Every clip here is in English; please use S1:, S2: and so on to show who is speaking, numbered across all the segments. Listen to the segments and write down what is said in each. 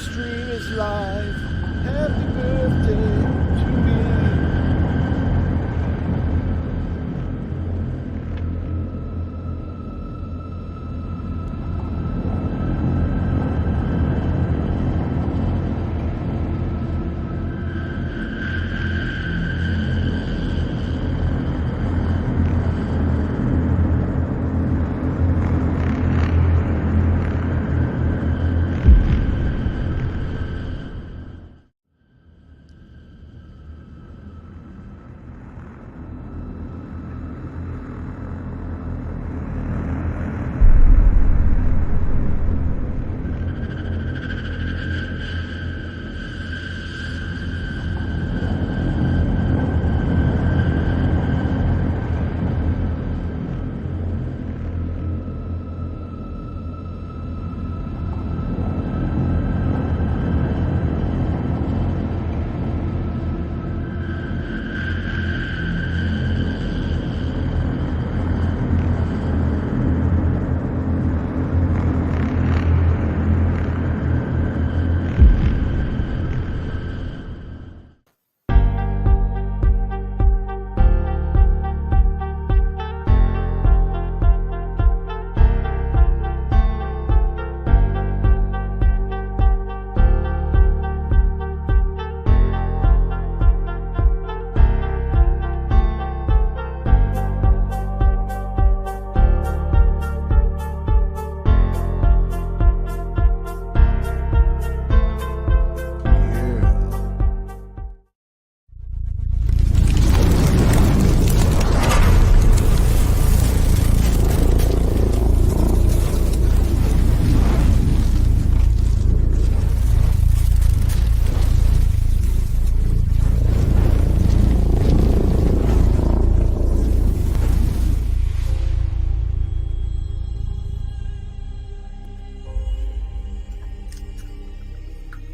S1: stream is live. Happy birthday to me.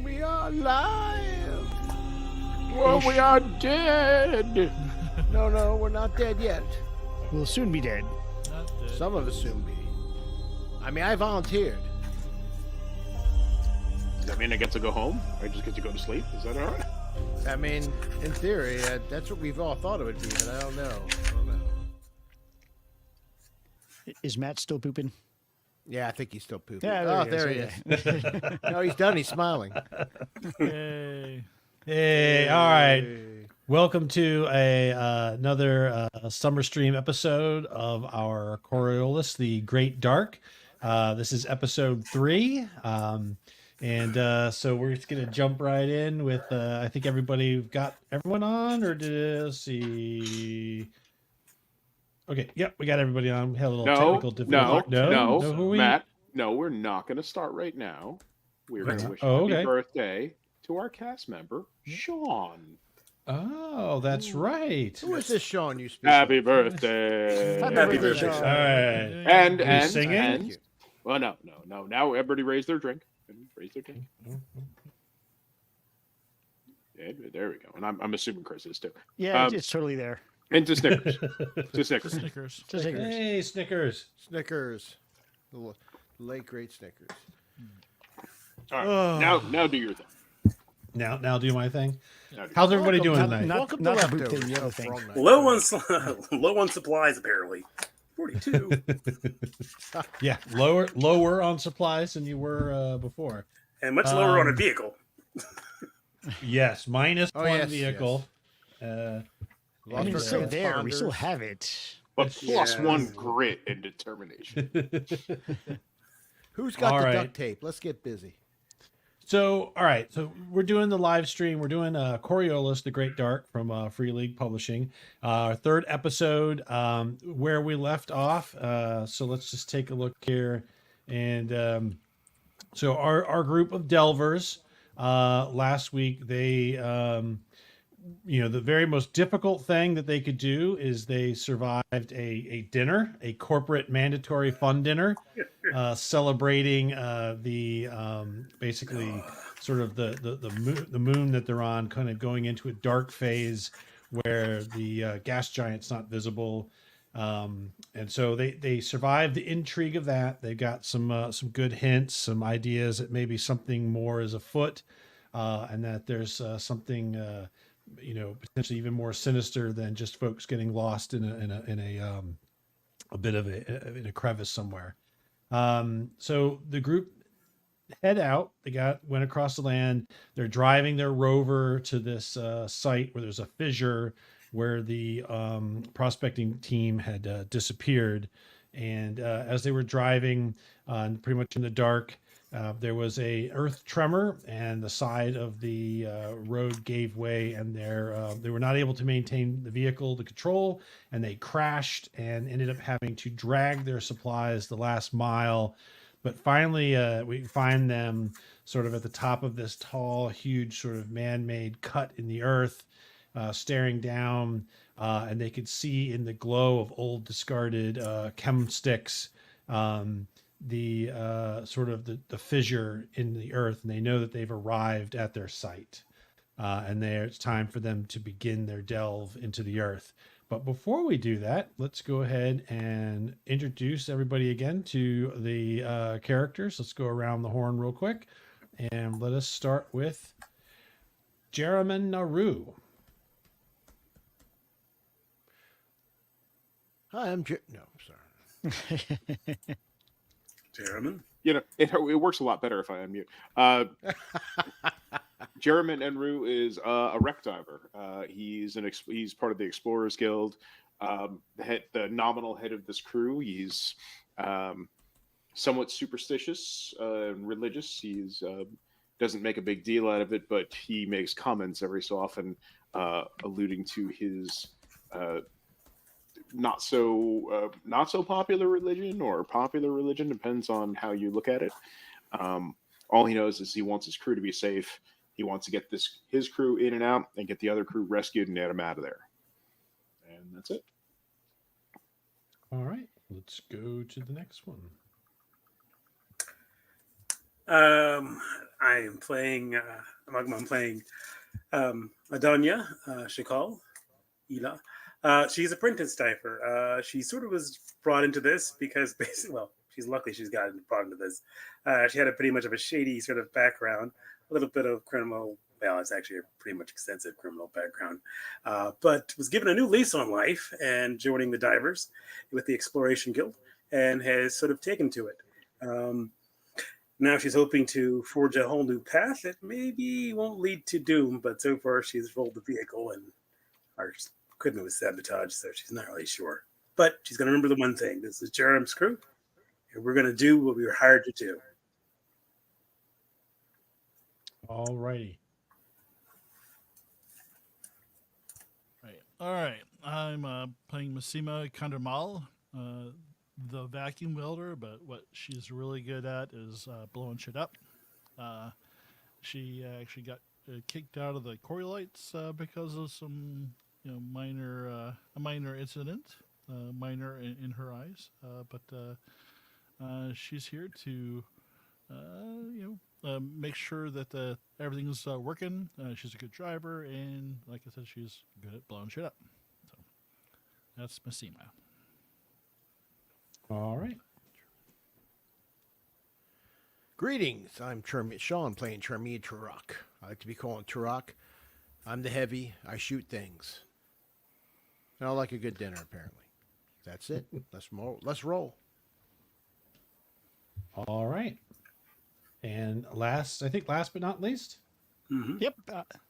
S1: We are live.
S2: Well, we are dead.
S1: No, we're not dead yet.
S3: We'll soon be dead.
S1: Some of us soon be. I mean, I volunteered.
S2: Does that mean I get to go home? Or I just get to go to sleep? Is that all right?
S1: I mean, in theory, that's what we've all thought it would be, but I don't know.
S3: Is Matt still pooping?
S1: Yeah, I think he's still pooping.
S3: Yeah,
S1: there he is. No, he's done. He's smiling.
S4: Hey, all right. Welcome to another summer stream episode of our Coriolis The Great Dark. This is episode 3. So we're just going to jump right in with, I think everybody got everyone on, or let's see. Okay, yep, we got everybody on. We had a little technical difficulty.
S2: No, Matt, no, we're not going to start right now. We're going to wish happy birthday to our cast member, Sean.
S4: Oh, that's right.
S1: Who is this Sean you speak?
S2: Happy birthday.
S3: Happy birthday, Sean.
S4: All right.
S2: And
S4: singing?
S2: Well, no. Now everybody raise their drink. Yeah, there we go. And I'm assuming Chris is too.
S3: Yeah, it's totally there.
S2: And to Snickers. To Snickers.
S4: Snickers.
S3: Hey,
S4: Snickers.
S1: Snickers. The late great Snickers.
S2: All right. Now do your thing.
S4: Now do my thing. How's everybody doing tonight?
S3: Not the boot thing, the other thing.
S5: Low on supplies apparently. 42.
S4: Yeah, lower on supplies than you were before,
S5: And much lower on a vehicle.
S4: Yes, minus one vehicle.
S3: Yes. I mean, it's still there. We still have it.
S2: But plus one grit and determination.
S1: Who's got the duct tape? Let's get busy.
S4: So, all right. So we're doing the live stream. We're doing Coriolis The Great Dark from Free League Publishing. Our third episode, where we left off. So let's just take a look here. And so our group of delvers last week, they, the very most difficult thing that they could do is they survived a dinner, a corporate mandatory fun dinner, celebrating the basically sort of the moon that they're on, kind of going into a dark phase where the gas giant's not visible. And so they survived the intrigue of that. They've got some good hints, some ideas that maybe something more is afoot, and that there's something potentially even more sinister than just folks getting lost in a bit of in a crevice somewhere. So the group head out. Went across the land. They're driving their rover to this site where there's a fissure where the prospecting team had disappeared. And as they were driving, pretty much in the dark, there was a earth tremor, and the side of the road gave way, and they were not able to maintain the control, and they crashed and ended up having to drag their supplies the last mile. But finally, we find them sort of at the top of this tall, huge, sort of man-made cut in the earth, staring down, and they could see in the glow of old discarded chem sticks the fissure in the earth, and they know that they've arrived at their site, and it's time for them to begin their delve into the earth. But before we do that, let's go ahead and introduce everybody again to the characters. Let's go around the horn real quick, and let us start with Jeremy Naru.
S1: Hi, I'm No, sorry.
S5: Jeremy?
S2: It works a lot better if I unmute. Jeremy Enru is a wreck diver. He's part of the Explorers Guild, the nominal head of this crew. He's somewhat superstitious and religious. He's doesn't make a big deal out of it, but he makes comments every so often alluding to his not so popular religion, or popular religion, depends on how you look at it. All he knows is he wants his crew to be safe. He wants to get his crew in and out, and get the other crew rescued and get them out of there. And that's it.
S4: All right, let's go to the next one.
S5: I'm playing. I'm playing Adonia Shikal Ila. She's a apprentice diver. She sort of was brought into this because basically, she's gotten brought into this. She had pretty much of a shady sort of background, a little bit of criminal. Well, it's actually a pretty much extensive criminal background, but was given a new lease on life and joining the divers with the Exploration Guild, and has sort of taken to it. Now she's hoping to forge a whole new path that maybe won't lead to doom, but so far she's rolled the vehicle and our equipment was sabotaged, so she's not really sure. But she's going to remember the one thing. This is Jerem's crew, and we're going to do what we were hired to do.
S4: All righty.
S6: All right. I'm playing Massima Kandermal, the vacuum welder, but what she's really good at is blowing shit up. She actually got kicked out of the Coriolites because of some a minor incident, minor in her eyes, but she's here to make sure that everything's working. She's a good driver, and like I said, she's good at blowing shit up. So that's Massima.
S4: All right.
S1: Greetings. I'm Sean, playing Charmi Turok. I like to be called Turok. I'm the heavy. I shoot things. And I like a good dinner, apparently. That's it. Let's roll.
S4: All right. And last but not least.
S3: Mm-hmm. Yep.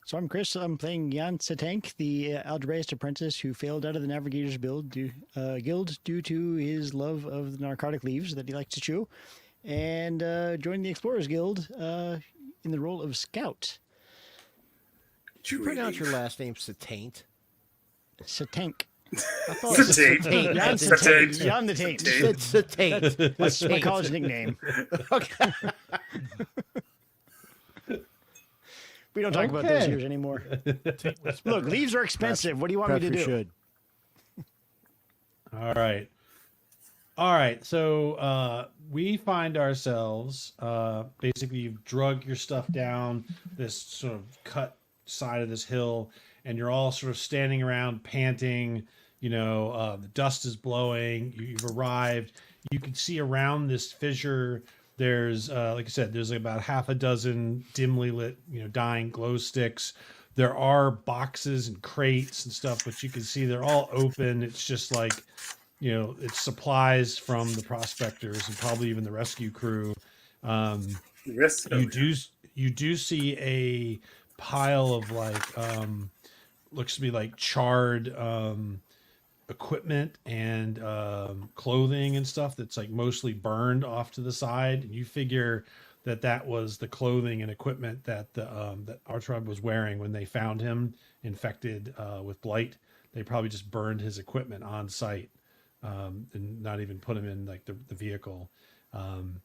S3: So I'm Chris. I'm playing Jan Satank, the algebraist apprentice who failed out of the Navigators Guild due to his love of the narcotic leaves that he likes to chew, and joined the Explorers Guild in the role of scout.
S1: Did you pronounce your last name Satank?
S3: Satank.
S1: I thought it was Satank.
S3: Jan the Taint.
S1: It's Satank.
S3: That's my college nickname.
S1: Okay.
S3: We don't talk about those years anymore. Look, leaves are expensive. What do you want me to do?
S1: Should.
S4: All right. So we find ourselves basically you've drug your stuff down this sort of cut side of this hill, and you're all sort of standing around panting, The dust is blowing. You've arrived. You can see around this fissure. There's, like I said, there's about half a dozen dimly lit, dying glow sticks. There are boxes and crates and stuff, but you can see they're all open. It's just like, it's supplies from the prospectors and probably even the rescue crew. You do see a pile of looks to be like charred equipment and clothing and stuff that's like mostly burned off to the side. And you figure that was the clothing and equipment that that our tribe was wearing when they found him infected with blight. They probably just burned his equipment on site and not even put him in like the vehicle. And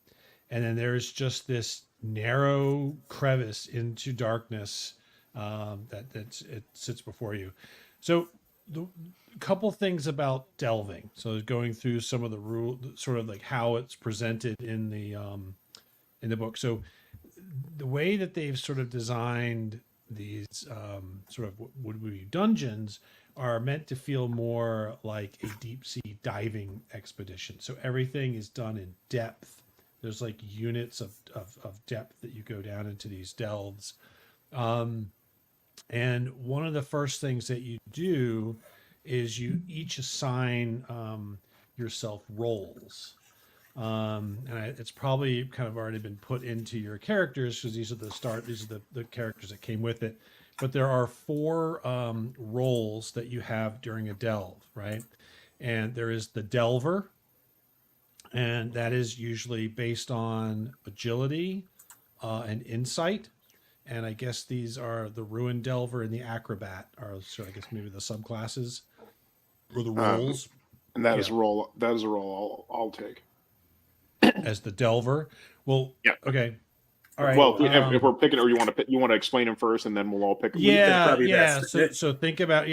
S4: then there's just this narrow crevice into darkness it sits before you. So the couple things about delving. So going through some of the rule, sort of like how it's presented in the book. So the way that they've sort of designed these sort of would be dungeons are meant to feel more like a deep sea diving expedition. So everything is done in depth. There's like units of depth that you go down into these delves. And one of the first things that you do is you each assign yourself roles. It's probably kind of already been put into your characters because these are the characters that came with it. But there are 4 roles that you have during a delve, right? And there is the delver, and that is usually based on agility and insight. And I guess these are the ruin delver and the acrobat are sort of, I guess, maybe the subclasses or the roles.
S2: And that is a role. That is a role I'll take
S4: as the delver. Well,
S2: yeah.
S4: Okay. All right.
S2: Well, if we're picking, or you want to explain them first, and then we'll all pick.
S4: Yeah. So think about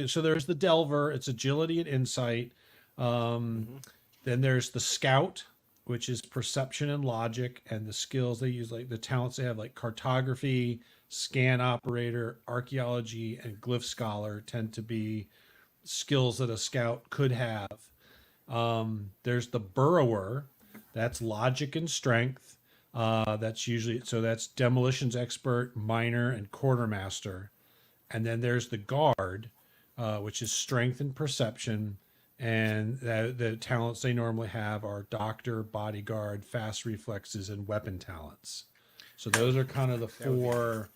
S4: So there's the delver. It's agility and insight. Then there's the scout, which is perception and logic, and the skills they use, like the talents they have, like cartography, scan operator, archaeology, and glyph scholar, tend to be skills that a scout could have. There's the burrower, that's logic and strength. That's demolitions expert, miner, and quartermaster. And then there's the guard, which is strength and perception. And the talents they normally have are doctor, bodyguard, fast reflexes, and weapon talents. So those are kind of the 4.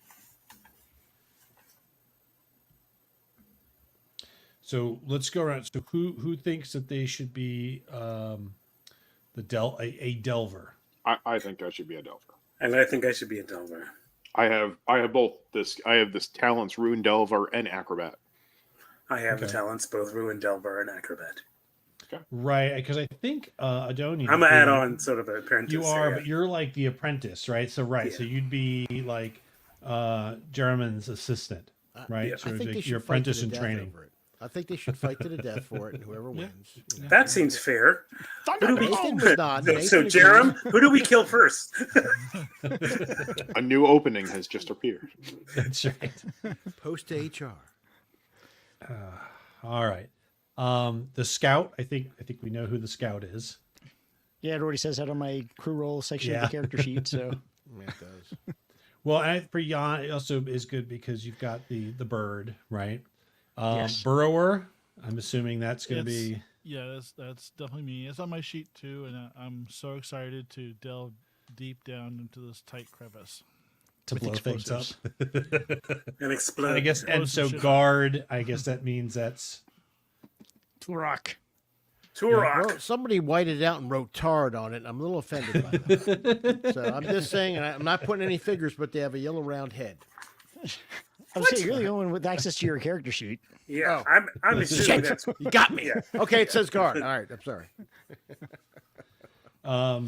S4: So let's go around. So who thinks that they should be a delver?
S2: I think I should be a delver.
S5: And I think I should be a delver.
S2: I have both this. I have this talents, ruin delver, and acrobat.
S5: I have the talents, both ruin delver and acrobat.
S2: Okay.
S4: Right, because I think Adonia.
S5: I'm an add-on sort of an apprentice.
S4: You are, but you're like the apprentice, right? So so you'd be like Jeremy's assistant, right?
S5: Yeah.
S4: So
S1: I think they should
S4: your
S1: fight to
S4: apprentice
S1: the
S4: in
S1: death
S4: training.
S1: over it. I think they should fight to the death for it, and whoever wins.
S5: That seems fair. Who do we
S1: Nathan was not.
S5: So,
S1: Nathan
S5: Jerem, who do we kill first?
S2: A new opening has just appeared.
S4: That's right.
S1: Post HR.
S4: All right. The scout. I think we know who the scout is.
S3: Yeah, it already says that on my crew roll section of the character sheet. So
S1: Yeah, it does.
S4: Well, and for Jan, it also is good because you've got the bird, right?
S3: Yes.
S4: Burrower. I'm assuming that's going to be.
S6: Yeah, that's definitely me. It's on my sheet too, and I'm so excited to delve deep down into this tight crevice.
S4: To blow things up.
S5: And explode.
S4: I guess, and so guard, I guess that means that's
S3: Turok.
S5: Turok.
S1: Somebody whited out and wrote Tard on it. And I'm a little offended by that. So I'm just saying, and I'm not putting any figures, but they have a yellow round head.
S3: I was saying, you're the only one with access to your character sheet.
S5: Yeah,
S1: Oh.
S5: I'm assuming that's
S1: You got me.
S5: Yeah.
S1: Okay, it says guard. All right, I'm sorry.
S4: all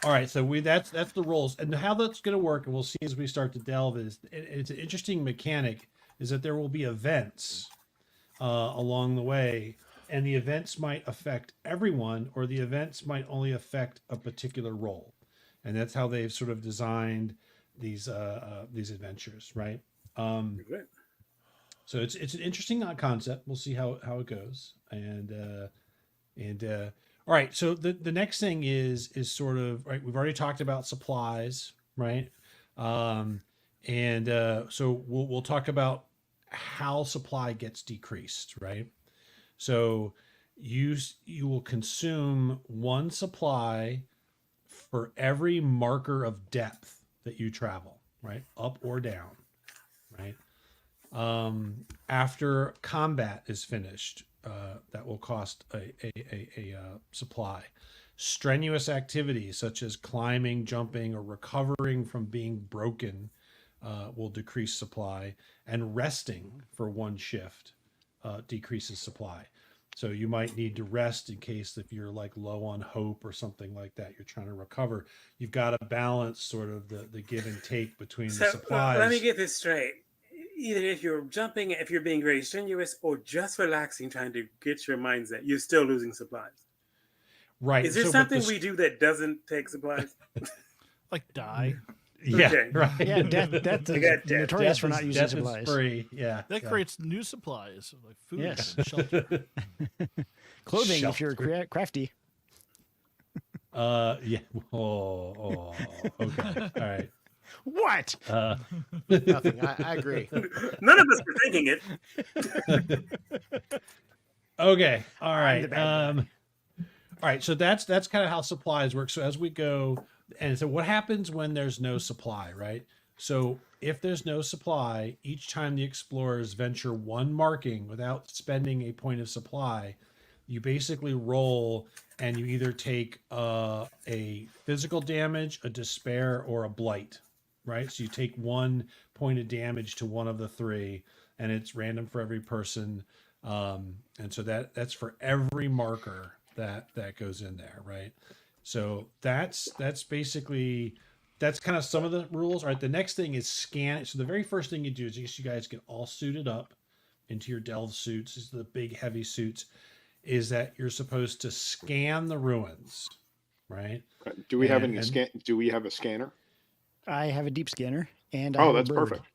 S4: right. So that's the roles, and how that's going to work, and we'll see as we start to delve. It's an interesting mechanic is that there will be events along the way, and the events might affect everyone, or the events might only affect a particular role, and that's how they've sort of designed these adventures, right?
S5: Good.
S4: So it's an interesting concept. We'll see how it goes. And all right. So the next thing is sort of right. We've already talked about supplies, right? So we'll talk about how supply gets decreased, right? So you will consume one supply for every marker of depth that you travel, right? Up or down, right? After combat is finished, that will cost a supply. Strenuous activities such as climbing, jumping, or recovering from being broken will decrease supply, and resting for one shift decreases supply. So you might need to rest in case if you're like low on hope or something like that, you're trying to recover. You've got to balance sort of the give and take between the
S5: So
S4: supplies.
S5: let me get this straight. Either if you're jumping, if you're being very strenuous, or just relaxing, trying to get your mindset, you're still losing supplies.
S4: Right.
S5: Is there something we do that doesn't take supplies?
S6: Like die.
S4: Yeah,
S5: Okay.
S4: right.
S3: Yeah, death is
S5: death.
S3: notorious for
S4: Death
S3: not
S4: is-
S3: using
S4: death is
S3: supplies.
S4: free. Yeah.
S6: That
S4: yeah.
S6: creates new supplies like food
S3: Yes.
S6: and shelter.
S3: Clothing, if you're
S4: Shelter.
S3: crafty.
S4: Yeah. Oh, okay. All right.
S3: What?
S1: Nothing. I agree.
S5: None of us were thinking it.
S4: Okay. All right.
S3: the bad guy.
S4: All right. So that's kind of how supplies work. So as we go, and so what happens when there's no supply, right? So if there's no supply, each time the explorers venture one marking without spending a point of supply, you basically roll and you either take a physical damage, a despair, or a blight, right? So you take 1 point of damage to one of the three, and it's random for every person. And so that's for every marker that goes in there, right? So that's basically that's kind of some of the rules. All right, the next thing is scan. So the very first thing you do is you guys get all suited up into your delve suits. These are the big heavy suits. Is that you're supposed to scan the ruins, right?
S2: Do we have
S4: And-
S2: any
S4: and-
S2: scan? Do we have a scanner?
S3: I have a deep scanner, and I
S2: Oh,
S3: have a
S2: that's
S3: bird.
S2: perfect.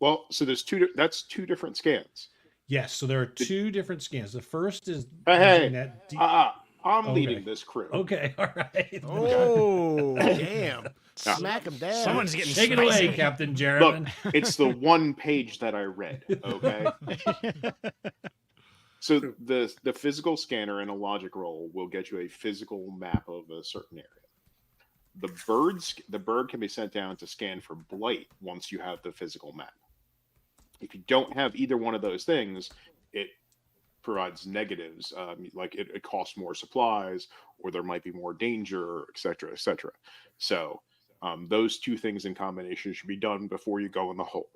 S2: Well, so there's two. That's two different scans.
S4: Yes. So there are two different scans. The first is
S2: Hey,
S4: using that deep.
S2: I'm
S4: Okay.
S2: leading this crew.
S4: Okay. All right.
S1: Oh, damn.
S2: Yeah.
S1: Smack him down.
S3: Someone's getting
S4: Take it
S3: spicy.
S4: away, Captain
S2: Look,
S4: Jeremy.
S2: it's the one page that I read. Okay. So the physical scanner and a logic roll will get you a physical map of a certain area. The bird can be sent down to scan for blight once you have the physical map. If you don't have either one of those things, it provides negatives, like it costs more supplies, or there might be more danger, et cetera, et cetera. So those two things in combination should be done before you go in the hole.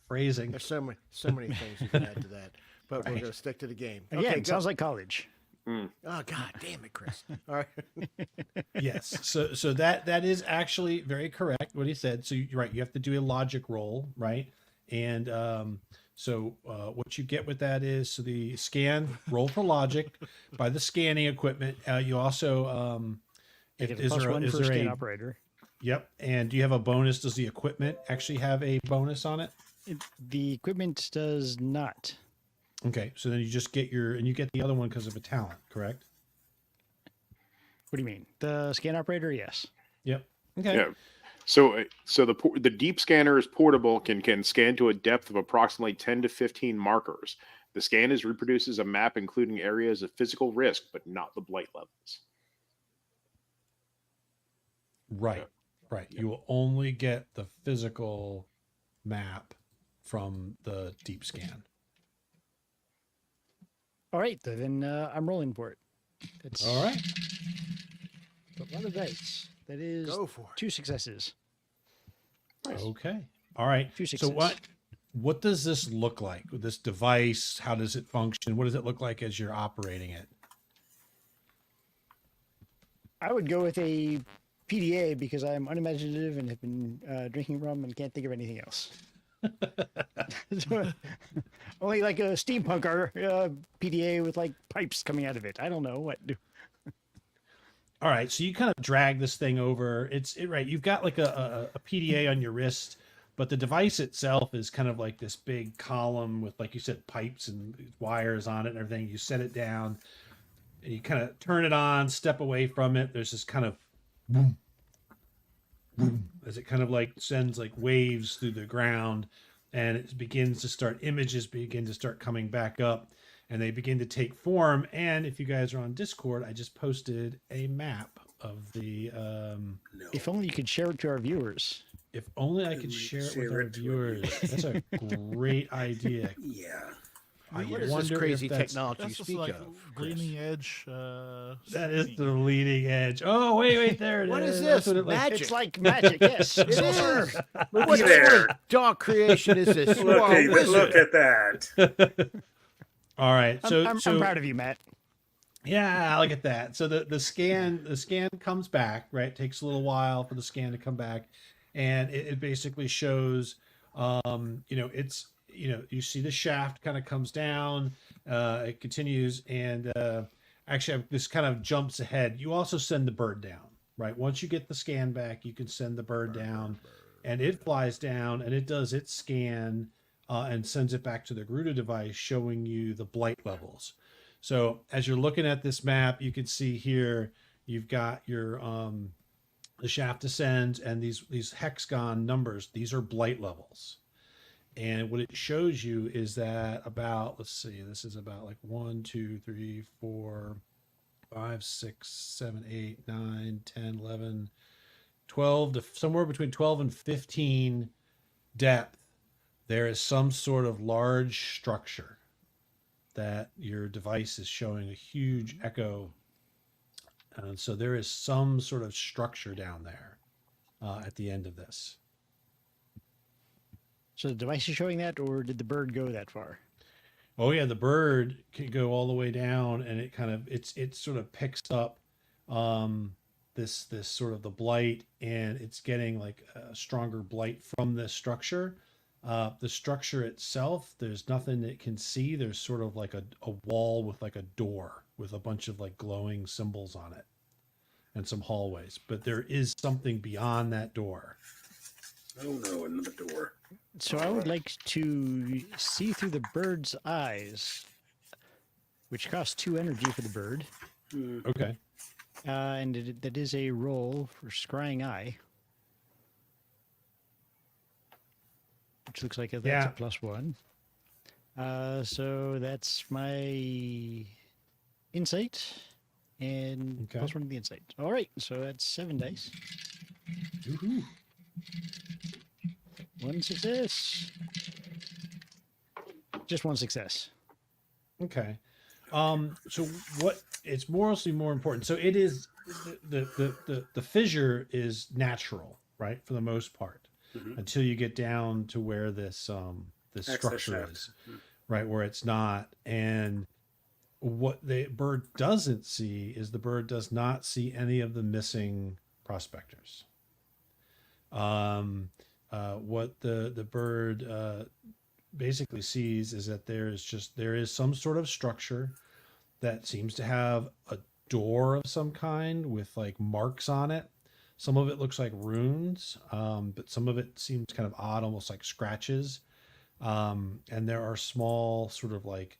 S4: Phrasing.
S1: There's so many things you can add to that, but we're
S4: Right.
S1: going to stick to the game.
S3: Again,
S1: Okay, go.
S3: sounds like college.
S1: Oh God, damn it, Chris! All right.
S4: Yes. So that is actually very correct what he said. So you're right. You have to do a logic roll, right? And what you get with that is so the scan roll for logic by the scanning equipment. You also
S3: You get a
S4: is
S3: plus
S4: there
S3: one
S4: is
S3: for
S4: there
S3: scan
S4: a
S3: operator.
S4: yep? And do you have a bonus? Does the equipment actually have a bonus on it?
S3: The equipment does not.
S4: Okay, so then you just get you get the other one because of a talent, correct?
S3: What do you mean? The scan operator? Yes.
S4: Yep. Okay.
S2: Yeah. So the deep scanner is portable, can scan to a depth of approximately 10 to 15 markers. The scan reproduces a map including areas of physical risk, but not the blight levels.
S4: Right. Right. You will only get the physical map from the deep scan.
S3: All right, then I'm rolling for it. That's
S4: All right.
S3: a lot of dice. That is
S1: Go for it.
S3: 2 successes.
S2: Nice.
S4: Okay. All right.
S3: Few
S4: So
S3: sixes.
S4: what does this look like with this device? How does it function? What does it look like as you're operating it?
S3: I would go with a PDA because I'm unimaginative and have been drinking rum and can't think of anything else. Only like a steampunk PDA with like pipes coming out of it. I don't know what.
S4: All right. So you kind of drag this thing over. Right. You've got like a PDA on your wrist, but the device itself is kind of like this big column with, like you said, pipes and wires on it and everything. You set it down and you kind of turn it on, step away from it. There's this kind of boom, boom, as it kind of like sends like waves through the ground, and it begins to start, images begin to start coming back up, and they begin to take form. And if you guys are on Discord, I just posted a map of the
S3: If only you could share it to our viewers.
S4: if only I could share it with our viewers. That's a great idea.
S5: Yeah.
S4: I
S1: What is this
S4: wonder
S1: crazy
S4: if that's-
S1: technology you
S6: That's just
S1: speak
S6: like
S1: of? Chris?
S6: bleeding edge.
S4: That is the leading edge. Oh, wait, there it is.
S1: What is
S4: That's
S1: this?
S4: what it like-
S1: Magic.
S3: It's like magic, yes.
S1: It is. What
S5: Looky
S1: sort
S5: there.
S1: of dark creation is this? You are a
S5: Look
S1: wizard.
S5: at that.
S4: All right. So,
S3: I'm
S4: so
S3: proud of you, Matt.
S4: yeah, look at that. So the scan comes back, right? It takes a little while for the scan to come back, and it basically shows, it's, you see the shaft kind of comes down, it continues, and actually this kind of jumps ahead. You also send the bird down, right? Once you get the scan back, you can send the bird down, and it flies down and it does its scan and sends it back to the Garuda device, showing you the blight levels. So as you're looking at this map, you can see here you've got your the shaft descends, and these hexagon numbers, these are blight levels. And what it shows you is that about, let's see, this is about like 1, 2, 3, 4, 5, 6, 7, 8, 9, 10, 11, 12 to somewhere between 12 and 15 depth. There is some sort of large structure that your device is showing a huge echo. And so there is some sort of structure down there at the end of this.
S3: So the device is showing that, or did the bird go that far?
S4: Oh yeah, the bird can go all the way down, and it kind of it sort of picks up this sort of the blight, and it's getting like a stronger blight from this structure. The structure itself, there's nothing it can see. There's sort of like a wall with like a door with a bunch of like glowing symbols on it and some hallways, but there is something beyond that door.
S5: Oh no, another door.
S3: So I would like to see through the bird's eyes, which costs 2 energy for the bird.
S4: Okay.
S3: And that is a roll for scrying eye. Which looks like that's
S4: Yeah.
S3: a +1. So that's my insight and
S4: Okay.
S3: +1 to the insight. All right, so that's 7 dice.
S4: Woohoo.
S3: 1 success. Just 1 success.
S4: Okay. So what it's mostly more important. So it is the fissure is natural, right? For the most part, until you get down to where this this
S5: Access
S4: structure
S5: shaft.
S4: is, right? Where it's not. And what the bird doesn't see is the bird does not see any of the missing prospectors. What the bird basically sees is that there is some sort of structure that seems to have a door of some kind with like marks on it. Some of it looks like runes, but some of it seems kind of odd, almost like scratches. And there are small sort of like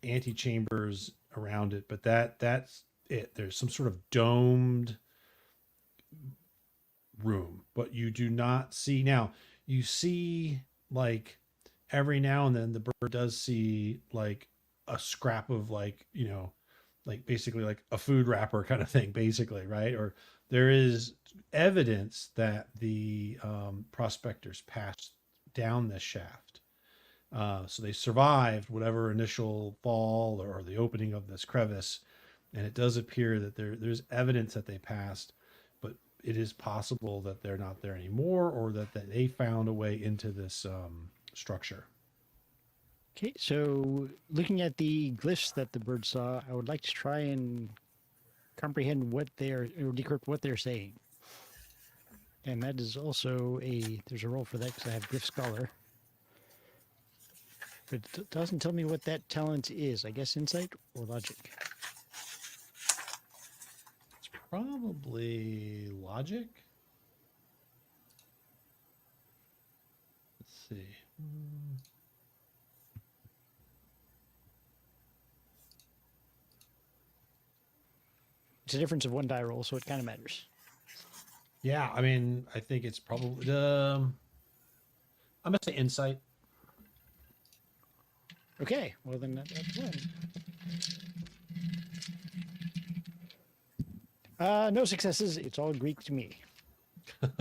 S4: antechambers around it, but that's it. There's some sort of domed room, but you do not see. Now you see like every now and then the bird does see like a scrap of like, like basically like a food wrapper kind of thing, basically, right? Or there is evidence that the prospectors passed down this shaft. So they survived whatever initial fall or the opening of this crevice. And it does appear that there's evidence that they passed, but it is possible that they're not there anymore, or that they found a way into this structure.
S3: Okay, so looking at the glyphs that the bird saw, I would like to try and comprehend or decrypt what they're saying. And that is also there's a roll for that because I have Glyph Scholar. But it doesn't tell me what that talent is. I guess insight or logic.
S4: It's probably logic. see.
S3: It's a difference of one die roll, so it kind of matters.
S4: Yeah, I mean, I think it's probably I'm gonna say insight.
S3: Okay, well then that's one. No successes. It's all Greek to me.
S6: Could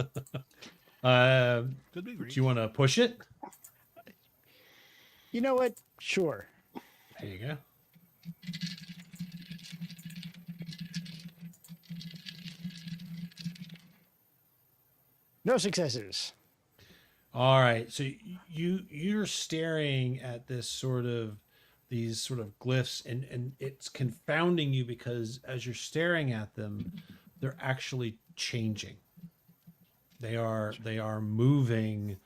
S6: be
S4: Do
S6: Greek.
S4: you want to push it?
S3: You know what? Sure.
S4: There you go.
S3: No successes.
S4: All right. So you're staring at these sort of glyphs, and it's confounding you because as you're staring at them, they're actually changing. They are moving,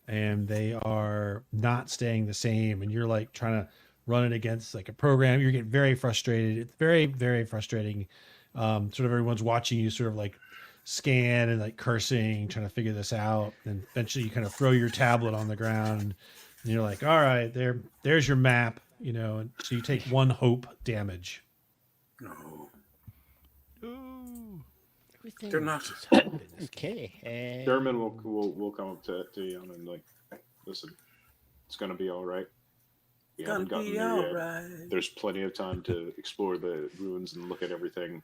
S4: and they are not staying the same. And you're like trying to run it against like a program. You're getting very frustrated. It's very, very frustrating. Sort of everyone's watching you sort of like scan and like cursing, trying to figure this out. And eventually you kind of throw your tablet on the ground and you're like, all right, there's your map, and so you take 1 hope damage.
S5: No.
S6: Ooh.
S1: Everything
S5: They're not.
S1: is hope in this game.
S3: Okay. And
S2: German will come up to you and like, listen, it's gonna be all right. We haven't
S5: Gonna
S2: gotten
S5: be
S2: there
S5: all
S2: yet.
S5: right.
S2: There's plenty of time to explore the ruins and look at everything.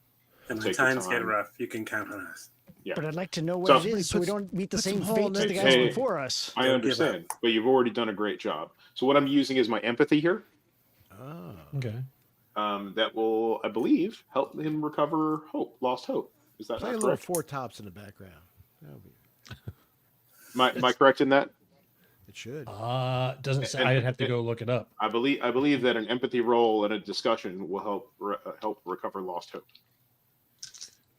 S5: And when
S2: Take your
S5: times get
S2: time.
S5: rough, you can count on us.
S2: Yeah,
S3: But I'd like to know what
S2: So-
S3: it is so we
S1: Put-
S3: don't meet the
S1: put
S3: same
S1: some hole
S3: fate
S1: in
S3: as
S1: that
S3: the guys
S2: Hey.
S3: before us.
S2: I
S5: Don't give
S2: understand, but you've already done a great job. So what I'm using is my empathy here.
S1: Ah.
S4: Okay.
S2: That will, I believe, help him recover lost hope. Is that
S1: Play a
S2: not
S1: little
S2: correct?
S1: Four Tops in the background. That'll be,
S2: Am I correct in that?
S1: it should.
S4: Doesn't say. I'd have to go look it up.
S2: I believe that an empathy roll and a discussion will help recover lost hope.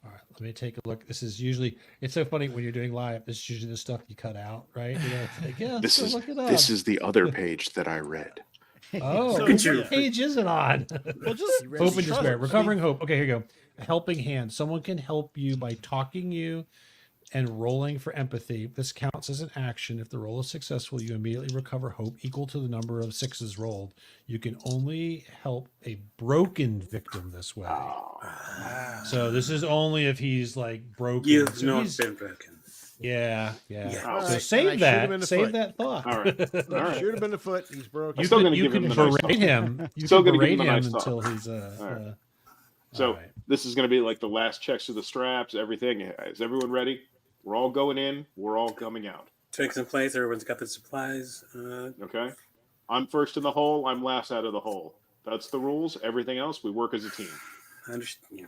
S4: All right, let me take a look. This is usually, it's so funny when you're doing live. This is usually the stuff you cut out, right? It's like, yeah, let's go look it up.
S2: This is the other page that I read.
S4: Oh,
S6: So,
S4: what
S6: yeah.
S4: page is it on?
S6: Well, just
S1: You
S4: Hope and
S1: Trust-
S4: despair. Recovering hope. Okay, here you go. A helping hand. Someone can help you by talking you and rolling for empathy. This counts as an action. If the roll is successful, you immediately recover hope equal to the number of 6s rolled. You can only help a broken victim this way. So this is only if he's like broken.
S5: You've
S4: So
S5: not
S4: he's-
S5: been broken.
S4: yeah.
S5: Yeah.
S4: So
S1: All right, and I
S4: save
S1: shoot him in
S4: that.
S1: the
S4: Save
S1: foot.
S4: that thought.
S2: All right. All right.
S1: Shoot him in the foot. He's broken.
S2: I'm still gonna
S4: you
S2: give
S4: can
S2: him the nice
S4: berate
S2: thought.
S4: him. You
S2: Still
S4: can
S2: gonna give
S4: berate
S2: him the
S4: him
S2: nice thought.
S4: until he's
S2: All right.
S4: all
S2: So
S4: right.
S2: this is going to be like the last checks of the straps, everything. Is everyone ready? We're all going in. We're all coming out.
S5: Twinks in place. Everyone's got the supplies.
S2: Okay. I'm first in the hole. I'm last out of the hole. That's the rules. Everything else, we work as a team.
S5: Understand.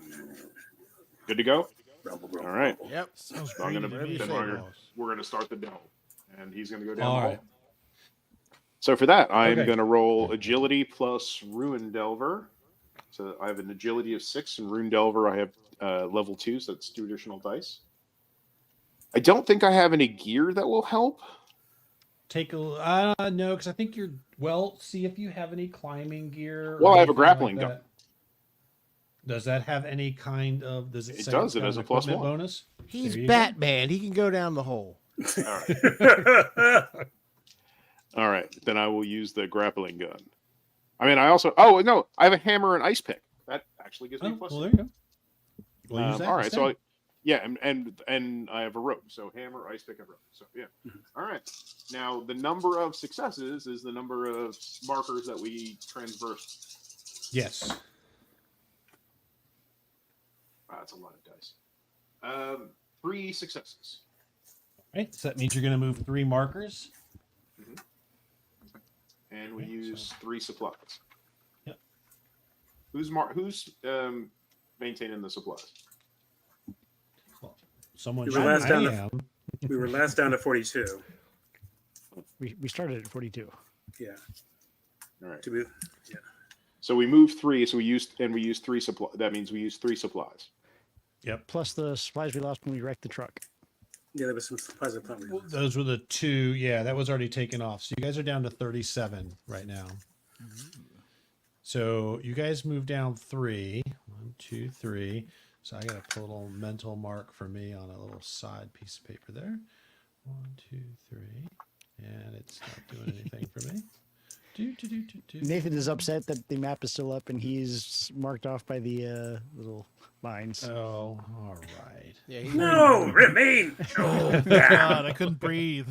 S2: Good to go. All right.
S1: Yep.
S6: sounds
S2: I'm
S6: great
S2: gonna,
S6: to
S1: Whatever you
S6: me.
S2: then
S1: say, boss.
S2: we're going to start the dome, and he's going to go down
S4: All
S2: the
S4: right.
S2: hole. So for that, I'm
S4: Okay.
S2: going to roll agility plus Ruin Delver. So I have an agility of 6, and Rune Delver I have level 2, so that's 2 additional dice. I don't think I have any gear that will help.
S4: Take a no, because I think you're see if you have any climbing gear. or
S2: Well, I have a
S4: anything
S2: grappling gun.
S4: that. Does that have any kind of? Does it?
S2: It
S4: say
S2: does.
S4: it's
S2: It
S4: got
S2: has
S4: an
S2: a +1.
S4: equipment bonus.
S1: He's
S4: There you go.
S1: Batman. He can go down the hole.
S2: All right. All right. Then I will use the grappling gun. I mean, I also. Oh no, I have a hammer and ice pick. That actually gives me
S4: Oh,
S2: plus.
S4: well, there you go. We'll use that
S2: all right. So
S4: instead.
S2: and I have a rope. So hammer, ice pick, and rope. So yeah. All right. Now the number of successes is the number of markers that we transverse.
S4: Yes.
S2: Wow, that's a lot of dice. 3 successes.
S4: Right. So that means you're going to move 3 markers.
S2: And we
S4: Okay,
S2: use 3 supplies.
S4: Yep.
S2: Who's maintaining the supplies?
S4: Well, someone
S5: We
S4: should.
S5: were last
S4: I
S5: down to-
S4: am.
S5: We were last down to 42.
S3: We started at 42.
S5: Yeah.
S2: All right.
S5: To be,
S2: So we move 3. So we use 3 supplies. That means we use 3 supplies.
S3: Plus the supplies we lost when we wrecked the truck.
S5: yeah, there was some supplies I thought we
S4: Well,
S5: lost.
S4: those were the 2. Yeah, that was already taken off. So you guys are down to 37 right now. So you guys move down 3. 1, 2, 3. So I got to put a little mental mark for me on a little side piece of paper there. 1, 2, 3. And it's not doing anything for me. Do.
S3: Nathan is upset that the map is still up and he's marked off by the little lines.
S4: Oh, all right.
S1: Yeah, he's
S5: No, remain. Oh,
S6: God, I couldn't breathe.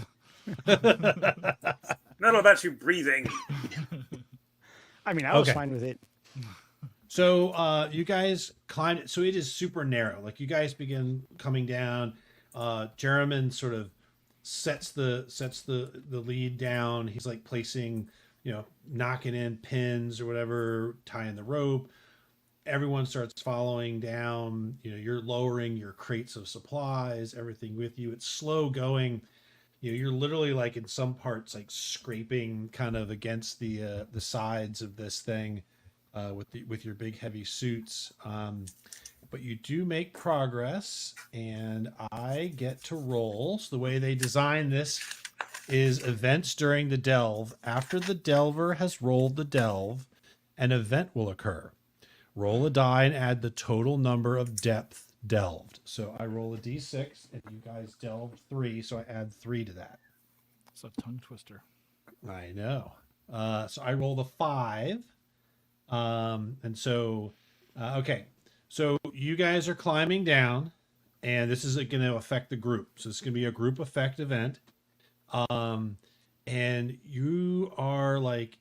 S5: not all about you breathing.
S3: I mean, I was
S4: Okay.
S3: fine with it.
S4: So you guys climb. So it is super narrow. Like you guys begin coming down. Jeremy sort of sets the lead down. He's like placing, knocking in pins or whatever, tying the rope. Everyone starts following down. You're lowering your crates of supplies, everything with you. It's slow going. You're literally like in some parts like scraping kind of against the sides of this thing with your big heavy suits. But you do make progress, and I get to roll. So the way they design this is events during the delve. After the delver has rolled the delve, an event will occur. Roll a die and add the total number of depth delved. So I roll a d6, and you guys delved 3, so I add 3 to that.
S6: It's a tongue twister.
S4: I know. So I rolled a 5. And so, okay. So you guys are climbing down, and this is going to affect the group. So it's going to be a group effect event. And you are like,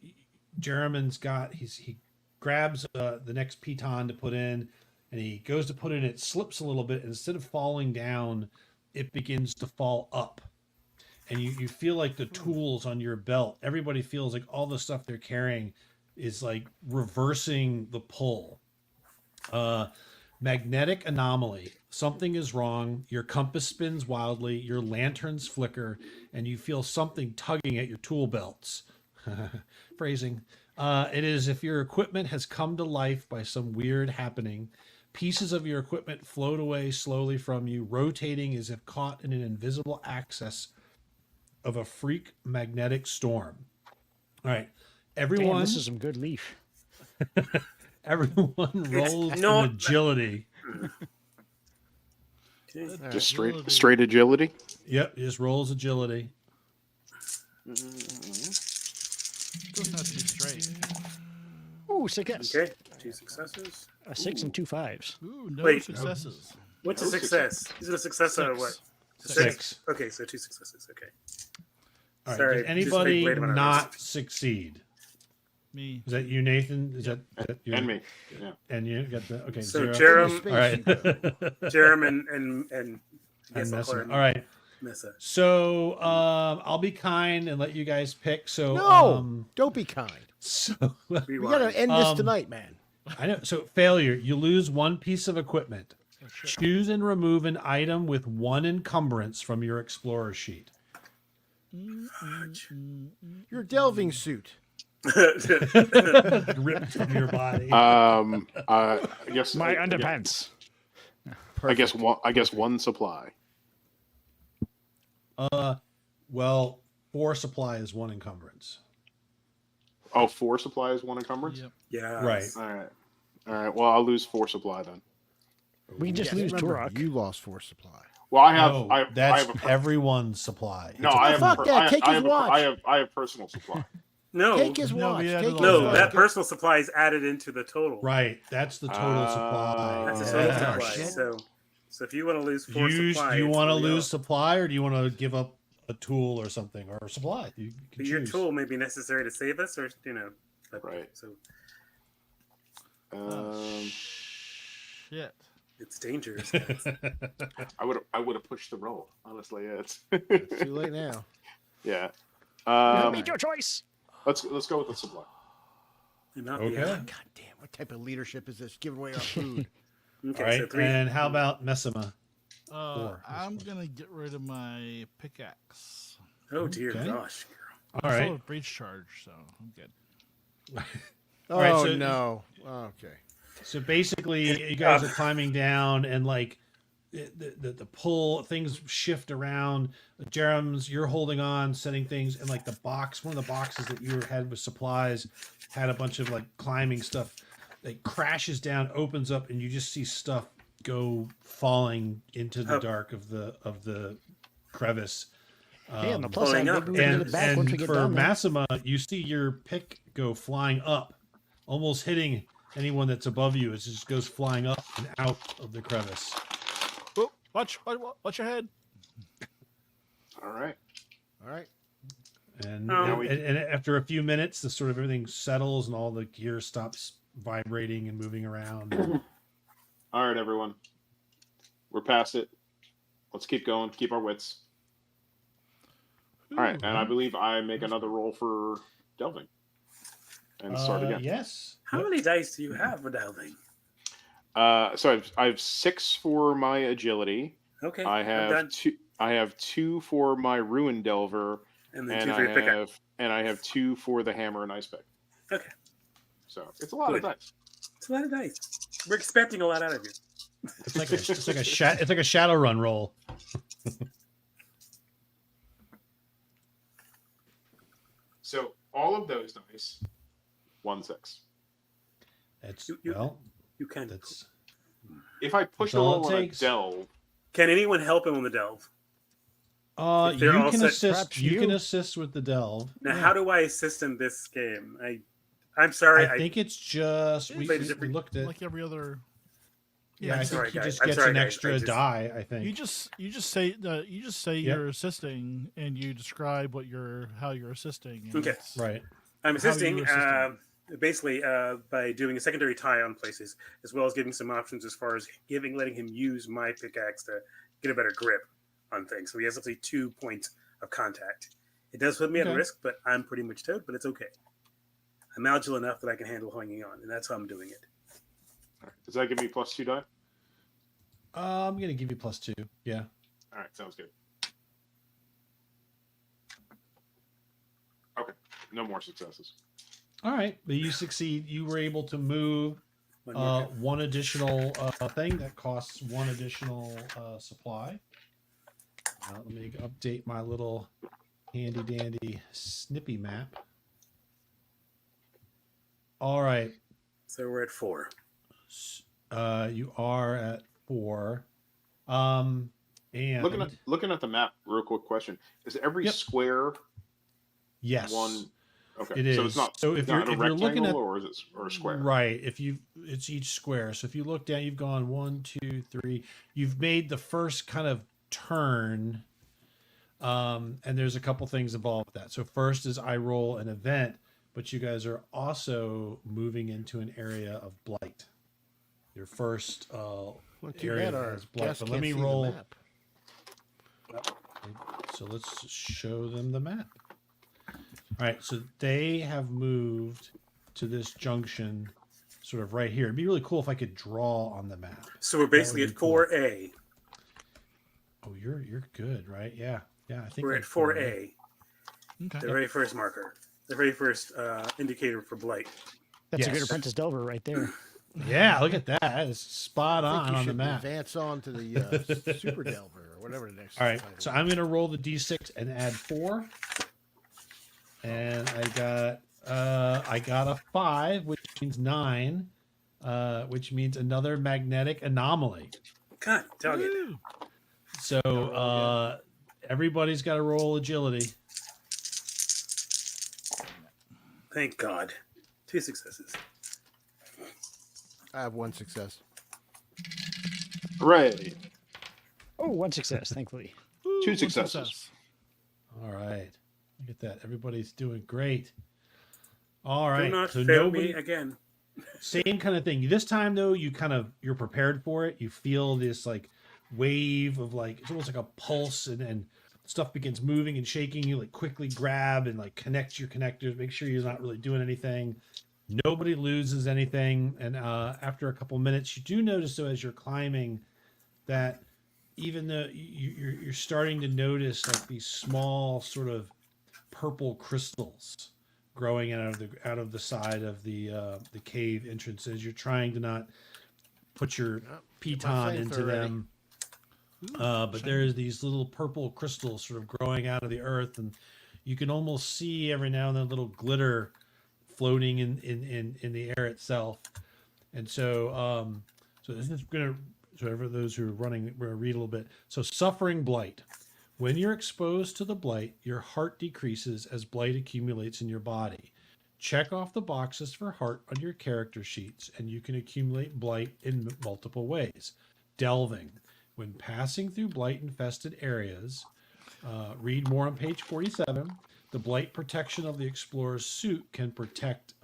S4: Jeremy's got, he grabs the next piton to put in, and he goes to put in, it slips a little bit. And instead of falling down, it begins to fall up. And you feel like the tools on your belt, everybody feels like all the stuff they're carrying is like reversing the pull. Magnetic anomaly. Something is wrong. Your compass spins wildly. Your lanterns flicker, and you feel something tugging at your tool belts. Phrasing. It is if your equipment has come to life by some weird happening. Pieces of your equipment float away slowly from you, rotating as if caught in an invisible axis of a freak magnetic storm. All right. Everyone,
S3: Damn, this is some good leaf.
S4: everyone rolls
S5: not-
S4: an agility.
S5: Okay.
S2: Just
S6: Agility.
S2: straight agility.
S4: Yep, just rolls agility.
S6: Doesn't have to be straight.
S3: Ooh, success.
S5: Okay, 2 successes.
S3: A 6 and 2 5s.
S6: Ooh, no
S5: Wait.
S6: successes.
S5: What's a
S2: No
S5: success? Is it a success or what?
S4: Six.
S5: Okay, so 2 successes. Okay.
S4: All right.
S5: Sorry,
S4: Did
S5: just
S4: anybody
S5: wait a minute.
S4: not succeed?
S6: Me.
S4: Is that you, Nathan? Is that you?
S2: And me. Yeah.
S4: And you got the okay.
S5: So
S4: 0.
S5: Jerem,
S4: All right.
S5: Jerem, and I
S4: And
S5: guess I'll call
S4: Messa.
S5: her
S4: All right.
S5: Messa.
S4: So I'll be kind and let you guys pick. So
S1: No, don't be kind.
S4: so
S1: We
S5: Rewind.
S1: gotta end this
S4: Um,
S1: tonight, man.
S4: I know. So failure. You lose one piece of equipment.
S6: Oh, shit.
S4: Choose and remove an item with 1 encumbrance from your explorer sheet.
S1: Your delving suit.
S4: Ripped from your body.
S2: I guess
S3: My
S2: I-
S3: underpants.
S2: I guess one supply.
S4: Well, 4 supply is 1 encumbrance.
S2: Oh, 4 supply is 1 encumbrance.
S6: Yep.
S5: Yeah.
S4: Right.
S2: All right. Well, I'll lose 4 supply then.
S3: We can just
S1: Yes,
S3: lose
S1: remember,
S3: Turok.
S1: You lost 4 supply.
S2: Well, I have.
S4: No,
S2: I
S4: that's
S2: have a,
S4: everyone's supply.
S2: no.
S4: It's a-
S2: I have.
S1: Fuck
S2: a,
S1: that,
S2: I,
S1: take
S2: I
S1: his
S2: have a-
S1: watch.
S2: I have personal supply.
S5: No.
S1: Take his
S6: No,
S1: watch.
S6: we
S1: Take
S6: added
S1: his
S6: all
S5: No,
S6: that.
S1: watch.
S5: that personal supply is added into the total.
S4: Right. That's the total supply.
S5: That's a
S2: Oh,
S5: total
S1: Yeah.
S5: supply.
S1: Shit.
S5: So if you want to lose 4
S4: Do
S5: supply,
S4: you
S5: it's
S4: want to
S5: really
S4: lose
S5: off.
S4: supply, or do you want to give up a tool or something, or supply? You can
S5: But your
S4: choose.
S5: tool may be necessary to save us, or but-
S2: Right.
S5: So
S6: Shit.
S5: it's dangerous. guys.
S2: I would have pushed the roll. Honestly, yeah, it's
S1: It's too late now.
S2: yeah.
S3: Make your choice.
S2: Let's go with the supply.
S5: And not
S4: Okay.
S5: the
S1: God damn, what type of leadership is this? Giving away our food.
S5: Okay,
S4: All right.
S5: so 3.
S4: And how about Messima? 4.
S6: I'm gonna get rid of my pickaxe.
S5: Oh dear
S4: Okay.
S5: gosh.
S4: All
S6: I still
S4: right.
S6: have breach charge, so I'm good.
S1: Oh
S4: right, so-
S1: no. Okay.
S4: So basically, you guys are climbing down, and like the pull, things shift around. Jerem's, you're holding on, setting things, and like the box, one of the boxes that you had with supplies, had a bunch of like climbing stuff. It crashes down, opens up, and you just see stuff go falling into the
S5: Oh.
S4: dark of the crevice.
S3: Hey, on the plus
S5: Following
S3: side,
S5: up.
S3: maybe we can get
S4: And
S3: it back once we get
S4: for
S3: down there.
S4: Massima, you see your pick go flying up, almost hitting anyone that's above you. It just goes flying up and out of the crevice.
S6: Oh, watch your head.
S2: All right.
S1: All right.
S4: And,
S2: Now
S4: and after a few minutes, the sort of everything settles and all the gear stops vibrating and moving around.
S2: All right, everyone. We're past it. Let's keep going. Keep our wits. All right, and I believe I make another roll for delving and start again.
S4: Yes.
S5: How many dice do you have for delving?
S2: So I have 6 for my agility.
S5: Okay,
S2: I
S5: I'm
S2: have
S5: done.
S2: 2. I have 2 for my ruin delver,
S5: And then
S2: and
S5: 2 for your pickaxe.
S2: I have 2 for the hammer and ice pick.
S5: Okay,
S2: So it's a lot of
S5: Good.
S2: dice.
S5: it's a lot of dice. We're expecting a lot out of you.
S4: It's like a shadow run roll.
S2: So all of those dice, 1 6.
S4: It's
S5: You can.
S4: that's
S2: If I push
S4: That's
S2: a
S4: all
S2: roll
S4: it
S2: on a
S4: takes.
S2: delve,
S5: Can anyone help him on the delve? If
S4: you
S5: they're all
S4: can
S5: set-
S4: assist.
S3: Perhaps
S4: You can
S3: you.
S4: assist with the delve.
S5: Now,
S4: Yeah.
S5: how do I assist in this game? I'm sorry.
S4: I think it's just we
S5: Played a different-
S4: looked at.
S6: Like every other.
S4: Yeah,
S6: I'm
S4: I
S5: sorry,
S4: think he
S5: guys.
S4: just
S5: I'm
S4: gets
S5: sorry,
S4: an
S5: guys. I
S4: extra
S5: just-
S4: die. I think.
S6: You just say
S4: Yep.
S6: you're assisting and you describe how you're assisting. and
S5: Okay.
S6: it's-
S4: Right.
S5: I'm
S6: How are
S5: assisting,
S6: you assisting?
S5: basically by doing a secondary tie on places, as well as giving some options as far as letting him use my pickaxe to get a better grip on things. So he has actually 2 points of contact. It does put me at
S4: Okay.
S5: risk, but I'm pretty much toad. But it's okay. I'm agile enough that I can handle hanging on, and that's how I'm doing it.
S2: does that give me plus 2 die?
S4: I'm gonna give you +2. Yeah.
S2: All right, sounds good. Okay, no more successes.
S4: All right, but you succeed. You were able to move
S5: One more turn.
S4: one additional thing that costs 1 additional supply. Let me update my little handy dandy snippy map. All right,
S5: So we're at 4.
S4: you are at 4. And
S2: Looking at the map, real quick question: is every
S4: Yep.
S2: square
S4: yes,
S2: one? Okay,
S4: it is.
S2: so it's not.
S4: So if
S2: not
S4: you're
S2: a rectangle,
S4: looking at
S2: or is it or a square?
S4: right, it's each square. So if you look down, you've gone 1, 2, 3. You've made the first kind of turn, and there's a couple things involved with that. So first is I roll an event, but you guys are also moving into an area of blight. Your first
S1: Well, too
S4: area
S1: bad our
S4: has blight.
S1: guests
S4: But
S1: can't
S4: let me
S1: see the
S4: roll.
S1: map.
S4: So let's show them the map. All right, so they have moved to this junction, sort of right here. It'd be really cool if I could draw on the map.
S5: So we're basically
S4: would
S5: at
S4: be cool.
S5: 4A.
S4: Oh, you're good, right? Yeah, I think
S5: We're
S4: I'm
S5: at 4A,
S6: Okay.
S5: the very first marker, the very first indicator for blight.
S3: That's a good
S4: Yes.
S3: apprentice delver right there.
S4: Yeah, look at that. That is spot
S1: I think
S4: on
S1: you
S4: on the
S1: should
S4: map.
S1: advance on to the Super Delver or whatever the next.
S4: All right,
S1: title
S4: so
S1: is.
S4: I'm gonna roll the d6 and add 4, and I got a 5, which means 9, which means another magnetic anomaly.
S5: God, dog it.
S6: Woo!
S4: So everybody's got to roll agility.
S5: Thank God. 2 successes.
S1: I have 1 success.
S2: Hooray!
S3: Oh, 1 success, thankfully.
S6: Woo,
S2: 2
S6: one
S2: successes.
S6: success.
S4: All right, look at that. Everybody's doing great. All
S5: Do
S4: right,
S5: not
S4: so
S5: fail
S4: nobody.
S5: me again.
S4: Same kind of thing. This time though, you're prepared for it. You feel this like wave of like it's almost like a pulse, and stuff begins moving and shaking. You like quickly grab and like connect your connectors. Make sure you're not really doing anything. Nobody loses anything. And after a couple minutes, you do notice though as you're climbing that even though you're starting to notice like these small sort of purple crystals growing out of the side of the cave entrances. You're trying to not put your piton
S1: faith
S4: into
S1: already.
S4: them, but there's these little purple crystals sort of growing out of the earth, and you can almost see every now and then a little glitter floating in the air itself. And so so this is gonna. So for those who are running, we're gonna read a little bit. So suffering blight. When you're exposed to the blight, your heart decreases as blight accumulates in your body. Check off the boxes for heart on your character sheets, and you can accumulate blight in multiple ways. Delving. When passing through blight-infested areas, read more on page 47. The blight protection of the explorer's suit can protect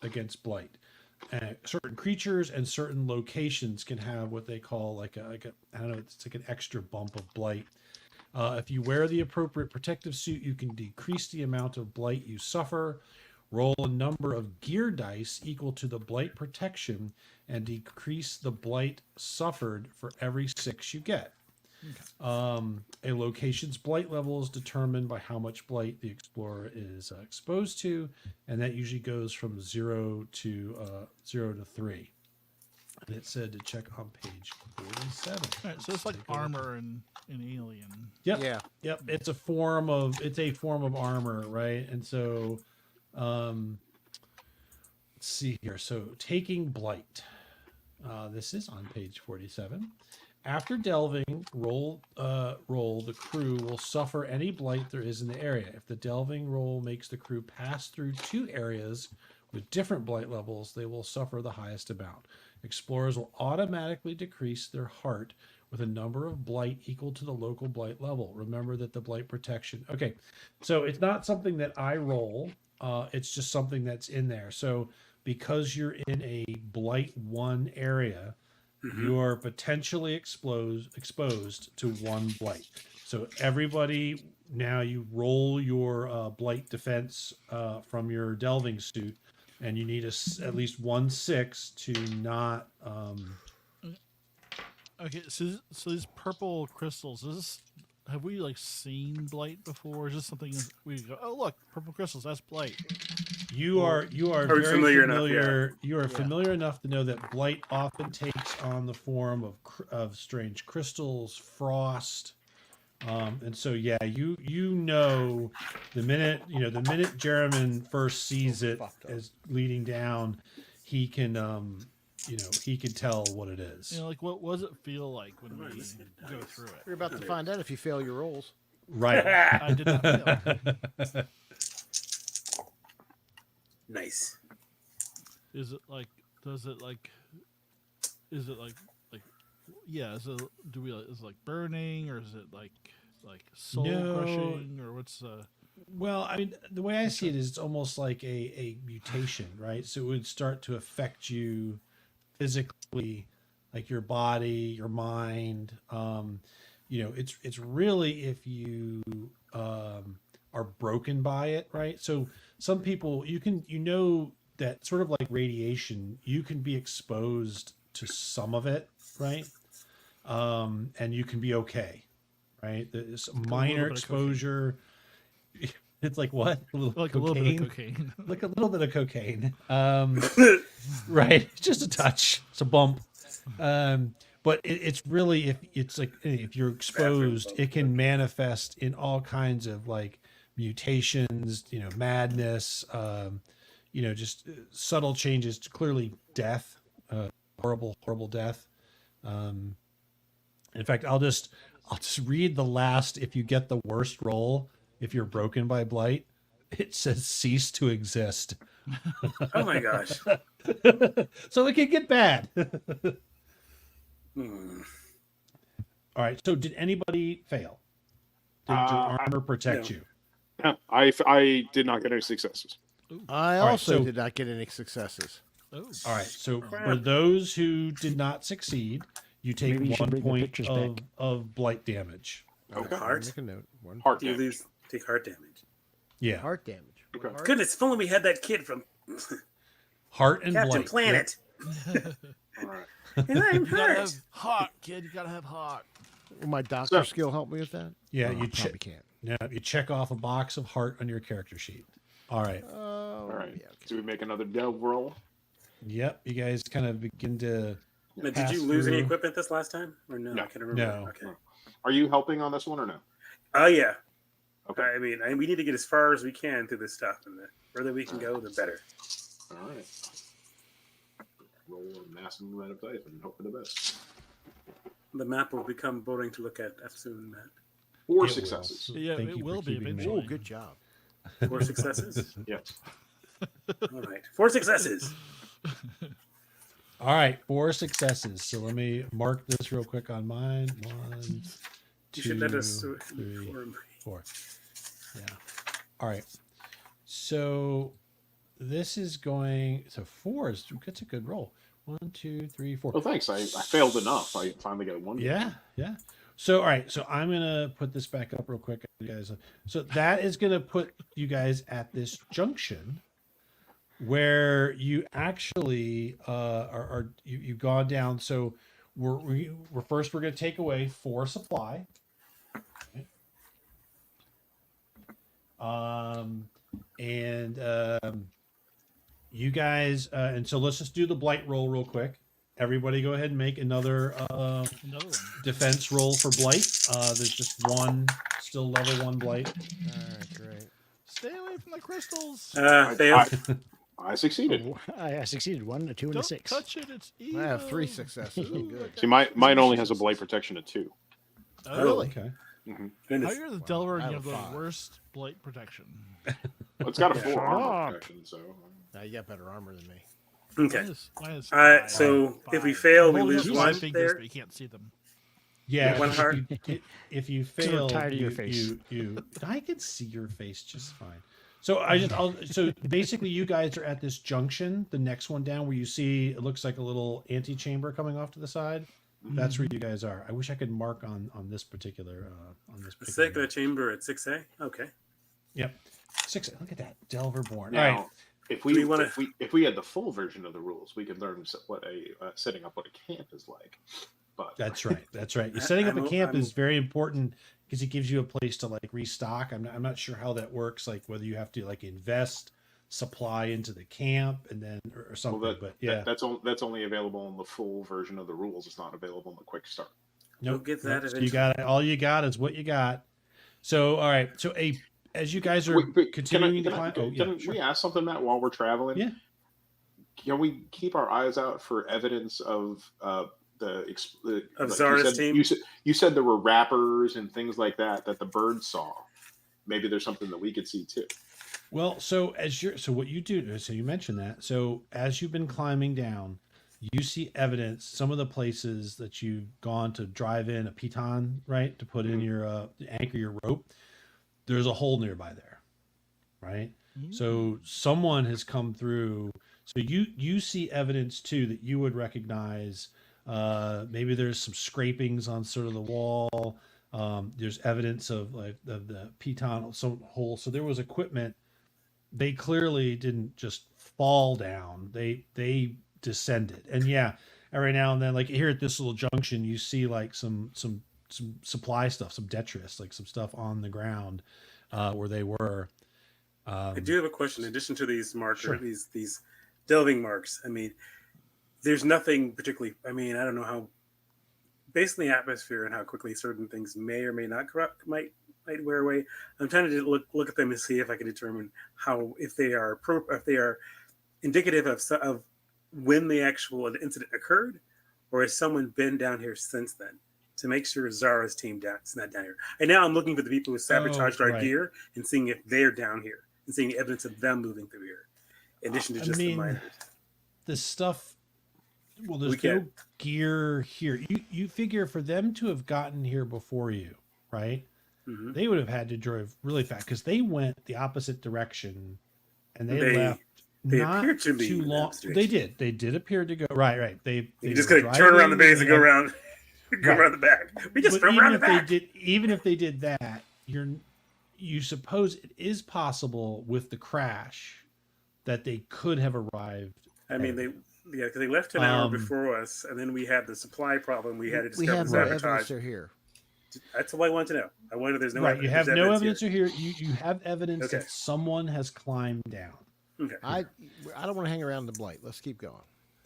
S4: against blight. Certain creatures and certain locations can have what they call like a I don't know, it's like an extra bump of blight. If you wear the appropriate protective suit, you can decrease the amount of blight you suffer. Roll a number of gear dice equal to the blight protection and decrease the blight suffered for every 6 you get. A location's blight level is determined by how much blight the explorer is exposed to, and that usually goes from 0 to 3. And it said to check on page 47.
S6: All right, so it's like armor in Alien.
S4: Yep.
S1: Yeah.
S4: Yep. It's a form of armor, right? And so let's see here. So taking blight. This is on page 47. After delving, roll the crew will suffer any blight there is in the area. If the delving roll makes the crew pass through 2 areas with different blight levels, they will suffer the highest amount. Explorers will automatically decrease their heart with a number of blight equal to the local blight level. Remember that the blight protection. Okay, so it's not something that I roll. It's just something that's in there. So because you're in a blight 1 area, you are potentially exposed to 1 blight. So everybody, now you roll your blight defense from your delving suit, and you need at least 1 6 to not.
S6: Okay, so these purple crystals, have we like seen blight before? Is this something we go, oh look, purple crystals, that's blight?
S4: You are
S5: Are
S4: very
S5: we familiar enough?
S4: familiar. You are familiar enough to know that blight often takes on the form of strange crystals, frost, and so yeah, you know the minute Jeremy first sees it as leading down, he can he can tell what it is.
S6: Like what does it feel like when we go through it?
S1: You're about to find out if you fail your rolls.
S4: Right.
S6: I did not feel.
S5: Nice.
S6: Is it like? Does it like? Is it like? Yeah. Is it? Is it like burning, or is it like soul crushing, or what's?
S4: Well, I mean, the way I see it is it's almost like a mutation, right? So it would start to affect you physically, like your body, your mind. It's really if you are broken by it, right? So some people, that sort of like radiation, you can be exposed to some of it, right? And you can be okay, right? There's minor exposure. It's like what? A little bit of cocaine. Like a little bit of cocaine. Right. Just a touch. It's a bump. But it's really, if you're exposed, it can manifest in all kinds of like mutations, madness, just subtle changes, clearly death, horrible death. In fact, I'll just read the last. If you get the worst roll, if you're broken by blight, it says cease to exist.
S5: Oh my gosh.
S4: So it can get bad.
S5: Hmm.
S4: All right. So did anybody fail? Did your armor protect
S5: no.
S4: you?
S2: Yeah, I did not get any successes.
S1: I
S4: All right,
S1: also
S4: so-
S1: did not get any successes.
S6: Oh.
S4: All right. So
S5: Crap.
S4: for those who did not succeed, you take
S3: Maybe you should
S4: 1
S3: bring the
S4: point
S3: pictures back.
S4: of blight damage.
S2: Okay.
S5: Heart?
S1: Make a note. One
S2: Heart
S5: Do you
S2: damage.
S5: take heart damage?
S4: Yeah.
S1: heart damage.
S2: Okay.
S1: Heart?
S5: Goodness, if only we had that kid from
S4: Heart and
S5: Captain
S4: blight.
S5: Planet.
S2: All right.
S5: And I'm
S6: You gotta
S5: hurt.
S6: have heart, kid. You gotta have heart.
S1: Will my doctor
S2: So-
S1: skill help me with that?
S4: Yeah,
S1: Oh,
S4: you
S1: probably can't.
S4: you check off a box of heart on your character sheet. All right.
S1: Oh,
S2: All right.
S1: yeah, okay.
S2: Do we make another delve roll?
S4: Yep. You guys kind of begin to.
S5: Now, did
S4: pass
S5: you lose any
S4: through-
S5: equipment this last time? Or no?
S2: No.
S5: I can't remember.
S4: No.
S5: Okay.
S2: Are you helping on this one or no?
S5: Oh, yeah.
S2: Okay.
S5: I mean, we need to get as far as we can through this stuff. And the further we can go, the better.
S2: All right. Roll a massive amount of dice and hope for the best.
S5: The map will become boring to look at soon, Matt.
S2: 4
S4: It will.
S2: successes.
S6: Yeah,
S4: Thank
S6: it
S4: you for
S6: will be
S4: keeping me.
S6: eventually.
S1: Oh, good job.
S5: 4 successes.
S2: Yes.
S5: All right, 4 successes.
S4: All right, 4 successes. So let me mark this real quick on mine. 1,
S5: You should let us
S4: 2, 3,
S5: inform.
S4: 4. Yeah. All right. So this is going. So 4 is that's a good roll. 1, 2, 3, 4.
S2: Well, thanks. I failed enough. I finally got 1.
S4: Yeah, yeah. So all right, so I'm gonna put this back up real quick, you guys. So that is gonna put you guys at this junction where you actually you've gone down. So we're first we're gonna take away 4 supply. Okay. You guys and so let's just do the blight roll real quick. Everybody go ahead and make another
S6: Another one.
S4: defense roll for blight. There's just one still level 1 blight.
S1: All right, great.
S6: Stay away from the crystals.
S5: Failed.
S2: I succeeded.
S3: Oh, I succeeded 1, a 2, and a
S6: Don't
S3: 6.
S6: touch it. It's evil.
S1: I have 3 successes. I'm
S6: Ooh,
S1: good.
S2: See, mine only has a blight protection of 2.
S5: Oh,
S1: Really?
S4: Okay.
S2: Mm-hmm.
S6: How
S5: Goodness.
S6: you're the Delver and
S1: I
S6: you
S1: have
S6: have
S1: a
S6: the
S1: 5.
S6: worst blight protection.
S2: Well, it's got a
S5: Yeah.
S2: 4
S3: Shut
S2: armor
S3: up.
S2: protection, so
S1: Now you got better armor than me.
S5: Okay.
S6: Mine is
S5: So if we
S6: 5.
S5: fail,
S6: I'm
S5: we
S6: holding
S5: lose
S6: up my
S5: 1
S6: fingers,
S5: there.
S6: but you can't see them.
S4: Yeah,
S5: One
S4: if
S5: heart.
S4: if you
S3: I'm
S4: fail,
S3: tired of your face.
S4: I can see your face just fine. So so basically, you guys are at this junction, the next one down, where you see it looks like a little antechamber coming off to the side. That's where you guys are. I wish I could mark on this particular
S5: The circular chamber at 6A. Okay.
S4: Yep, 6. Look at that, Delver born.
S2: now
S4: All right.
S2: if
S5: Do
S2: we
S5: we wanna-
S2: if we had the full version of the rules, we could learn what a setting up what a camp is like. But
S4: That's right. That's right. Setting up a
S5: I'm-
S4: camp
S5: I'm-
S4: is very important because it gives you a place to like restock. I'm not sure how that works. Like whether you have to like invest supply into the camp and then or something. But yeah,
S2: that's only available in the full version of the rules. It's not available in the quick start.
S5: We'll get that
S4: So
S5: eventually.
S4: you got it. All you got is what you got. So all right. So as you guys are
S2: Wait, but
S4: continuing to
S2: can I-
S4: climb. Oh
S2: can
S4: yeah, sure.
S2: we ask something, Matt, while we're traveling?
S4: Yeah.
S2: Can we keep our eyes out for evidence of
S5: Of Zara's team?
S2: You said there were rappers and things like that the birds saw. Maybe there's something that we could see too.
S4: Well, so what you do, so you mentioned that. So as you've been climbing down, you see evidence, some of the places that you've gone to drive in a piton, right? To put in your anchor your rope. There's a hole nearby there, right? So someone has come through. So you see evidence too that you would recognize. Maybe there's some scrapings on sort of the wall. There's evidence of like the piton, some hole. So there was equipment. They clearly didn't just fall down. They descended. And yeah, every now and then, like here at this little junction, you see like some supply stuff, some detritus, like some stuff on the ground where they were.
S5: I do have a question. In addition to these markers,
S4: Sure.
S5: these delving marks, I mean, there's nothing particularly. I mean, I don't know how, based on the atmosphere and how quickly certain things may or may not corrupt, might wear away. I'm trying to look at them and see if I can determine how, if they are indicative of when the actual incident occurred, or has someone been down here since then to make sure Zara's team is not down here. And now I'm looking for the people who sabotaged our
S4: right.
S5: gear and seeing if they're down here and seeing evidence of them moving through here, in addition to just the miners.
S4: The stuff. Well, there's
S5: We can't-
S4: no gear here. You figure for them to have gotten here before you, right?
S5: Mhm.
S4: They would have had to drive really fast because they went the opposite direction, and they left.
S5: They
S4: not
S5: appeared to be
S4: too
S5: in that
S4: long.
S5: direction.
S4: They did appear to go right. They
S5: You just
S4: were
S5: gotta turn around the
S4: driving,
S5: base and go
S4: had-
S5: around, go
S4: Right.
S5: around the back. We just
S4: But
S5: drove around the back.
S4: even if they did that, you suppose it is possible with the crash that they could have arrived.
S5: I mean, because they left an hour
S4: Um,
S5: before us, and then we had the supply problem. We had to
S1: We
S5: discover
S1: have no evidence
S5: sabotage.
S1: they're here.
S5: That's all I want to know. I wonder if there's no
S4: right,
S5: evidence.
S4: you have
S5: there's
S4: no evidence
S5: here.
S4: here. You have evidence
S5: Okay.
S4: that someone has climbed down.
S5: Okay.
S1: I don't want to hang around the blight. Let's keep going.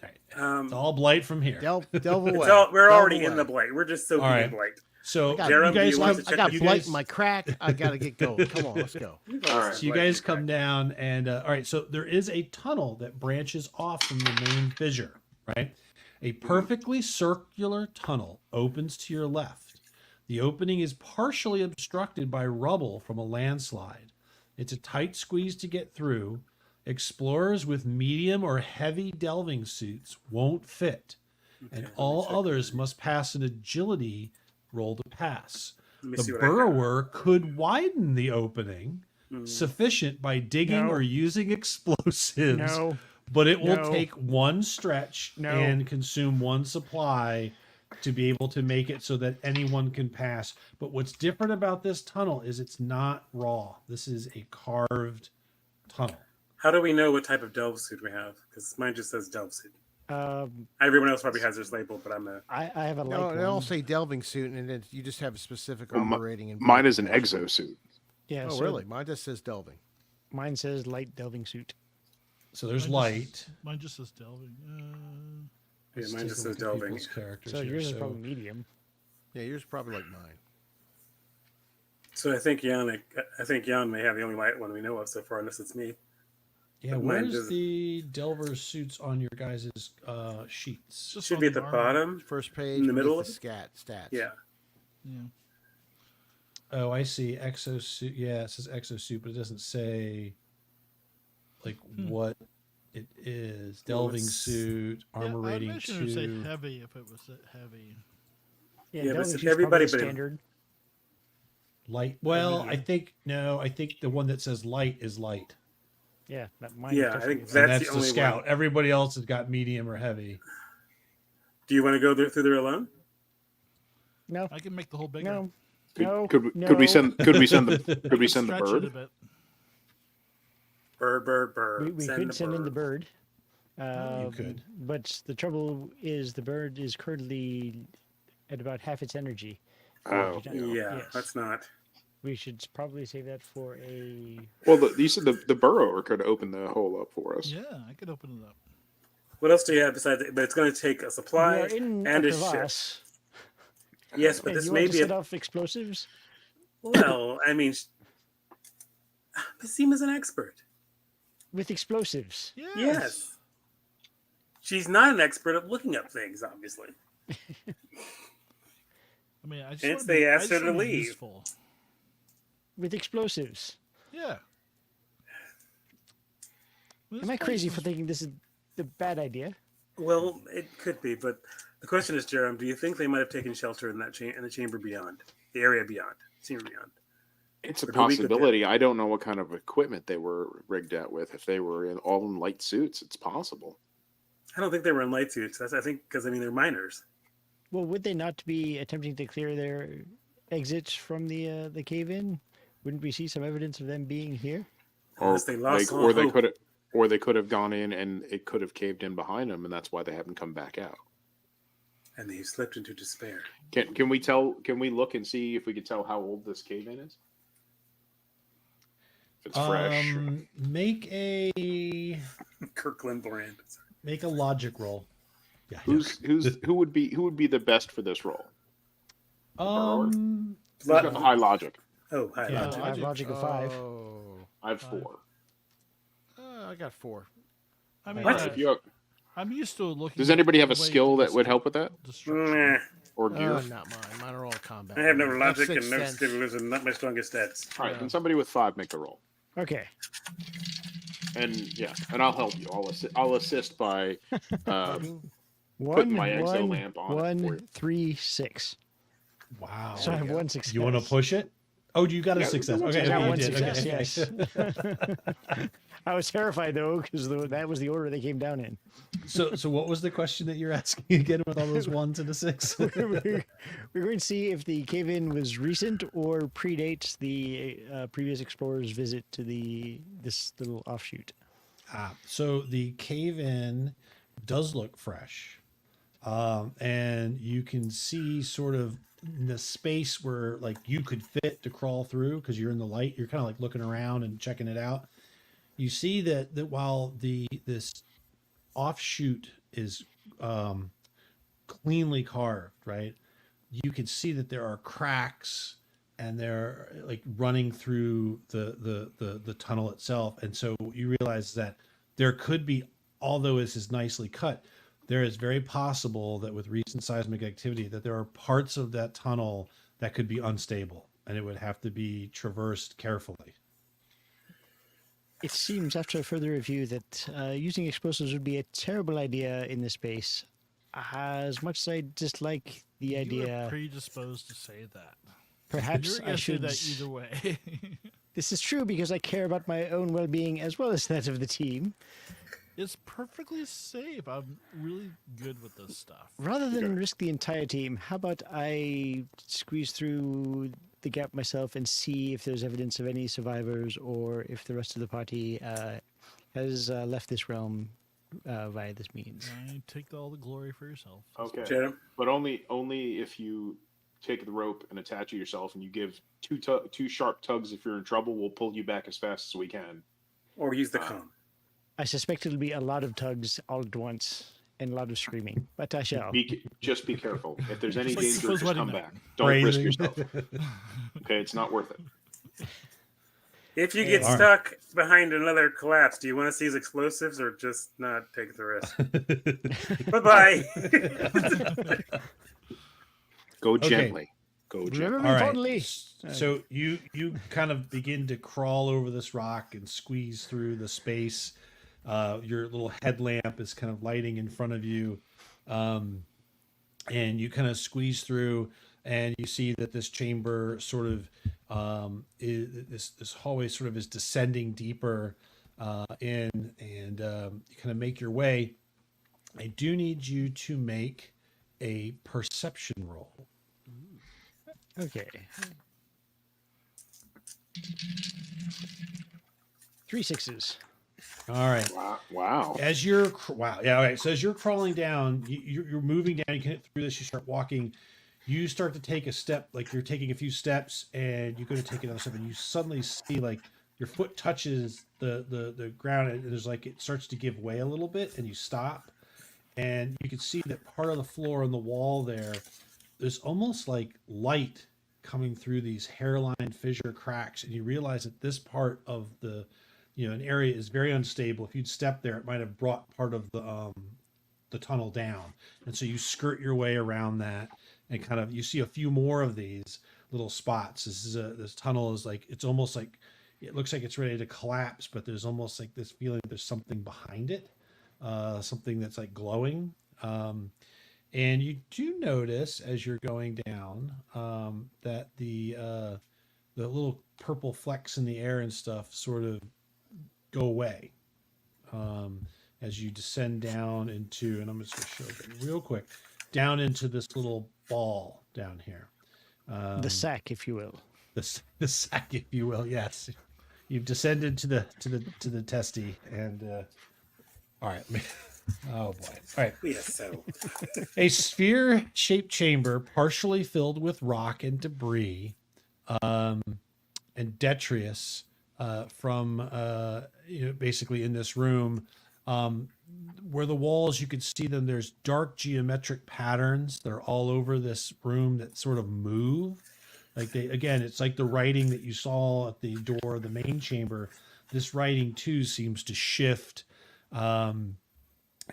S4: Right.
S5: Um,
S4: It's all blight from here.
S1: Delve
S5: it's
S1: away.
S5: we're
S1: Delve
S5: already in
S1: away.
S5: the blight. We're just soaking
S4: All right.
S5: in blight.
S4: So
S1: I got-
S4: you
S5: Jeremy, do
S4: guys
S5: you want
S4: come.
S5: to
S1: I
S5: check
S1: got
S4: you
S1: blight
S4: guys-
S1: in my crack. I got to get going. Come on, let's go.
S2: All right.
S4: So you guys come down, and all right. So there is a tunnel that branches off from the main fissure. Right, a perfectly circular tunnel opens to your left. The opening is partially obstructed by rubble from a landslide. It's a tight squeeze to get through. Explorers with medium or heavy delving suits won't fit,
S5: Okay,
S4: and
S5: let me
S4: all
S5: check
S4: others
S5: on
S4: must pass an agility roll to pass.
S5: Let me
S4: The
S5: see what I have.
S4: burrower could widen the opening
S5: Mm.
S4: sufficient by digging
S3: No.
S4: or using explosives,
S3: No.
S4: but it will
S3: No.
S4: take one stretch
S3: No.
S4: and consume one supply to be able to make it so that anyone can pass. But what's different about this tunnel is it's not raw. This is a carved tunnel.
S5: How do we know what type of delve suit we have? Because mine just says delve suit.
S3: Um,
S5: Everyone else probably has theirs labeled, but I'm a.
S3: I have a light
S1: No,
S3: one.
S1: they all say delving suit, and then you just have a specific
S2: Well,
S1: armor rating. And
S2: Mine is an exosuit.
S3: Yeah.
S1: Oh,
S3: so
S1: really? Mine just says delving.
S3: Mine says light delving suit.
S4: So there's
S6: Mine
S4: light.
S6: just- Mine just says delving.
S5: Yeah,
S4: Let's
S5: mine
S4: take
S5: just
S4: a
S5: says
S4: look at
S5: delving.
S4: people's characters
S3: So
S4: here.
S3: yours is probably medium.
S1: Yeah, yours is probably like mine.
S5: So I think Jan may have the only light one we know of so far, unless it's me.
S4: Yeah,
S5: But mine
S4: where's
S5: doesn't-
S4: the delver suits on your guys' sheets?
S6: Just
S5: Should
S6: on
S5: be at the
S6: armor.
S5: bottom.
S1: First page
S5: In the middle
S1: with
S5: of
S1: the stats.
S5: Yeah.
S6: Yeah.
S4: Oh, I see. Exosuit. Yeah, it says exosuit, but it doesn't say like what it is.
S5: Well,
S4: Delving
S5: it's-
S4: suit, armor
S6: I
S4: rating
S6: imagine it would say
S4: 2.
S6: heavy if it was heavy.
S3: Yeah,
S5: Yeah, but
S3: delving
S5: it's
S3: suit's
S5: everybody
S3: probably
S5: but him.
S3: standard.
S4: Light. Well,
S5: medium.
S4: I think the one that says light is light.
S3: Yeah, mine
S5: Yeah, I
S3: definitely
S5: think
S3: is.
S4: And
S5: That's
S4: that's
S5: the
S4: the
S5: only
S4: scout.
S5: one.
S4: Everybody else has got medium or heavy.
S5: Do you want to go through there alone?
S3: No,
S6: I can make the hole bigger.
S3: no,
S2: Could,
S3: no.
S2: could, we-
S3: no.
S2: could we send could we send the
S6: I
S2: could we
S6: can
S2: send the
S6: stretch it a
S2: bird?
S6: bit.
S5: Bird.
S3: We could send in the bird.
S4: You could.
S3: But the trouble is the bird is currently at about half its energy.
S2: Oh.
S5: Yeah,
S3: Yes.
S5: that's not.
S3: We should probably save that for a.
S2: Well, you said the burrower could open the hole up for us.
S6: Yeah, I could open it up.
S5: What else do you have besides? But it's going to take a
S3: We
S5: supply
S3: are in
S5: and
S3: a
S5: a ship.
S3: crevasse.
S5: Yes, but
S3: And
S5: this
S3: you
S5: may
S3: want to
S5: be
S3: set
S5: a.
S3: off explosives?
S5: Well, I mean, Basima's an expert.
S3: With explosives.
S5: Yes. She's not an expert at looking up things, obviously.
S6: I mean, I just
S5: Hence
S6: wanna
S5: they
S6: be- I
S5: asked
S6: just
S5: her to
S6: wanna be
S5: leave.
S6: Useful.
S3: With explosives.
S6: Yeah. Well,
S3: Am
S6: this
S3: I crazy
S6: place
S3: for
S6: is-
S3: thinking this is a bad idea?
S5: Well, it could be, but the question is, Jerem, do you think they might have taken shelter in that in the chamber beyond, the area beyond, chamber beyond?
S2: It's a
S5: Or do we go there?
S2: possibility. I don't know what kind of equipment they were rigged out with. If they were all in light suits, it's possible.
S5: I don't think they were in light suits. I think because they're miners.
S3: Well, would they not be attempting to clear their exits from the cave-in? Wouldn't we see some evidence of them being here?
S5: Unless they lost all
S2: they
S5: hope.
S2: could have gone in and it could have caved in behind them, and that's why they haven't come back out.
S5: And they slipped into despair.
S2: Can we tell? Can we look and see if we can tell how old this cave in is? If it's fresh.
S4: Make a
S5: Kirkland brand.
S4: logic roll. Yeah.
S2: Who would be the best for this role? Who's got the high logic?
S5: Oh, hi.
S4: Yeah.
S5: Logic.
S3: I have logic of 5.
S1: Oh,
S2: I have 4.
S1: I got 4.
S6: I mean,
S5: What?
S2: If you
S6: I'm used to looking.
S2: Does anybody have a
S6: the way
S2: skill
S6: to
S2: that would help with that,
S6: destruction.
S5: Meh.
S2: or gear?
S1: Not mine. Mine are all combat.
S5: I have no
S1: I
S5: logic
S1: sixth
S5: and no
S1: sense.
S5: skills and not my strongest stats.
S2: All right, then somebody with 5 make the roll,
S3: Okay.
S2: and I'll help you. I'll assist by
S3: One,
S2: my exo
S3: one,
S2: lamp on it for
S3: one,
S2: you.
S3: 3, 6.
S4: Wow.
S3: So I have one success.
S4: You want to push it? Oh, you got a
S2: Yeah,
S4: success.
S2: one
S4: Okay,
S3: I got
S4: you
S3: one
S4: did.
S3: success,
S4: Okay.
S3: yes. I was terrified though, because that was the order they came down in.
S4: So what was the question that you're asking again with all those 1s and a 6?
S3: We're going to see if the cave-in was recent or predates the previous explorer's visit to this little offshoot.
S4: So the cave-in does look fresh. And you can see sort of in the space where like you could fit to crawl through because you're in the light, you're kind of like looking around and checking it out. You see that while this offshoot is cleanly carved, right? You can see that there are cracks and they're like running through the tunnel itself. And so you realize that there could be, although this is nicely cut, there is very possible that with recent seismic activity that there are parts of that tunnel that could be unstable, and it would have to be traversed carefully.
S3: It seems, after further review, that using explosives would be a terrible idea in this space. As much as I dislike the
S6: You were
S3: idea,
S6: predisposed to say that.
S3: perhaps
S6: You're
S3: I
S6: gonna say
S3: should.
S6: that either way.
S3: This is true because I care about my own well-being as well as that of the team.
S6: It's perfectly safe. I'm really good with this stuff.
S3: Rather than risk the entire team, how about I squeeze through the gap myself and see if there's evidence of any survivors or if the rest of the party has left this realm via this means.
S6: I take all the glory for yourself.
S2: Okay,
S5: Jerem?
S2: but only if you take the rope and attach it yourself, and you give two sharp tugs. If you're in trouble, we'll pull you back as fast as we can.
S5: Or use the com.
S3: I suspect it'll be a lot of tugs all at once and a lot of screaming, but I shall.
S2: Just be careful. If there's any
S6: Just like
S2: danger,
S6: People's
S2: just come
S6: Wedding
S2: back.
S6: Night.
S2: Don't risk
S4: Phrasing.
S2: yourself. Okay, it's not worth it.
S5: If you get
S4: Alright.
S5: stuck behind another collapse, do you want to seize explosives or just not take the risk? Bye-bye.
S2: Go
S4: Okay.
S2: gently. Go
S3: Remember
S2: gently.
S3: me
S4: All right.
S3: fondly.
S4: So you kind of begin to crawl over this rock and squeeze through the space. Your little headlamp is kind of lighting in front of you, and you kind of squeeze through, and you see that this chamber sort of this hallway sort of is descending deeper in, and you kind of make your way. I do need you to make a perception roll.
S3: Okay. 3 6s.
S4: All right.
S2: Wow.
S4: As you're wow, yeah. All right. So as you're crawling down, you're moving down. You can hit through this. You start walking. You start to take a step, like you're taking a few steps, and you go to take another step, and you suddenly see like your foot touches the ground, and there's like it starts to give way a little bit, and you stop, and you can see that part of the floor and the wall there's almost like light coming through these hairline fissure cracks, and you realize that this part of the an area is very unstable. If you'd stepped there, it might have brought part of the tunnel down, and so you skirt your way around that, and kind of you see a few more of these little spots. This tunnel is like it's almost like it looks like it's ready to collapse, but there's almost like this feeling that there's something behind it, something that's like glowing. And you do notice as you're going down that the little purple flecks in the air and stuff sort of go away as you descend down into, and I'm just going to show it real quick, down into this little ball down here.
S3: The sack, if you will.
S4: The sack, if you will. Yes, you've descended to the testy, and all right. Oh boy! All right.
S5: Yes, so.
S4: A sphere-shaped chamber, partially filled with rock and debris, and detritus from basically in this room, where the walls you can see them. There's dark geometric patterns that are all over this room that sort of move. Like it's like the writing that you saw at the door of the main chamber. This writing too seems to shift.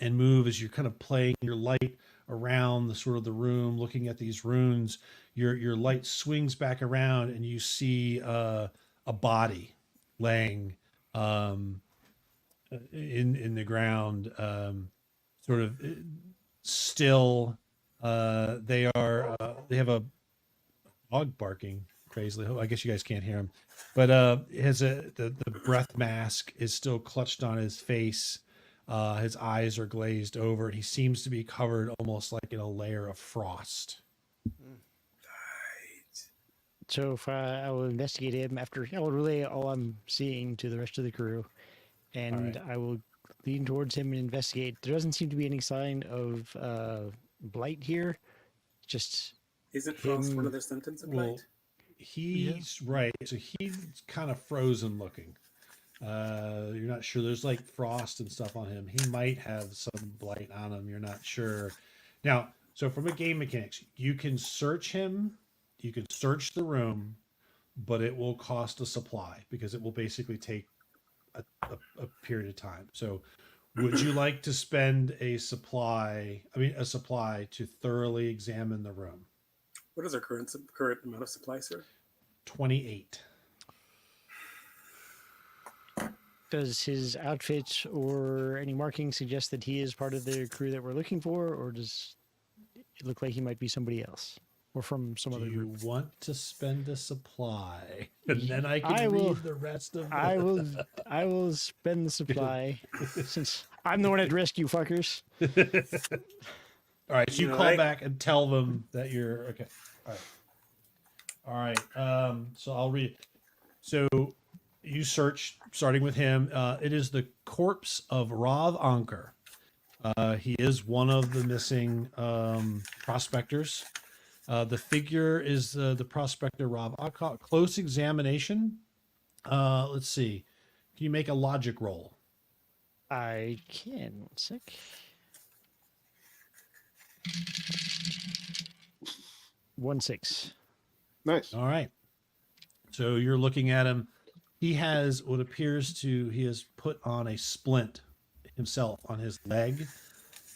S4: And move as you're kind of playing your light around the sort of the room, looking at these runes. Your light swings back around, and you see a body laying in the ground, sort of still. They have a dog barking crazily. I guess you guys can't hear him, but it has the breath mask is still clutched on his face. His eyes are glazed over, and he seems to be covered almost like in a layer of frost.
S3: So if I will investigate him after, I will relay all I'm seeing to the rest of the crew, and
S4: All right.
S3: I will lean towards him and investigate. There doesn't seem to be any sign of blight here. Just
S5: Isn't frost
S3: Him-
S5: one of the symptoms of
S4: Well,
S5: blight?
S4: he's right. So he's kind of frozen looking. You're not sure. There's like frost and stuff on him. He might have some blight on him. You're not sure. Now, so from a game mechanics, you can search him. You can search the room, but it will cost a supply because it will basically take a period of time. So would you like to spend a supply to thoroughly examine the room?
S5: What is our current amount of supply, sir?
S4: 28.
S3: Does his outfit or any markings suggest that he is part of the crew that we're looking for, or does it look like he might be somebody else or from some
S4: Do
S3: other
S4: you
S3: group?
S4: want to spend a supply? And then I can
S3: I
S4: read
S3: will-
S4: the rest of the...
S3: I will spend the supply since I'm the one at risk, you fuckers.
S4: All right, so you
S5: No,
S4: call
S5: I-
S4: back and tell them that you're okay. All right. So I'll read. So you search, starting with him. It is the corpse of Rav Anker. He is one of the missing prospectors. The figure is the prospector Rav Anker. Close examination. Let's see. Can you make a logic roll?
S3: I can. 1 sec. One six.
S2: Nice.
S4: All right. So you're looking at him. He has what appears to, he has put on a splint himself on his leg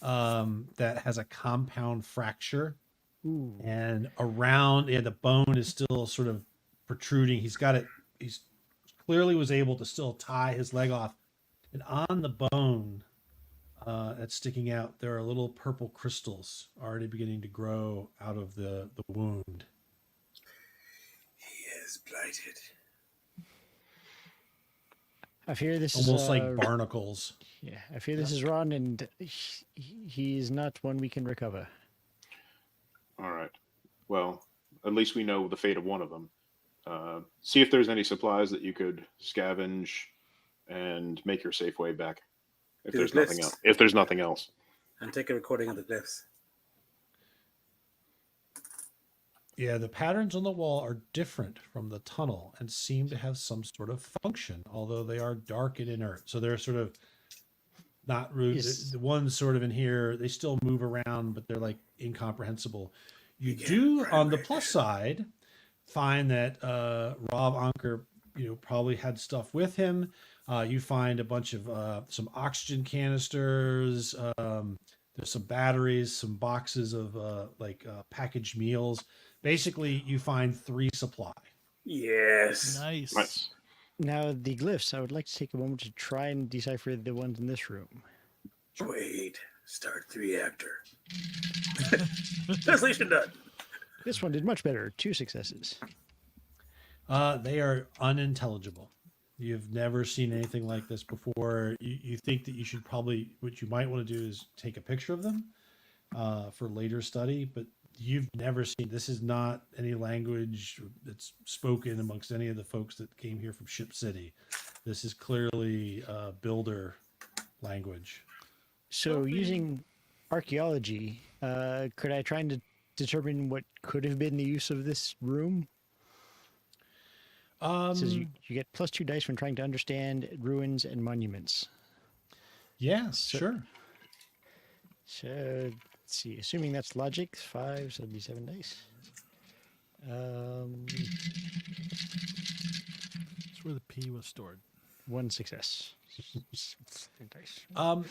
S4: that has a compound fracture.
S3: Ooh.
S4: And around, the bone is still sort of protruding. He's got it, he's clearly was able to still tie his leg off. And on the bone that's sticking out, there are little purple crystals already beginning to grow out of the wound.
S5: He is blighted.
S3: I fear this
S4: Almost
S3: is
S4: like barnacles.
S3: Yeah, I fear this is Ron, and he is not one we can recover.
S2: All right. Well, at least we know the fate of one of them. See if there's any supplies that you could scavenge and make your safe way back. If
S5: Do
S2: there's
S5: the
S2: nothing
S5: glyphs.
S2: else. If there's nothing else.
S5: And take a recording of the glyphs.
S4: Yeah, the patterns on the wall are different from the tunnel and seem to have some sort of function, although they are dark and inert. So they're sort of not rude.
S3: Is-
S4: The ones sort of in here, they still move around, but they're like incomprehensible. You
S5: Again,
S4: do, on the
S5: primary.
S4: plus side, find that Rob Anker, probably had stuff with him. You find a bunch of some oxygen canisters. There's some batteries, some boxes of packaged meals. Basically, you find 3 supply.
S5: Yes.
S6: Nice.
S2: Nice.
S3: Now, the glyphs, I would like to take a moment to try and decipher the ones in this room.
S5: Wait. Start the reactor. Translation done.
S3: This one did much better. 2 successes.
S4: They are unintelligible. You've never seen anything like this before. You think that you should probably, what you might want to do is take a picture of them for later study, but you've never seen, this is not any language that's spoken amongst any of the folks that came here from Ship City. This is clearly builder language.
S3: So, using archaeology, could I try and determine what could have been the use of this room? It says you get +2 dice when trying to understand ruins and monuments.
S4: Yeah, sure.
S3: So, let's see. Assuming that's logic, 5, so that'd be 7 dice.
S6: That's where the P was stored.
S3: 1 success. 7 dice.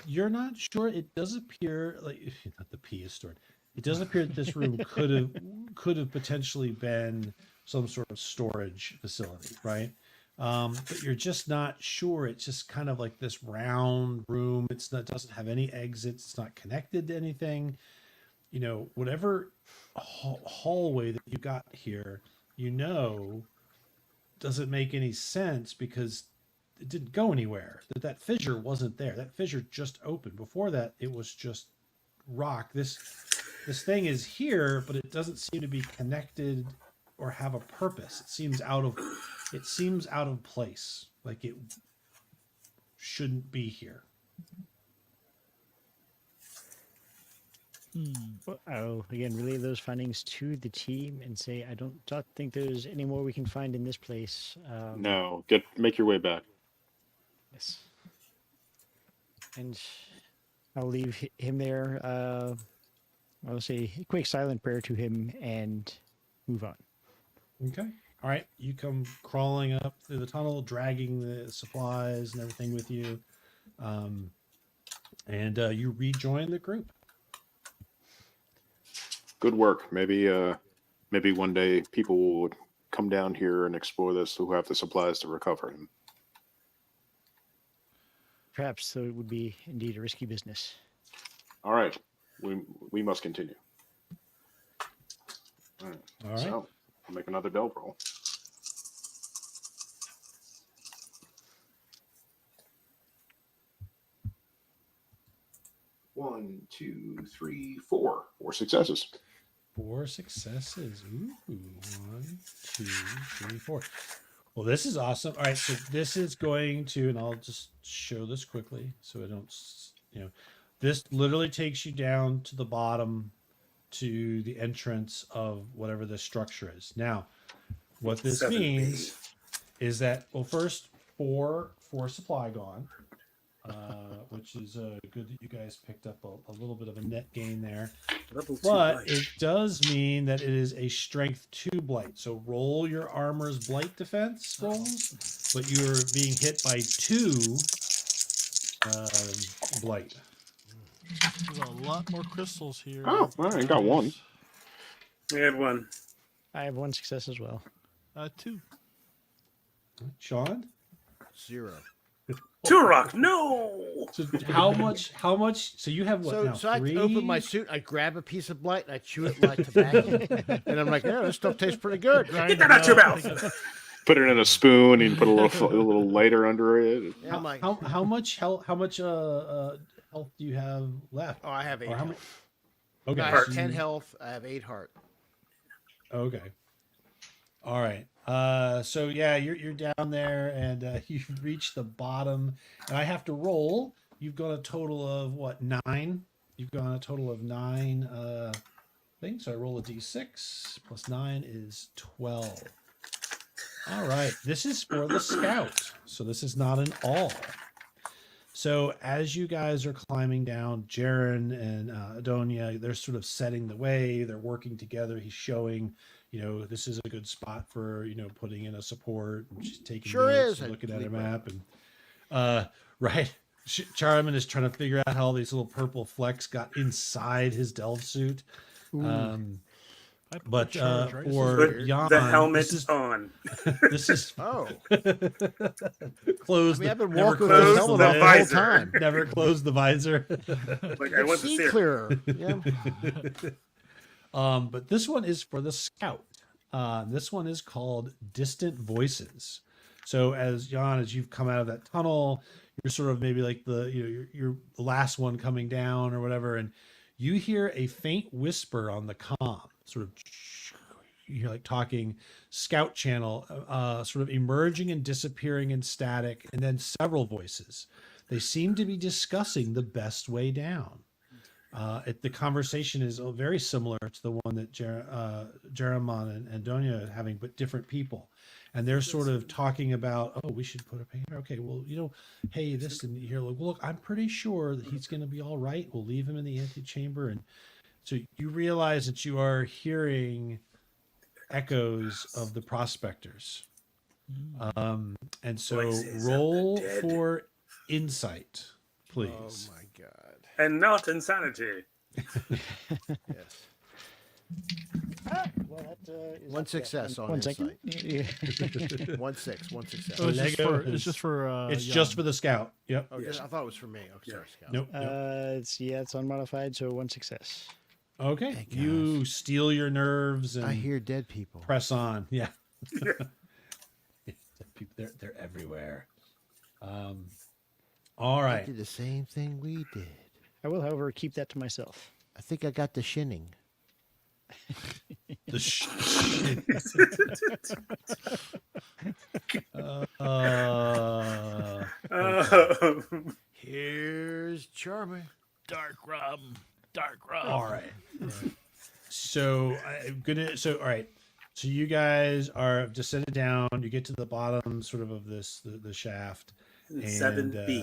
S4: You're not sure. It does appear like not the P is stored. It does appear that this room could have potentially been some sort of storage facility, right? But you're just not sure. It's just kind of like this round room. It doesn't have any exits. It's not connected to anything. Whatever hallway that you got here, doesn't make any sense because it didn't go anywhere. That fissure wasn't there. That fissure just opened. Before that, it was just rock. This thing is here, but it doesn't seem to be connected or have a purpose. It seems out of place. Like it shouldn't be here.
S3: Well, I'll again relay those findings to the team and say I don't think there's any more we can find in this place.
S2: No. Make your way back.
S3: Yes. And I'll leave him there. I'll say a quick silent prayer to him and move on.
S4: Okay. All right. You come crawling up through the tunnel, dragging the supplies and everything with you. And you rejoin the group.
S2: Good work. Maybe maybe one day people would come down here and explore this who have the supplies to recover him.
S3: Perhaps so it would be indeed a risky business.
S2: All right, we must continue. All right.
S4: All right.
S2: So I'll make another delve roll. One, two, three, four. 4 successes.
S4: 4 successes. Ooh, 1, 2, 3, 4. Well, this is awesome. All right, so this is going to, and I'll just show this quickly so I don't, this literally takes you down to the bottom to the entrance of whatever the structure is. Now, what this
S5: 7B.
S4: means is that, well, first, four supply gone, which is good that you guys picked up a little bit of a net gain there.
S5: Level 2
S4: But
S5: blight.
S4: it does mean that it is a strength 2 blight. So roll your armor's blight defense rolls, but you're being hit by 2 blight.
S6: There's a lot more crystals here.
S2: Oh, all right, got one.
S5: I had 1.
S3: I have 1 success as well.
S6: 2.
S4: Sean?
S1: 0.
S5: Turok, no!
S4: So how much? So you have what now?
S1: So I
S4: 3?
S1: open my suit, I grab a piece of blight, and I chew it like tobacco. And I'm like, yeah, this stuff tastes pretty good.
S5: Get that out your mouth!
S2: Put it in a spoon and put a little lighter under it.
S1: Yeah, I'm like,
S4: How much health do you have left?
S1: oh, I have 8
S4: Or how
S1: health.
S4: Okay.
S1: I have
S4: so
S1: 10
S4: you-
S1: health. I have 8 heart.
S4: Okay. All right. So yeah, you're down there and you've reached the bottom, and I have to roll. You've got a total of what, 9? You've got a total of 9 things. So I roll a d6 plus 9 is 12. All right. This is for the scout. So this is not an all. So as you guys are climbing down, Jaren and Adonia, they're sort of setting the way. They're working together. He's showing, this is a good spot for, putting in a support. And she's taking
S1: Sure
S4: notes
S1: is.
S4: and looking at her
S1: Libra.
S4: map. And right, Charmin is trying to figure out how these little purple flecks got inside his delve suit.
S6: I put
S4: But
S6: the charge right
S4: for
S5: Put
S6: here.
S4: Jan,
S5: the helmet
S4: this is
S5: on.
S4: this is
S1: Oh,
S4: closed.
S1: I mean, I've been
S4: never
S1: walking with this
S5: closed
S1: helmet
S5: the
S1: on the whole
S5: visor.
S1: time.
S4: Never closed the visor.
S5: Like, I want to
S1: See
S5: see it.
S1: clearer. Yeah.
S4: But this one is for the scout. This one is called Distant Voices. So as Jan, as you've come out of that tunnel, you're sort of maybe like you're the last one coming down or whatever, and you hear a faint whisper on the comm, sort of you're like talking scout channel, sort of emerging and disappearing in static, and then several voices. They seem to be discussing the best way down. The conversation is very similar to the one that Jereman and Donia are having, but different people. And they're sort of talking about, oh, we should put a painter. Okay, well, hey, this, and you're like, well, look, I'm pretty sure that he's going to be all right. We'll leave him in the antechamber. And so you realize that you are hearing echoes of the prospectors. And so
S5: Voices of the
S4: roll
S5: dead.
S4: for insight,
S1: Oh
S4: please.
S1: my God.
S5: And not insanity.
S1: Yes.
S3: Well, that is
S1: One
S3: up to
S1: success on
S3: 1 second.
S1: insight. 1 6. 1 success.
S6: So it's just
S4: Lego
S6: for,
S4: is-
S6: it's just for
S4: It's
S6: Jan.
S4: just for the scout. Yep.
S1: Oh,
S5: Yes.
S1: I thought it was for me. Oh, sorry, Scout.
S4: Nope.
S3: It's unmodified, so 1 success.
S4: Okay.
S1: Hey,
S4: You
S1: guys.
S4: steel your nerves and
S1: I hear dead people.
S4: press on. Yeah. They're everywhere. All
S1: They
S4: right.
S1: did the same thing we did.
S3: I will, however, keep that to myself.
S1: I think I got the shinning.
S4: The sh-
S1: Here's Charmy.
S6: Dark Rum. Dark Rum.
S4: all right. So I'm gonna. So all right. So you guys are descended down. You get to the bottom, sort of this the shaft. And,
S5: 7B.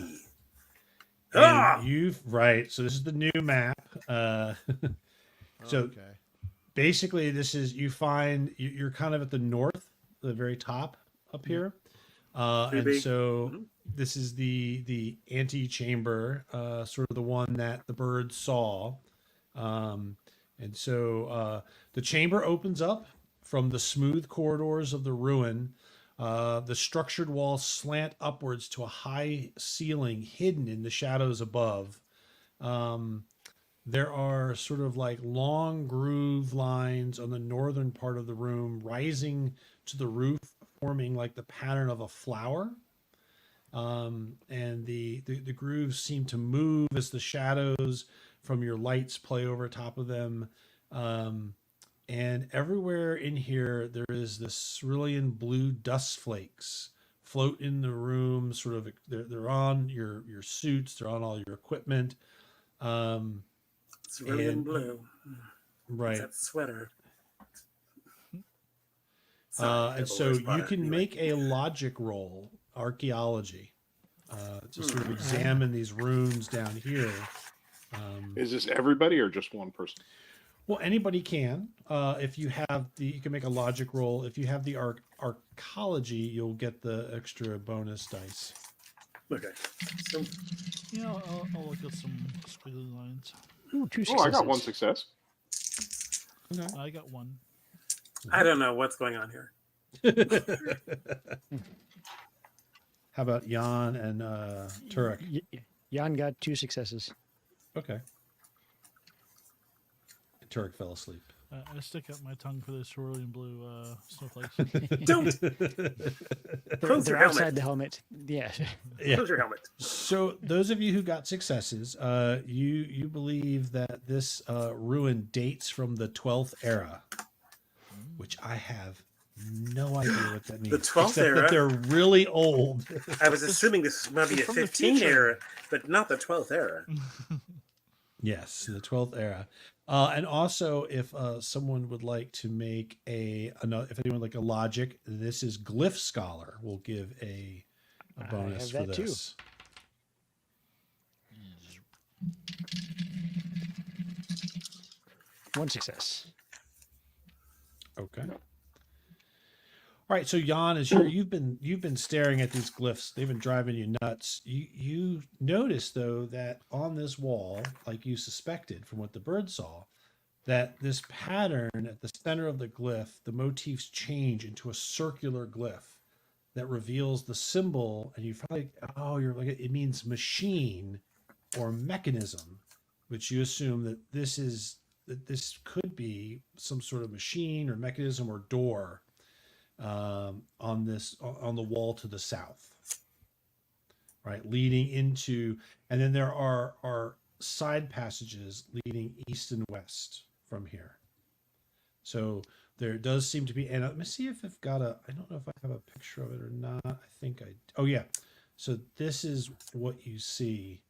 S4: And
S5: Ah!
S4: you've right. So this is the new map. So
S1: Okay.
S4: basically, this is you're kind of at the north, the very top up here, and
S5: 3B.
S4: so this is the antechamber, sort of the one that the birds saw, and And so the chamber opens up from the smooth corridors of the ruin. The structured walls slant upwards to a high ceiling hidden in the shadows above. There are sort of like long groove lines on the northern part of the room rising to the roof, forming like the pattern of a flower. And the grooves seem to move as the shadows from your lights play over top of them. And everywhere in here, there is this cerulean blue dust flakes float in the room. Sort of, they're on your suits. They're on all your equipment.
S5: It's really in blue.
S4: Right.
S5: That sweater.
S4: And so you can make a logic roll, archaeology, to sort of examine these runes down here.
S2: Is this everybody or just one person?
S4: Well, anybody can. If you have you can make a logic roll. If you have the archaeology, you'll get the extra bonus dice.
S5: Okay. So,
S6: Yeah, I'll look at some squiggly lines.
S3: Ooh, 2
S2: Oh,
S3: successes.
S2: I got one success.
S4: Okay.
S6: I got one.
S5: I don't know what's going on here.
S4: How about Jan and Turek?
S3: Jan got 2 successes.
S4: Okay. And Turek fell asleep.
S6: I stick out my tongue for the cerulean blue snowflakes.
S5: Don't close your
S3: They're outside
S5: helmet.
S3: the helmet. Yeah.
S4: Yeah.
S5: Close your helmet.
S4: So those of you who got successes, you believe that this ruin dates from the 12th era, which I have no idea what that means.
S5: The 12th
S4: except
S5: era?
S4: that they're really old.
S5: I was assuming this might be a
S6: It's from the
S5: 15
S6: future.
S5: era, but not the 12th era.
S4: Yes, the 12th era. And also, if someone would like to make if anyone would like a logic, this is Glyph Scholar. Will give a bonus
S3: have
S4: for
S3: that too.
S4: this.
S3: One success.
S4: Okay. All right, so Jan, as you've been staring at these glyphs, they've been driving you nuts. You notice though that on this wall, like you suspected from what the bird saw, that this pattern at the center of the glyph, the motifs change into a circular glyph that reveals the symbol, and you feel like, it means machine or mechanism, which you assume that this could be some sort of machine or mechanism or door on the wall to the south, right, leading into, and then there are side passages leading east and west from here. So there does seem to be, and let me see if I've got I don't know if I have a picture of it or not. I think oh yeah. So this is what you see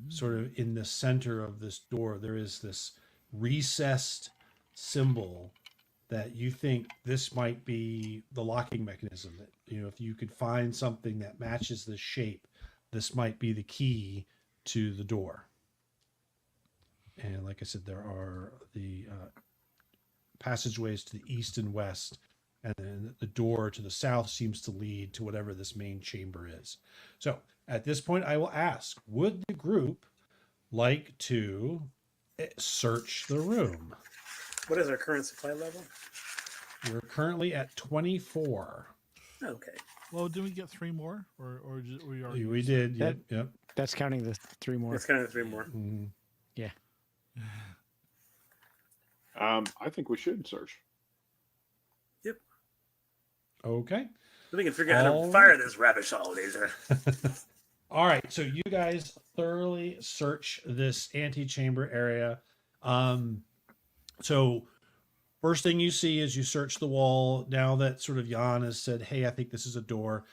S4: sort of in the center of this door. There is this recessed symbol that you think this might be the locking mechanism. That, if you could find something that matches this shape, this might be the key to the door. And like I said, there are the passageways to the east and west, and then the door to the south seems to lead to whatever this main chamber is. So at this point, I will ask, would the group like to search the room?
S5: What is our current supply level?
S4: We're currently at 24.
S5: Okay.
S6: Well, did we get 3 more, or we already?
S4: We did.
S3: That-
S4: Yep.
S3: That's counting the 3 more.
S5: It's kind of 3 more.
S4: Mhm.
S3: Yeah.
S2: I think we should search.
S4: Okay.
S5: We can figure out how
S4: All
S5: to fire this rubbish all laser.
S4: All right. So you guys thoroughly search this antechamber area. So first thing you see is you search the wall. Now that sort of Jan has said, hey, I think this is a door,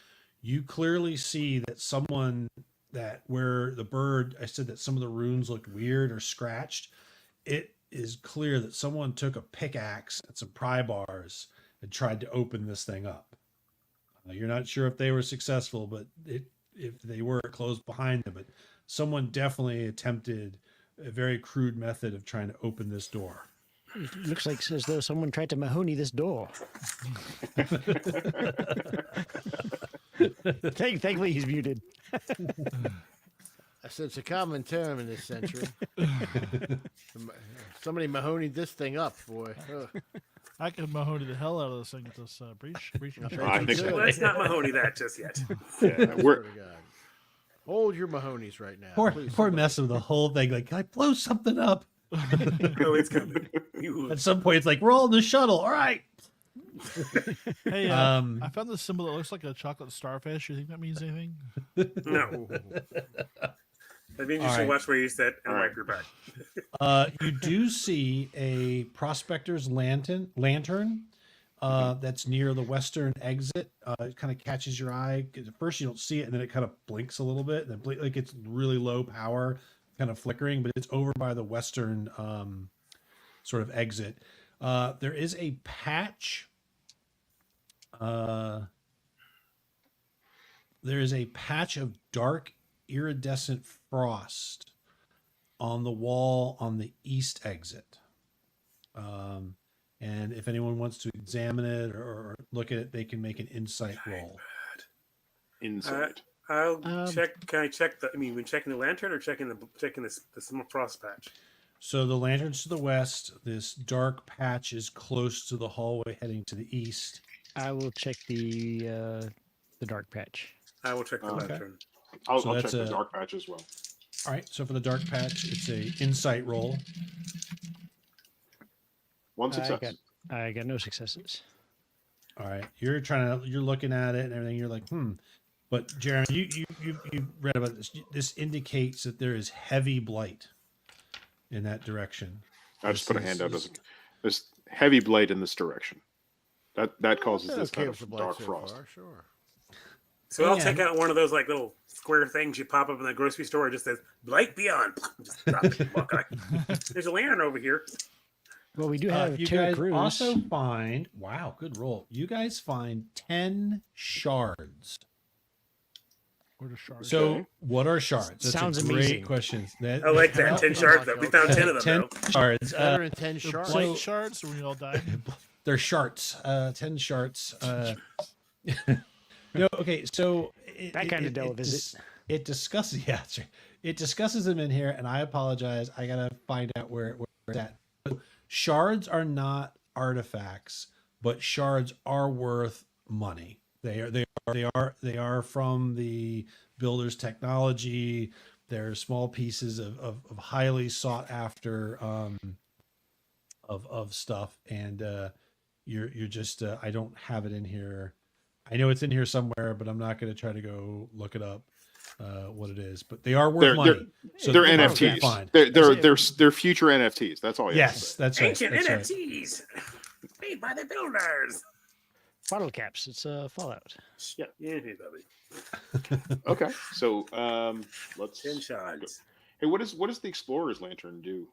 S4: you clearly see that someone where the bird, I said that some of the runes looked weird or scratched. It is clear that someone took a pickaxe and some pry bars and tried to open this thing up. You're not sure if they were successful, but if they were, it closed behind them. But someone definitely attempted a very crude method of trying to open this door.
S3: It looks like as though someone tried to Mahoney this door. Thankfully, he's muted.
S1: I said it's a common term in this century. Somebody Mahoney'd this thing up, boy. Ugh.
S6: I could Mahoney the hell out of this thing with this breaching
S1: bet
S6: charge.
S2: I
S1: you
S2: think so.
S1: could.
S5: Let's not Mahoney that just yet.
S2: Yeah,
S1: I
S2: we're
S1: swear to God. Hold your Mahonies right now.
S4: Poor
S1: please,
S4: poor
S1: somebody.
S4: mess of the whole thing. Like, can I blow something up?
S5: Oh, it's coming. You-
S4: At some point, it's like we're all in the shuttle. All right.
S6: Hey,
S4: Um,
S6: I found this symbol that looks like a chocolate starfish. You think that means anything?
S5: No. That means you
S4: All
S5: should
S4: right.
S5: watch where you sit and
S2: All right.
S5: wipe your back.
S4: You do see a prospector's lantern that's near the western exit. It kind of catches your eye. At first, you don't see it, and then it kind of blinks a little bit. And then like it's really low power, kind of flickering, but it's over by the western sort of exit. There is a patch. There is a patch of dark iridescent frost on the wall on the east exit. And if anyone wants to examine it or look at it, they can make an insight roll.
S2: inside.
S5: I'll check. Can I check the? I mean, when checking the lantern or checking the small frost patch?
S4: So the lantern's to the west. This dark patch is close to the hallway heading to the east.
S3: I will check the dark patch.
S5: I will check the
S2: Okay.
S5: lantern.
S2: I'll
S4: So
S2: check
S4: that's
S2: the
S4: a-
S2: dark patch as well.
S4: All right. So for the dark patch, it's a insight roll.
S2: One success.
S3: I got no successes.
S4: All right. You're looking at it and everything. You're like, But Jeremy, you read about this. This indicates that there is heavy blight in that direction.
S2: I just put a
S4: This
S2: hand out.
S4: is-
S2: There's heavy blight in this direction. That causes
S1: I'm
S2: this
S1: okay
S2: kind
S1: with the
S2: of
S1: blight
S2: dark
S1: so
S2: frost.
S1: far, sure.
S5: So I'll
S4: And-
S5: take out one of those like little square things you pop up in the grocery store. It just says "Blight Beyond." Just drop it. and walk away. There's a lantern over here.
S3: Well, we do have
S4: You
S3: two
S4: guys
S3: crews.
S4: also find good roll. You guys find 10 shards.
S6: Or the shards?
S4: So
S2: Okay.
S4: what are shards? That's
S3: Sounds
S4: a great
S3: amazing.
S4: question.
S5: I like that. 10 shards. Though. We found 10 of them.
S4: 10
S5: Though.
S4: shards.
S1: Better than 10
S6: They're
S1: shards.
S6: blight shards, or when you all die.
S4: They're shards. 10 shards. No, okay. So
S3: That kind of delve, is it?
S4: It discusses. Yeah, that's right. It discusses them in here, and I apologize. I gotta find out where it's at. So, shards are not artifacts, but shards are worth money. They are from the builder's technology. They're small pieces of highly sought after of stuff, and you're just I don't have it in here. I know it's in here somewhere, but I'm not going to try to go look it up what it is. But they are worth
S2: They're-
S4: money. So
S2: They're
S4: they're hard to
S2: NFTs.
S4: find.
S2: They're future NFTs. That's all. You have to
S4: Yes,
S2: say.
S4: that's right.
S5: Ancient
S4: That's right.
S5: NFTs made by the builders.
S3: Bottle caps. It's Fallout.
S5: Yeah, probably.
S2: Okay. So let's
S5: 10 shards.
S2: Hey, what does the explorer's lantern do?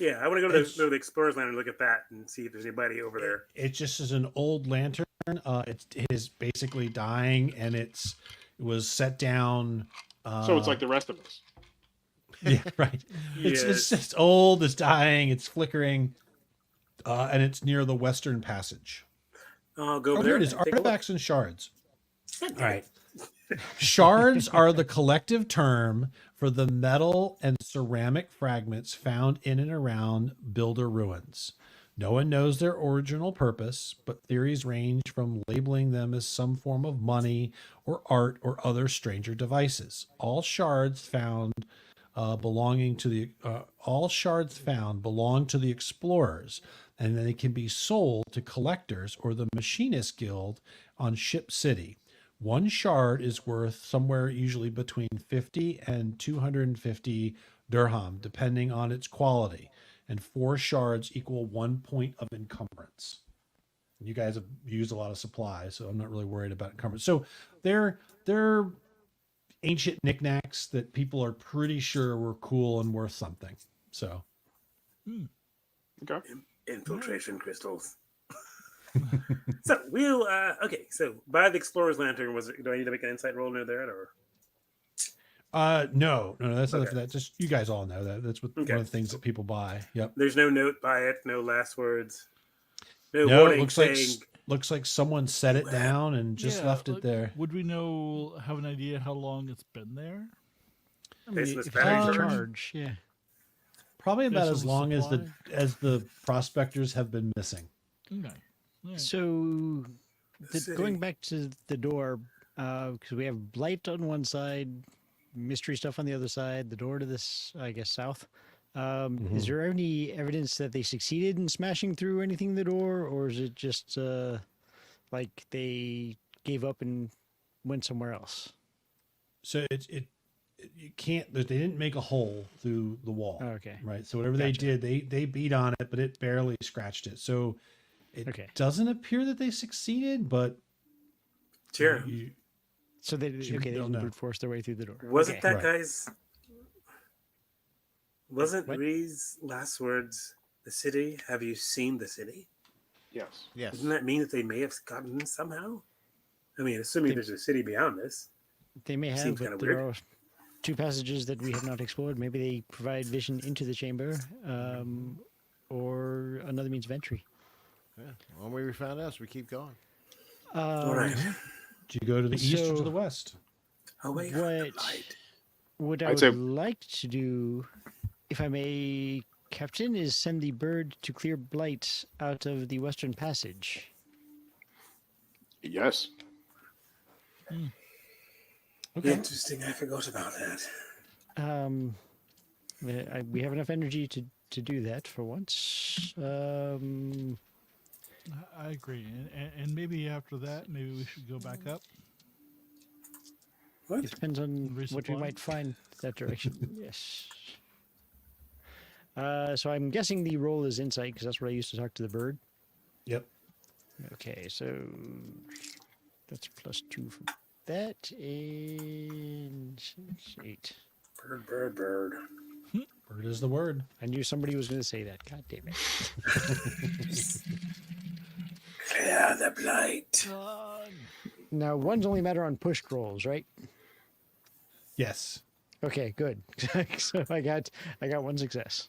S5: Yeah, I want to go to
S4: It's-
S5: the explorer's lantern and look at that and see if there's anybody over there.
S4: It just is an old lantern. It is basically dying, and it was set down.
S2: So it's like the rest of us.
S4: Yeah, right. It's
S5: Yes.
S4: just old. It's dying. It's flickering, and it's near the western passage.
S5: I'll go
S4: Oh,
S5: over
S4: there
S5: there.
S4: it is.
S5: and take a look.
S4: Artifacts and shards. All right. Shards are the collective term for the metal and ceramic fragments found in and around builder ruins. No one knows their original purpose, but theories range from labeling them as some form of money or art or other stranger devices. All shards found belong to the explorers, and they can be sold to collectors or the Machinist Guild on Ship City. One shard is worth somewhere usually between 50 and 250 dirham, depending on its quality. And 4 shards equal 1 point of encumbrance. You guys have used a lot of supplies, so I'm not really worried about encumbrance. So they're ancient knickknacks that people are pretty sure were cool and worth something. So
S2: Okay.
S5: Infiltration crystals. So we'll okay. So by the explorer's lantern, do I need to make an insight roll near there, or
S4: no, that's not
S5: Okay.
S4: for that. Just you guys all know that. That's what, one
S5: Okay.
S4: of the things that people buy. Yep.
S5: there's no note by it, no last words, no
S4: No, it
S5: warning
S4: looks
S5: saying
S4: looks like someone set it down and just
S6: Yeah,
S4: left it
S6: like,
S4: there.
S6: Would we have an idea how long it's been there?
S3: I mean,
S5: Based on this
S3: if it's a
S5: battery
S4: charge.
S3: charge, yeah.
S4: Probably about
S6: There's
S4: as
S6: some
S4: long
S6: supply.
S4: as the prospectors have been missing.
S6: Okay. Yeah.
S3: So,
S5: City.
S3: going back to the door, because we have blight on one side, mystery stuff on the other side, the door to this, I guess, south. Is there any evidence that they succeeded in smashing through anything in the door, or is it just like they gave up and went somewhere else?
S4: So you can't. They didn't make a hole through the wall.
S3: Oh, okay.
S4: Right. So whatever they
S3: Gotcha.
S4: did, they beat on it, but it barely scratched it. So it
S3: Okay.
S4: doesn't appear that they succeeded, but
S5: Sure.
S4: you,
S3: So they
S4: You
S3: okay, they
S4: don't
S3: didn't
S4: know.
S3: brute force their way through the door.
S5: Wasn't
S3: Okay.
S5: that
S4: Right.
S5: guy's? Wasn't
S3: What?
S5: Ree's last words the city? Have you seen the city?
S2: Yes.
S1: Yes.
S5: Doesn't that mean that they may have gotten in somehow? I mean, assuming
S3: They-
S5: there's a city beyond this.
S3: They may have,
S5: Seems
S3: but
S5: kinda
S3: there
S5: weird.
S3: are two passages that we have not explored. Maybe they provide vision into the chamber, or another means of entry.
S1: Yeah. One way we found out, so we keep going.
S5: All right.
S4: do you go to the east or to
S3: So-
S4: the west?
S5: Away from the
S3: What
S5: light.
S3: what I
S2: I'd
S3: would
S2: say-
S3: like to do, if I may, Captain, is send the bird to clear blight out of the western passage.
S2: Yes.
S4: Okay.
S5: Interesting. I forgot about that.
S3: We have enough energy to do that for once.
S6: I agree. And maybe after that, maybe we should go back up.
S5: What?
S3: It depends on what we
S6: Resupply?
S3: might find that direction. Yes. So I'm guessing the roll is insight because that's what I used to talk to the bird.
S4: Yep.
S3: Okay, so that's +2 from that, and 8.
S5: Bird, bird, bird.
S4: Bird is the word.
S3: I knew somebody was going to say that. God damn it.
S5: Clear the blight.
S3: Now, one's only matter on pushed rolls, right?
S4: Yes.
S3: Okay, good. So I got one success.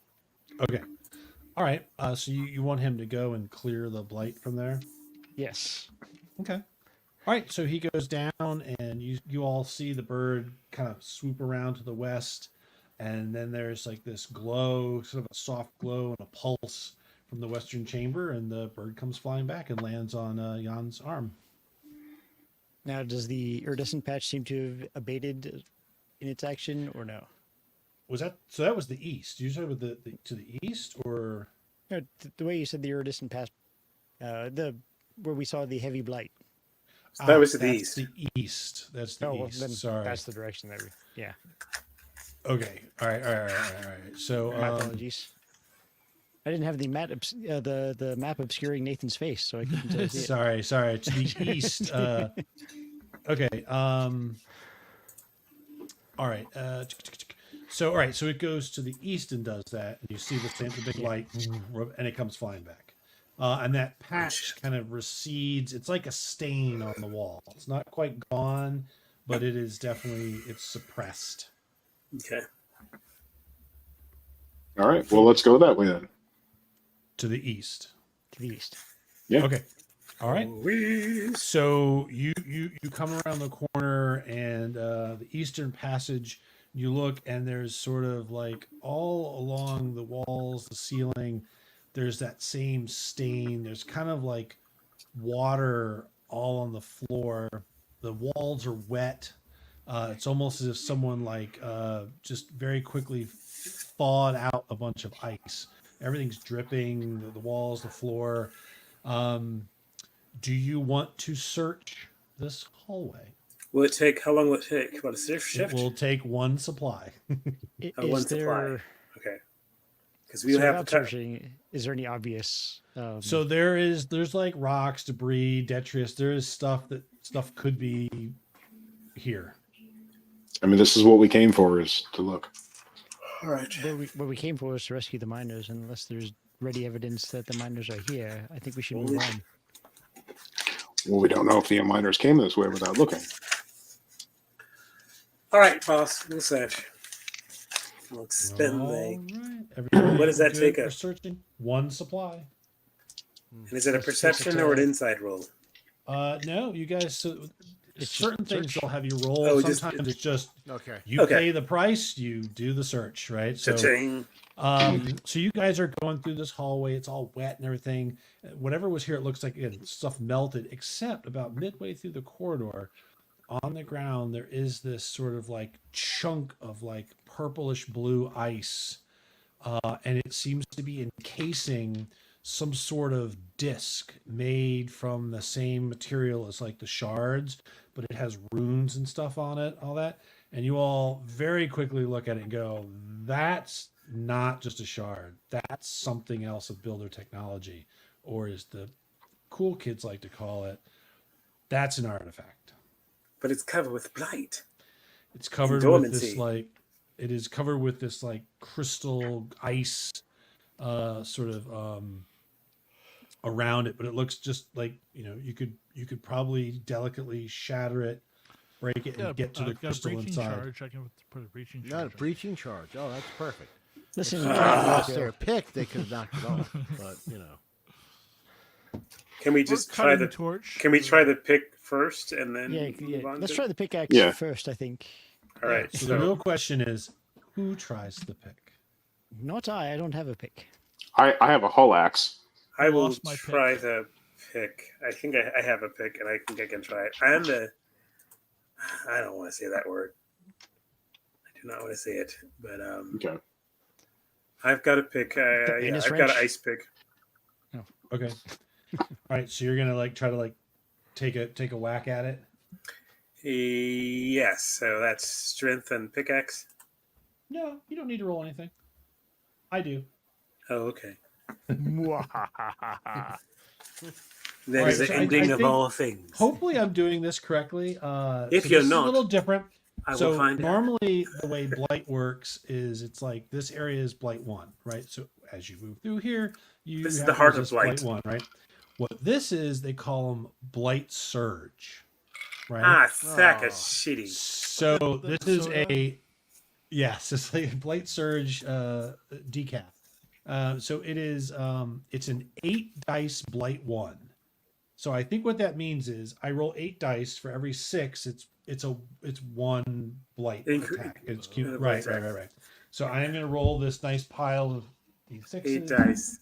S4: Okay. All right. So you want him to go and clear the blight from there?
S3: Yes.
S4: Okay. All right. So he goes down, and you all see the bird kind of swoop around to the west, and then there's like this glow, sort of a soft glow and a pulse from the western chamber, and the bird comes flying back and lands on Jan's arm.
S3: Now, does the iridescent patch seem to have abated in its action, or no?
S4: Was that so? That was the east. You said with the to the east, or
S3: No, the way you said the iridescent patch, where we saw the heavy blight.
S5: That was to the
S4: that's
S5: east.
S4: The east. That's the
S3: Well,
S4: east.
S3: then
S4: Sorry.
S3: that's the direction that we. Yeah.
S4: Okay. All right. So
S3: My apologies. I didn't have the the map obscuring Nathan's face, so I couldn't see it.
S4: sorry. To the east. Okay. All right. So all right. So it goes to the east and does that, and you see the big light, and it comes flying back. And that patch kind of recedes. It's like a stain on the wall. It's not quite gone, but it is definitely suppressed.
S5: Okay.
S2: All right. Well, let's go that way then.
S4: To the east.
S3: To the east.
S2: Yeah.
S4: Okay. All right. So you come around the corner, and the eastern passage. You look, and there's sort of like all along the walls, the ceiling. There's that same stain. There's kind of like water all on the floor. The walls are wet. It's almost as if someone like just very quickly thawed out a bunch of ice. Everything's dripping, the walls, the floor. Do you want to search this hallway?
S5: Will it take? How long will it take? What, a shift?
S4: It will take one supply.
S5: One
S3: Is there,
S5: supply. Okay. Because we
S3: so
S5: have
S3: without
S5: to.
S3: searching, is there any obvious?
S4: So there's like rocks, debris, detritus. There is stuff could be here.
S2: I mean, this is what we came for, is to look.
S5: All right.
S3: what we came for was to rescue the miners. Unless there's ready evidence that the miners are here, I think we should move on.
S2: Well, we don't know if the miners came this way without looking.
S5: All right, boss. We'll search. We'll extend
S4: All
S5: the.
S4: right. Everybody
S5: What does that
S4: good
S5: take
S4: for
S5: us?
S4: searching? One supply.
S5: And is it a
S3: Let's
S5: perception
S3: take
S5: or
S3: a-
S5: an inside roll?
S4: No, you guys. So certain things
S3: search?
S4: they'll have you roll.
S5: Oh,
S4: Sometimes it's just
S1: Okay.
S4: you
S5: Okay.
S4: pay the price, you do the search, right? So
S5: Cha-ching.
S4: so you guys are going through this hallway. It's all wet and everything. Whatever was here, it looks like stuff melted. Except about midway through the corridor, on the ground, there is this sort of like chunk of like purplish blue ice, and it seems to be encasing some sort of disc made from the same material as like the shards, but it has runes and stuff on it, all that. And you all very quickly look at it and go, that's not just a shard. That's something else of builder technology, or as the cool kids like to call it, that's an artifact.
S5: But it's covered with blight.
S4: It's covered with
S5: dormancy.
S4: this like, it is covered with this like crystal ice, sort of around it, but it looks just like, you could probably delicately shatter it, break it, and get to the
S6: I've got a
S4: crystal
S6: breaching
S4: inside.
S6: charge. I can put a breaching charge.
S1: Not a
S6: on.
S1: breaching charge. Oh, that's perfect.
S3: Listen,
S1: If they lost their pick, they could have knocked it off. But
S5: Can we
S6: Or
S5: just try
S6: cutting
S5: the?
S6: torch.
S5: Can we try the pick first and then
S3: yeah,
S5: move on?
S3: let's
S5: to-
S3: try the pickaxe
S2: Yeah.
S3: first. I think.
S5: All right.
S4: So the real question is, who tries the pick?
S3: Not I. I don't have a pick.
S2: I have a hull axe.
S5: I will
S6: lost my pick.
S5: try the pick. I think I have a pick, and I think I can try it. I'm the. I don't want to say that word. I do not want to say it, but
S2: Okay.
S5: I've got a pick. Yeah,
S3: anus
S5: I've got an
S3: wrench?
S5: ice pick.
S4: Okay. All right. So you're gonna like try to like take a whack at it.
S5: Yes, so that's strength and pickaxe.
S4: No, you don't need to roll anything. I do.
S5: Oh, okay.
S3: Mwahaha.
S5: That
S4: All
S5: is
S4: right,
S5: the
S4: so I
S5: ending of
S4: think-
S5: all things.
S4: Hopefully, I'm doing this correctly.
S5: If
S4: so
S5: you're
S4: this is
S5: not,
S4: a little different.
S5: I will
S4: So
S5: find out.
S4: normally, the way blight works is it's like this area is blight 1, right? So as you move through here, you
S5: This is
S4: have
S5: the
S4: to
S5: heart of
S4: resist
S5: blight.
S4: 1, right? What this is, they call them blight surge, right?
S5: Ah, sack of
S1: Oh.
S5: shitty.
S4: So
S6: The
S4: this is
S6: soda?
S4: yes, it's like a blight surge decaf. So it is it's an 8 dice blight 1. So I think what that means is I roll 8 dice for every 6. It's 1 blight attack. It's cute.
S5: blight
S4: Right.
S5: attack.
S4: So I am going to roll this nice pile of d6s.
S5: 8 dice.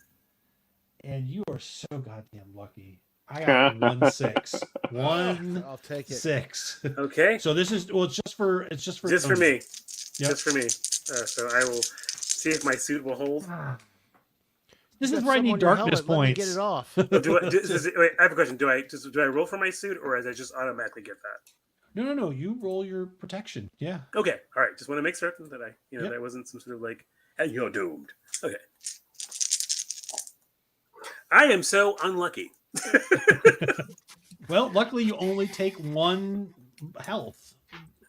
S4: And you are so goddamn lucky. I got 1 6. 1
S1: I'll take it.
S4: 6.
S5: Okay,
S4: So this is it's just for
S5: just for
S4: Tony.
S5: me.
S4: Yep.
S5: Just for me. So I will see if my suit will hold.
S4: This
S1: You
S4: is
S1: got
S4: where I
S1: some
S4: need
S1: on your
S4: darkness
S1: helmet, let me
S4: points.
S1: Get it off.
S5: Wait, I have a question. Do I roll for my suit, or does I just automatically get that?
S4: No. You roll your protection. Yeah.
S5: Okay, all right. Just want to make certain that
S4: Yep.
S5: that wasn't some sort of like, and you're doomed. Okay. I am so unlucky.
S4: Well, luckily you only take 1 health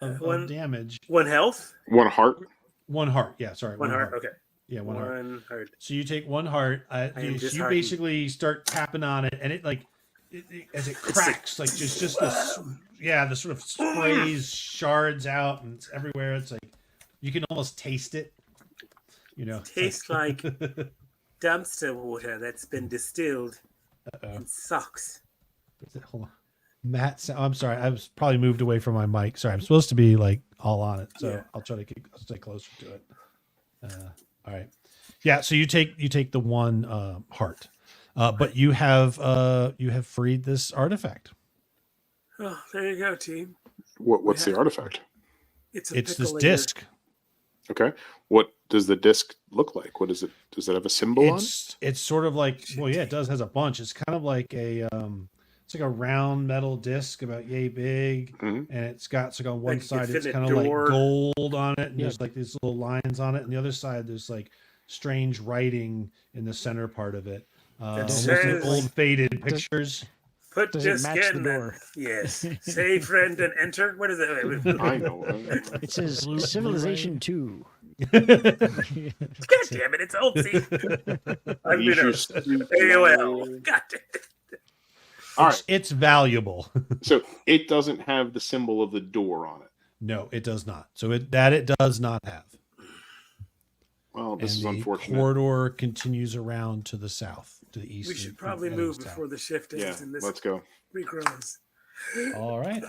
S4: of
S5: One-
S4: damage.
S5: 1 health,
S2: 1 heart.
S4: 1 heart. Yeah, sorry.
S5: 1 heart. Okay,
S4: Yeah, 1 heart.
S5: 1 heart.
S4: So you take 1 heart.
S5: am
S4: You
S5: disheartened.
S4: basically start tapping on it, and it like as it cracks, like just this. Yeah, the sort of sprays shards out, and it's everywhere. It's like you can almost taste it. It's
S5: Tastes like dumpster water that's been distilled
S4: Uh-oh.
S5: in socks.
S4: Hold on. Matt, I'm sorry. I was probably moved away from my mic. Sorry, I'm supposed to be like all on it, so
S5: Yeah.
S4: I'll try to stay closer to it. All right. Yeah. So you take the 1 heart, but you have freed this artifact.
S5: Oh, there you go, team.
S2: What's the
S5: Yeah.
S2: artifact?
S5: It's a
S4: It's this
S5: pickle
S4: disc.
S2: Okay. What does the disc look like? What is it? Does it have a symbol on?
S4: It's sort of like, well, yeah, it does has a bunch. It's kind of like it's like a round metal disc about yay big,
S2: Mhm.
S4: and it's got on one
S5: Like you could
S4: side
S5: fit
S4: it's
S5: in a
S4: kind of like
S5: door.
S4: gold on it, and
S3: Yeah.
S4: there's like these little lines on it, and the other side there's like strange writing in the center part of it. Almost like
S5: says-
S4: old faded pictures.
S5: Put
S3: Does it
S5: disc
S3: match the
S5: in.
S3: door?
S5: Yes. Say friend and enter. What is it?
S2: I know.
S3: It says
S6: Blu-
S3: Civilization 2.
S5: God damn it! It's oldie. I've been
S2: Leisure
S5: a
S2: Suit
S5: AOL. God damn it.
S2: All right.
S4: It's valuable.
S2: So it doesn't have the symbol of the door on it.
S4: No, it does not. So it does not have.
S2: Well, this
S4: And
S2: is
S4: the
S2: unfortunate.
S4: corridor continues around to the south, to the east.
S5: We should probably move before the shift ends
S2: Yeah,
S5: and this
S2: let's go.
S5: regrows.
S4: All right.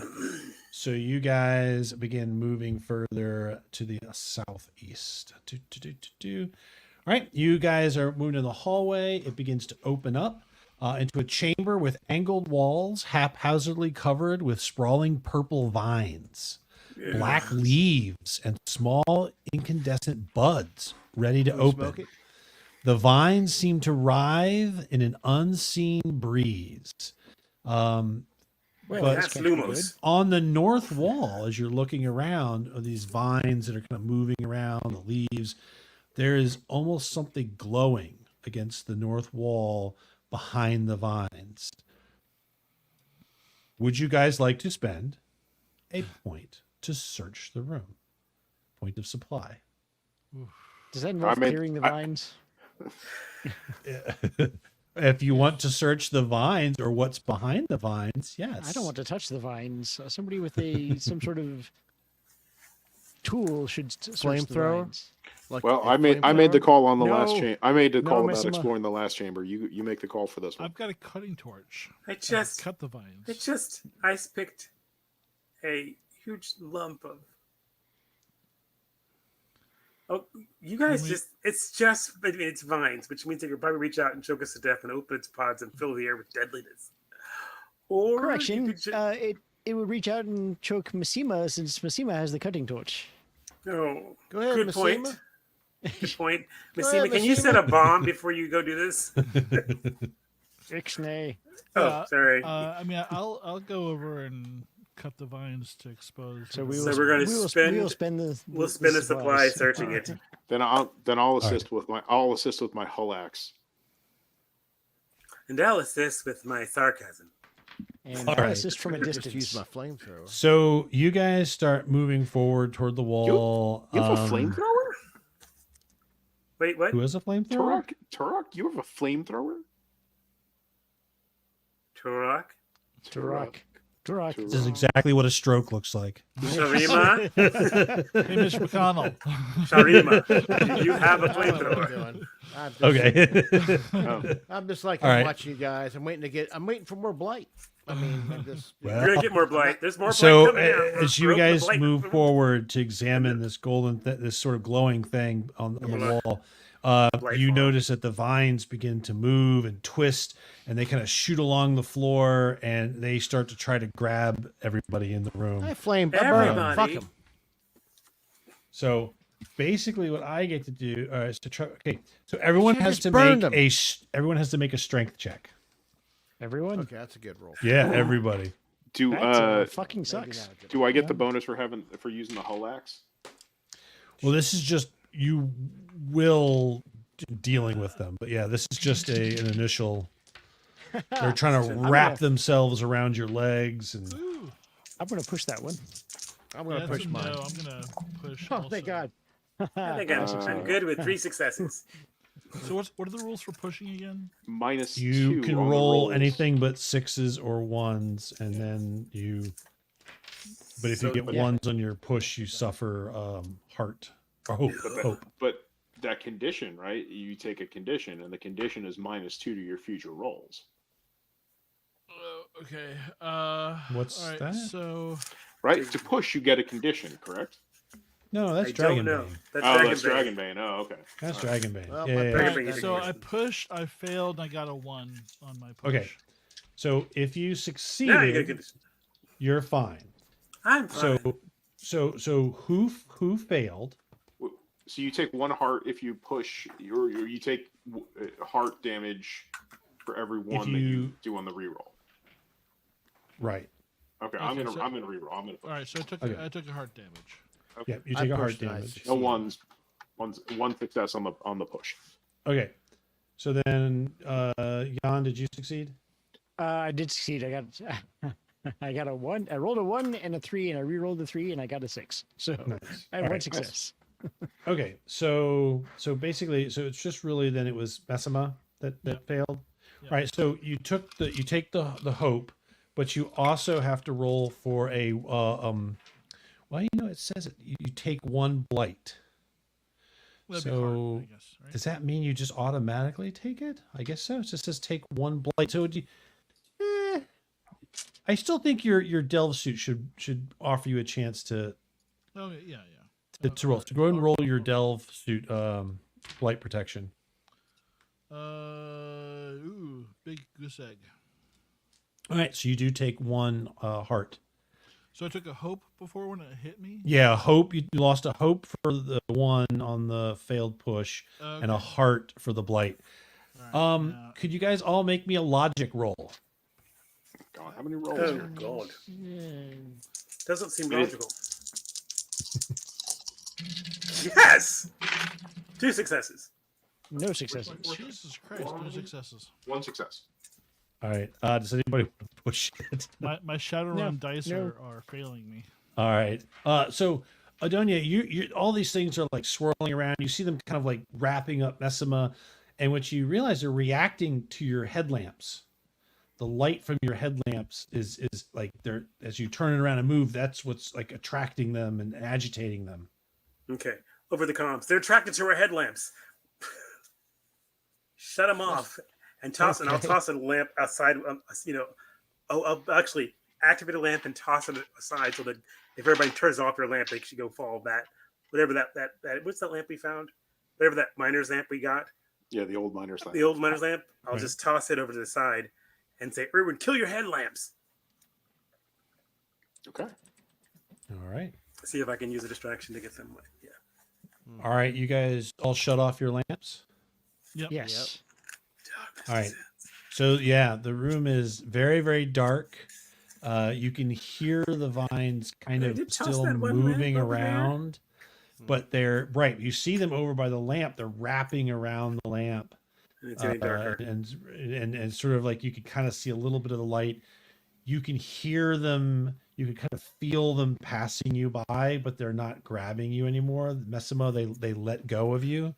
S4: So you guys begin moving further to the southeast. All right. You guys are moving to the hallway. It begins to open up into a chamber with angled walls, haphazardly covered with sprawling purple vines, black leaves, and small incandescent buds ready to
S1: Can we smoke
S4: open.
S1: it?
S4: The vines seem to writhe in an unseen breeze.
S3: Well,
S4: But
S3: this
S5: That's
S3: can't be good.
S5: Lumos.
S4: on the north wall, as you're looking around, are these vines that are kind of moving around, the leaves. There is almost something glowing against the north wall behind the vines. Would you guys like to spend a point to search the room? Point of supply.
S3: Does that involve
S2: made-
S3: clearing the vines?
S4: If you want to search the vines or what's behind the vines, yes.
S3: I don't want to touch the vines. Somebody with some sort of tool should search the
S1: Flamethrower?
S3: vines.
S1: Like
S2: Well,
S1: a
S2: I made the
S1: flamethrower?
S2: call on the
S3: No.
S2: last chamber. I made the
S3: No,
S2: call about
S3: Missima.
S2: exploring the last chamber. You make the call for this one.
S6: I've got a cutting torch.
S5: I
S6: I
S5: just
S6: cut the vines.
S5: I just ice picked a huge lump of. Oh, you guys
S6: we-
S5: it's vines, which means it could probably reach out and choke us to death and open its pods and fill the air with deadliness. Or you
S3: Correction.
S5: could
S3: It would reach out and choke Missima since Missima has the cutting torch.
S5: no.
S1: Go ahead,
S5: Good point.
S1: Missima.
S5: Good point.
S1: Go ahead,
S5: Missima, can you
S1: Missima.
S5: set a bomb before you go do this?
S3: Ixnay.
S5: Oh,
S6: Yeah,
S5: sorry.
S6: I mean, I'll go over and cut the vines to expose.
S3: So
S6: the-
S3: we
S5: So
S3: will.
S5: we're gonna
S3: we'll
S5: spend-
S3: spend the.
S5: We'll spend a supply
S3: supplies.
S5: searching it.
S2: Then I'll assist with my hull axe.
S5: And I'll assist with my sarcasm.
S3: And
S4: All
S3: I'll
S4: right.
S3: assist from a
S1: Just use
S3: distance.
S1: my flamethrower.
S4: So you guys start moving forward toward the wall.
S2: You have a flamethrower?
S5: Wait, what?
S4: Who has a flamethrower?
S2: Turok, you have a flamethrower?
S5: Turok?
S3: Turok. Turok.
S4: This is exactly what a stroke looks like.
S5: Sharima?
S6: Hey, Mr. McConnell.
S5: Sharima, you have a
S1: I don't know what I'm
S5: flamethrower.
S1: doing. I'm just,
S4: Okay.
S2: Oh.
S1: I'm just like
S4: All
S1: I'm
S4: right.
S1: watching you guys. I'm waiting for more blight. I mean, I'm just.
S4: Well,
S5: You're gonna get more blight. There's more blight
S4: So
S5: coming out.
S4: as you
S5: Growth of
S4: guys
S5: blight.
S4: move forward to examine this golden, this sort of glowing thing on the
S5: Yeah.
S4: wall,
S5: Blight
S4: you
S5: farm.
S4: notice that the vines begin to move and twist, and they kind of shoot along the floor, and they start to try to grab everybody in the room.
S1: I flamed. I burned 'em.
S5: Everybody.
S1: Fuck 'em.
S4: So basically, what I get to do is to try. Okay, so everyone
S1: Should've
S4: has
S1: just
S4: to
S1: burned
S4: make
S1: 'em.
S4: everyone has to make a strength check.
S3: Everyone.
S1: Okay, that's a good roll.
S4: Yeah, everybody.
S2: Do
S3: That fucking
S1: Maybe
S3: sucks.
S1: not a good
S2: do I get
S3: Yeah.
S2: the bonus for using the hull axe?
S4: Well, this is just you will dealing with them, but yeah, this is just an initial. They're trying to wrap themselves around your legs, and
S6: Ooh,
S3: I'm gonna push that one.
S1: I'm gonna
S6: that's
S1: push
S6: a
S1: mine.
S6: No, I'm gonna push.
S3: Oh,
S6: also.
S3: thank God.
S5: I think I'm good with 3 successes.
S6: So what are the rules for pushing again?
S2: Minus
S4: you
S2: 2
S4: can
S2: on the
S4: roll
S2: rolls.
S4: anything but 6s or 1s, and then you. But if you
S5: So-
S4: get
S3: Yeah.
S4: 1s on your push, you suffer heart or hope. Hope.
S2: But that condition, right? You take a condition, and the condition is minus 2 to your future rolls.
S6: Okay.
S4: What's
S6: all right,
S4: that?
S6: So
S2: Right? To push, you get a condition, correct?
S4: No, that's
S5: I don't know.
S4: Dragonbane.
S5: That's
S2: Oh, that's
S5: Dragonbane.
S2: Dragonbane. Oh, okay.
S4: That's
S2: All right.
S4: Dragonbane.
S1: Well,
S4: Yeah,
S1: my
S4: yeah, yeah.
S1: parents-
S5: Dragonbane
S6: Alright,
S5: is
S6: so I
S5: ignorant.
S6: pushed, I failed, and I got a 1 on my push.
S4: Okay. So if you
S5: Now you get a
S4: succeeded,
S5: condition.
S4: you're fine.
S5: I'm fine.
S4: So who failed?
S2: So you take 1 heart if you push, or you take heart damage for every one that you
S4: you-
S2: do on the reroll.
S4: Right.
S2: Okay,
S6: Okay,
S2: I'm gonna
S6: so-
S2: reroll. I'm gonna push.
S6: All right, so
S4: Okay.
S6: I took a heart damage.
S2: Okay.
S4: Yeah, you
S1: I
S4: take a heart
S1: pushed and I
S4: damage.
S1: succeeded.
S2: No one success on the push.
S4: Okay. So then, Jan, did you succeed?
S3: I did succeed. I got I got a 1. I rolled a 1 and a 3, and I re-rolled the 3, and I got a 6. So
S4: Nice.
S3: I
S4: All
S3: had one
S4: right.
S3: success.
S4: Okay. So basically, so it's just really then it was Messima that failed.
S6: Yeah.
S4: All right. So you take the hope, but you also have to roll for a well, it says it. You take 1 blight.
S6: That'd be hard,
S4: So,
S6: I guess, right?
S4: Does that mean you just automatically take it? I guess so. It just says take 1 blight. So would you? I still think your delve suit should offer you a chance to
S6: Okay, yeah.
S4: roll. So go ahead and roll your delve suit blight protection.
S6: Big goose egg.
S4: All right, so you do take 1 heart.
S6: So I took a hope before when it hit me.
S4: Yeah, hope you lost a hope for the 1 on the failed push, and a
S6: Okay.
S4: heart for the blight.
S6: All right, now-
S4: Could you guys all make me a logic roll?
S2: God, how many rolls
S5: Oh
S2: here?
S5: God, doesn't seem
S2: It is-
S5: logical. Yes, 2 successes.
S3: No successes.
S6: Jesus Christ, no successes.
S2: 1 success.
S4: All right. Does anybody want to push it?
S6: My Shadowrun dice
S3: no.
S6: are failing me.
S4: All right. So Adonia, you all these things are like swirling around. You see them kind of like wrapping up Messima, and what you realize they're reacting to your headlamps. The light from your headlamps is like they're, as you turn it around and move, that's what's like attracting them and agitating them.
S5: Okay, over the comms. They're attracted to our headlamps. Shut them off and toss. And I'll toss a lamp outside. I'll actually activate a lamp and toss it aside so that if everybody turns off their lamp, they should go follow that. Whatever that what's that lamp we found? Whatever that miner's lamp we got,
S2: Yeah, the old miner's lamp.
S5: the old miner's lamp. I'll
S4: Right.
S5: just toss it over to the side and say, "Erwin, kill your headlamps."
S2: Okay.
S4: All right.
S5: See if I can use a distraction to get them. Yeah.
S4: All right. You guys all shut off your lamps.
S6: Yep.
S3: Yes.
S4: All right. So yeah, the room is very, very dark. You can hear the vines kind
S5: I
S4: of
S5: did toss
S4: still
S5: that one lamp
S4: moving
S5: over there.
S4: around, but they're right. You see them over by the lamp. They're wrapping around the lamp,
S5: And it's getting darker.
S4: and sort of like you can kind of see a little bit of the light. You can hear them. You can kind of feel them passing you by, but they're not grabbing you anymore. Messima, they let go of you.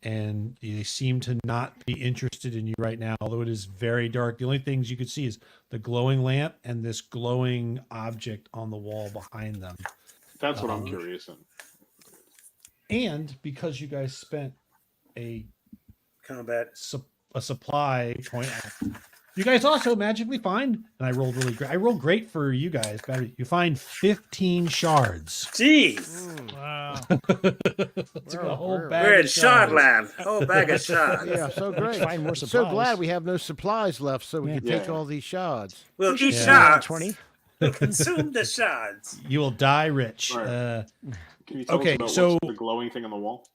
S4: And they seem to not be interested in you right now, although it is very dark. The only things you could see is the glowing lamp and this glowing object on the wall behind them.
S2: That's what I'm curious in.
S4: And because you guys spent a
S5: Combat.
S4: supply point, you guys also magically find, and I rolled really great. I rolled great for you guys. You find 15 shards.
S5: Jeez.
S6: Wow.
S4: Took a whole
S1: we're-
S4: bag
S5: We're
S4: of
S5: in shard
S4: shards.
S5: land. Whole bag of shards.
S1: Yeah, so great.
S3: Find more
S1: So
S3: supplies.
S1: glad we have no supplies left, so we
S3: Yeah.
S1: can take
S2: Yeah.
S1: all these shards.
S5: We'll eat
S4: Yeah.
S5: shards.
S3: 20.
S5: We'll consume the shards.
S4: You will die rich.
S2: Right. Can you tell
S4: Okay,
S2: us about
S4: so-
S2: what's the glowing thing on the wall?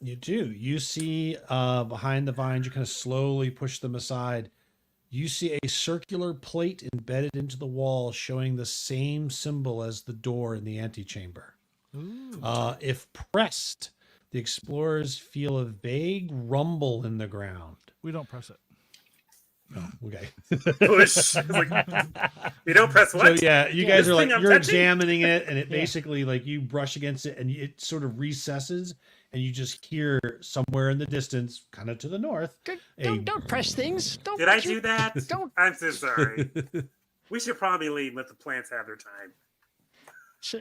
S4: You do. You see behind the vines, you kind of slowly push them aside. You see a circular plate embedded into the wall showing the same symbol as the door in the antechamber. If pressed, the explorers feel a vague rumble in the ground.
S6: We don't press it.
S4: Oh, okay.
S5: Push. It's like, you don't press
S4: So
S5: what?
S4: yeah, you
S5: Yeah.
S4: guys
S5: This
S4: are like,
S5: thing I'm
S4: you're
S5: touching?
S4: examining it, and it basically like you brush against it, and it sort of recesses, and you just hear somewhere in the distance, kind of to the north,
S3: Don't press things. Don't.
S5: Did I do that?
S3: Don't.
S5: I'm so sorry. We should probably leave and let the plants have their time.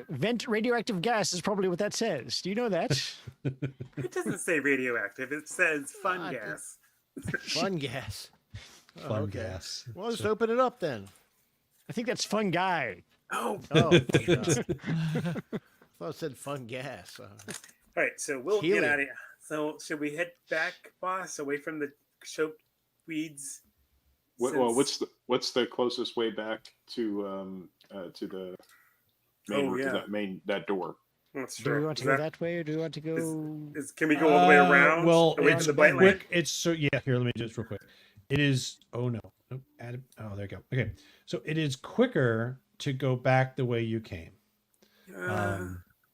S3: Vent radioactive gas is probably what that says. Do you know that?
S5: It doesn't say radioactive. It says fun
S1: I-
S5: gas.
S1: Fun gas. Oh,
S4: fun
S1: okay.
S4: gas.
S1: Well, just open it up then.
S3: I think that's fun guy.
S5: Oh,
S1: Oh, my God. I thought it said fun gas.
S5: all right. So we'll
S1: Helium.
S5: get out of here. So should we head back, boss, away from the choked weeds?
S2: Well,
S5: Since-
S2: what's the closest way back to the main
S5: Oh, yeah.
S2: that door?
S5: That's
S3: Do
S5: true.
S3: we want to
S5: Is
S3: go
S5: that-
S3: that way, or do we want to go?
S5: can we go all the way around?
S4: Well,
S5: away
S4: it's
S5: from the blight
S4: quick.
S5: lamp?
S4: It's so yeah. Here, let me just real quick. It is. Oh no. Nope, oh, there you go. Okay, so it is quicker to go back the way you came.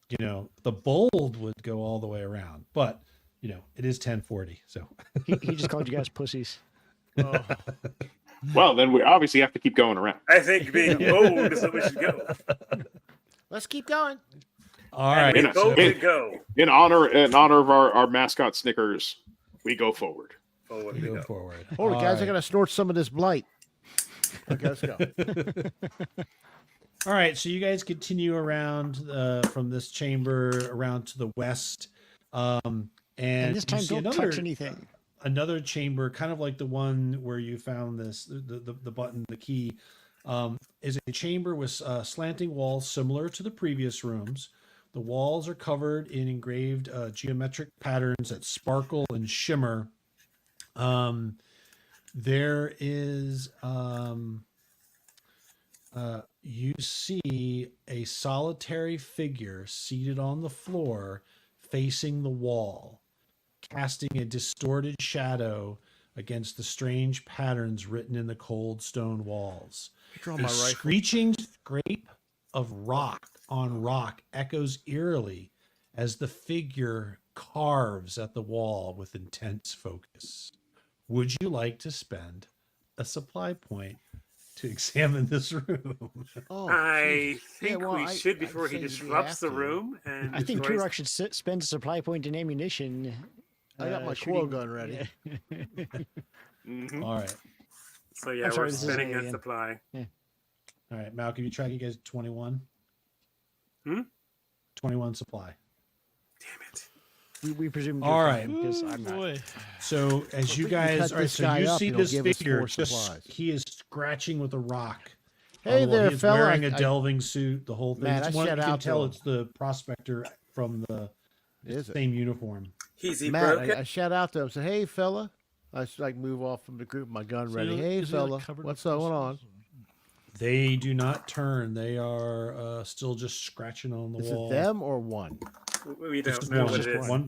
S4: You know, the bold would go all the way around, but you know, it is 10:40. So
S3: He just called you guys pussies.
S1: Oh,
S2: Well, then we obviously have to keep going around.
S5: I think being bold is what we should go.
S1: let's keep going.
S4: all
S5: And
S4: right.
S5: we both
S2: so-
S5: go.
S2: In honor of our mascot Snickers, we go forward.
S5: Forward
S4: We
S5: we
S4: go
S5: go.
S4: forward.
S1: Hold it,
S4: All
S1: guys. I
S4: right.
S1: gotta snort some of this blight. Okay, let's go.
S4: All right, so you guys continue around from this chamber around to the west, and
S3: And this
S4: you
S3: time,
S4: see
S3: don't touch anything.
S4: another chamber, kind of like the one where you found this the button, the key. is a chamber with slanting walls similar to the previous rooms. The walls are covered in engraved geometric patterns that sparkle and shimmer. There is you see a solitary figure seated on the floor facing the wall, casting a distorted shadow against the strange patterns written in the cold stone walls.
S1: Draw
S4: A
S1: my rifle.
S4: screeching scrape of rock on rock echoes eerily as the figure carves at the wall with intense focus. Would you like to spend a supply point to examine this room?
S1: Oh,
S5: I
S1: Jesus.
S5: think
S1: well,
S5: we should
S1: I'd
S5: before he
S1: say we
S5: disrupts
S1: have
S5: the
S1: to.
S5: room and
S3: I think
S5: destroys.
S3: Turok should spend a supply point in ammunition.
S1: I got my
S3: shooting-
S1: coil gun ready.
S5: Mhm.
S4: All right.
S5: So yeah,
S3: I'm sorry,
S5: we're
S3: this is
S5: spending
S3: a-
S5: that supply.
S4: All right, Malcolm, you track you guys 21? 21 supply.
S5: Damn it.
S3: We presume.
S4: All right.
S3: because
S6: Ooh,
S3: I'm not.
S6: boy.
S4: So as you
S1: we
S4: guys,
S1: cut
S4: all right,
S1: this
S4: so
S1: guy
S4: you
S1: up,
S4: see
S1: it'll
S4: this
S1: give us
S4: figure,
S1: 4
S4: just
S1: supplies.
S4: he is scratching with a rock.
S1: Hey
S4: on the wall.
S1: there,
S4: He's
S1: fella.
S4: wearing a
S1: I-
S4: delving suit, the whole thing.
S1: Man,
S4: It's
S1: I
S4: one, you
S1: shut
S4: can
S1: out
S4: tell
S1: to him.
S4: it's the prospector from the
S1: Is it?
S4: same uniform.
S5: He's he
S1: Matt,
S5: broken.
S1: I shout out to him. Said, "Hey, fella." I just like move off from the group, my gun
S6: So
S1: ready.
S6: is
S1: Hey,
S6: he, like,
S1: fella,
S6: covered
S1: what's
S6: with
S1: going on?
S6: crystals?
S4: They do not turn. They are still just scratching on the
S1: Is
S4: wall.
S1: it them or one?
S5: We
S4: It's
S5: don't
S4: just
S5: know
S4: one,
S5: what it is.
S4: well,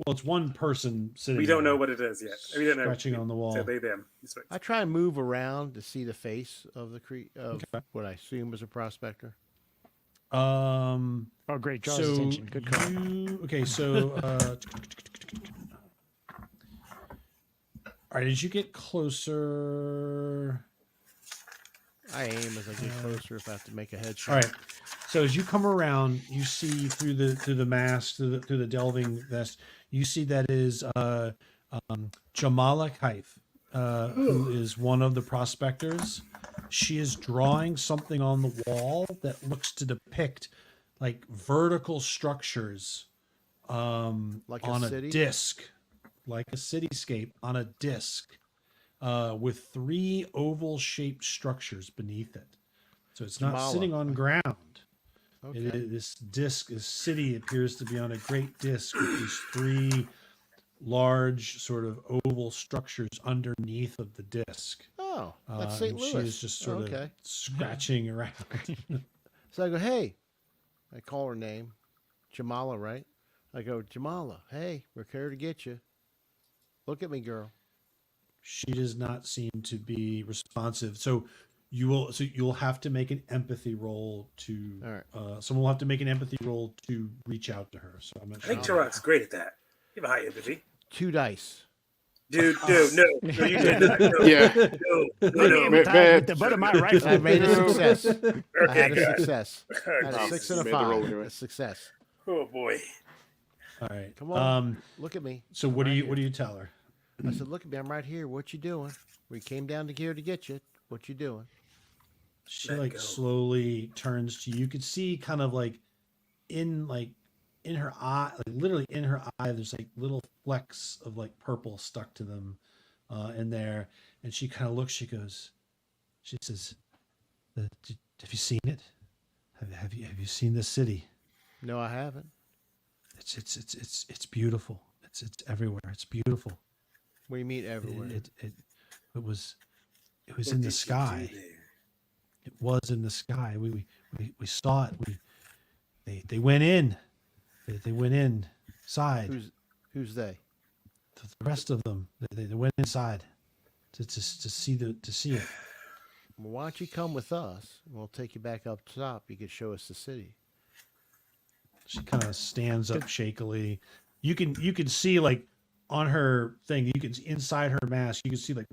S4: it's one person sitting.
S5: We don't know
S4: there,
S5: what it is yet. We don't know.
S4: scratching on the wall.
S5: So they them. That's right.
S1: I try and move around to see the face of of
S4: Okay.
S1: what I assume is a prospector.
S4: Um.
S3: Oh, great! Draws
S4: So
S3: attention. Good call.
S4: okay. So. All right. As you get closer.
S1: I aim as I get closer if I have to make a headshot.
S4: All right. So as you come around, you see through the mask, through the delving vest, you see that is Jamala Kaif, who is one of the prospectors. She is drawing something on the wall that looks to depict like vertical structures
S1: Like a
S4: on a
S1: city?
S4: disc, like a cityscape on a disc, with 3 oval-shaped structures beneath it. So it's not
S1: Jamala.
S4: sitting on ground.
S1: Okay.
S4: This disc, this city appears to be on a great disc with these 3 large sort of oval structures underneath of the disc.
S1: Oh, that's St.
S4: And
S1: Louis.
S4: She is just sort
S1: okay.
S4: of scratching around.
S1: So I go, hey. I call her name, Jamala, right? I go, Jamala, hey, we're here to get you. Look at me, girl.
S4: She does not seem to be responsive. So you'll have to make an empathy roll to.
S1: All right.
S4: Someone will have to make an empathy roll to reach out to her. So I'm not
S5: I think
S4: sure.
S5: Turok's great at that. You have a high empathy.
S1: 2 dice.
S5: Dude, no, you did not. No,
S2: Yeah.
S5: no.
S3: With the butt of my rifle.
S1: I made a success. I
S5: Okay,
S1: had a
S5: good.
S1: success. I had a
S5: Oh,
S1: 6 and a
S2: made the roll
S1: 5.
S2: anyway.
S1: A success.
S5: Oh boy.
S4: All right.
S1: Come on. Look at me.
S4: So what do you tell her?
S1: I said, look at me. I'm right here. What you doing? We came down to here to get you. What you doing?
S4: She
S5: Let
S4: like
S5: go.
S4: slowly turns to you. You could see kind of like in her eye, like literally in her eye, there's like little flecks of like purple stuck to them in there. And she kind of looks, she says, have you seen it? Have you seen this city?
S1: No, I haven't.
S4: It's beautiful. It's everywhere. It's beautiful.
S1: What do you mean everywhere?
S4: It was
S5: What
S4: in
S5: did
S4: the
S5: you do
S4: sky.
S5: there?
S4: It was in the sky. We saw it. They went in. They went inside.
S1: Who's they?
S4: The rest of them. They went inside to see it.
S1: Well, why don't you come with us? We'll take you back up top. You could show us the city.
S4: She kind of stands up shakily. You can see like on her thing. You can see inside her mask. You can see like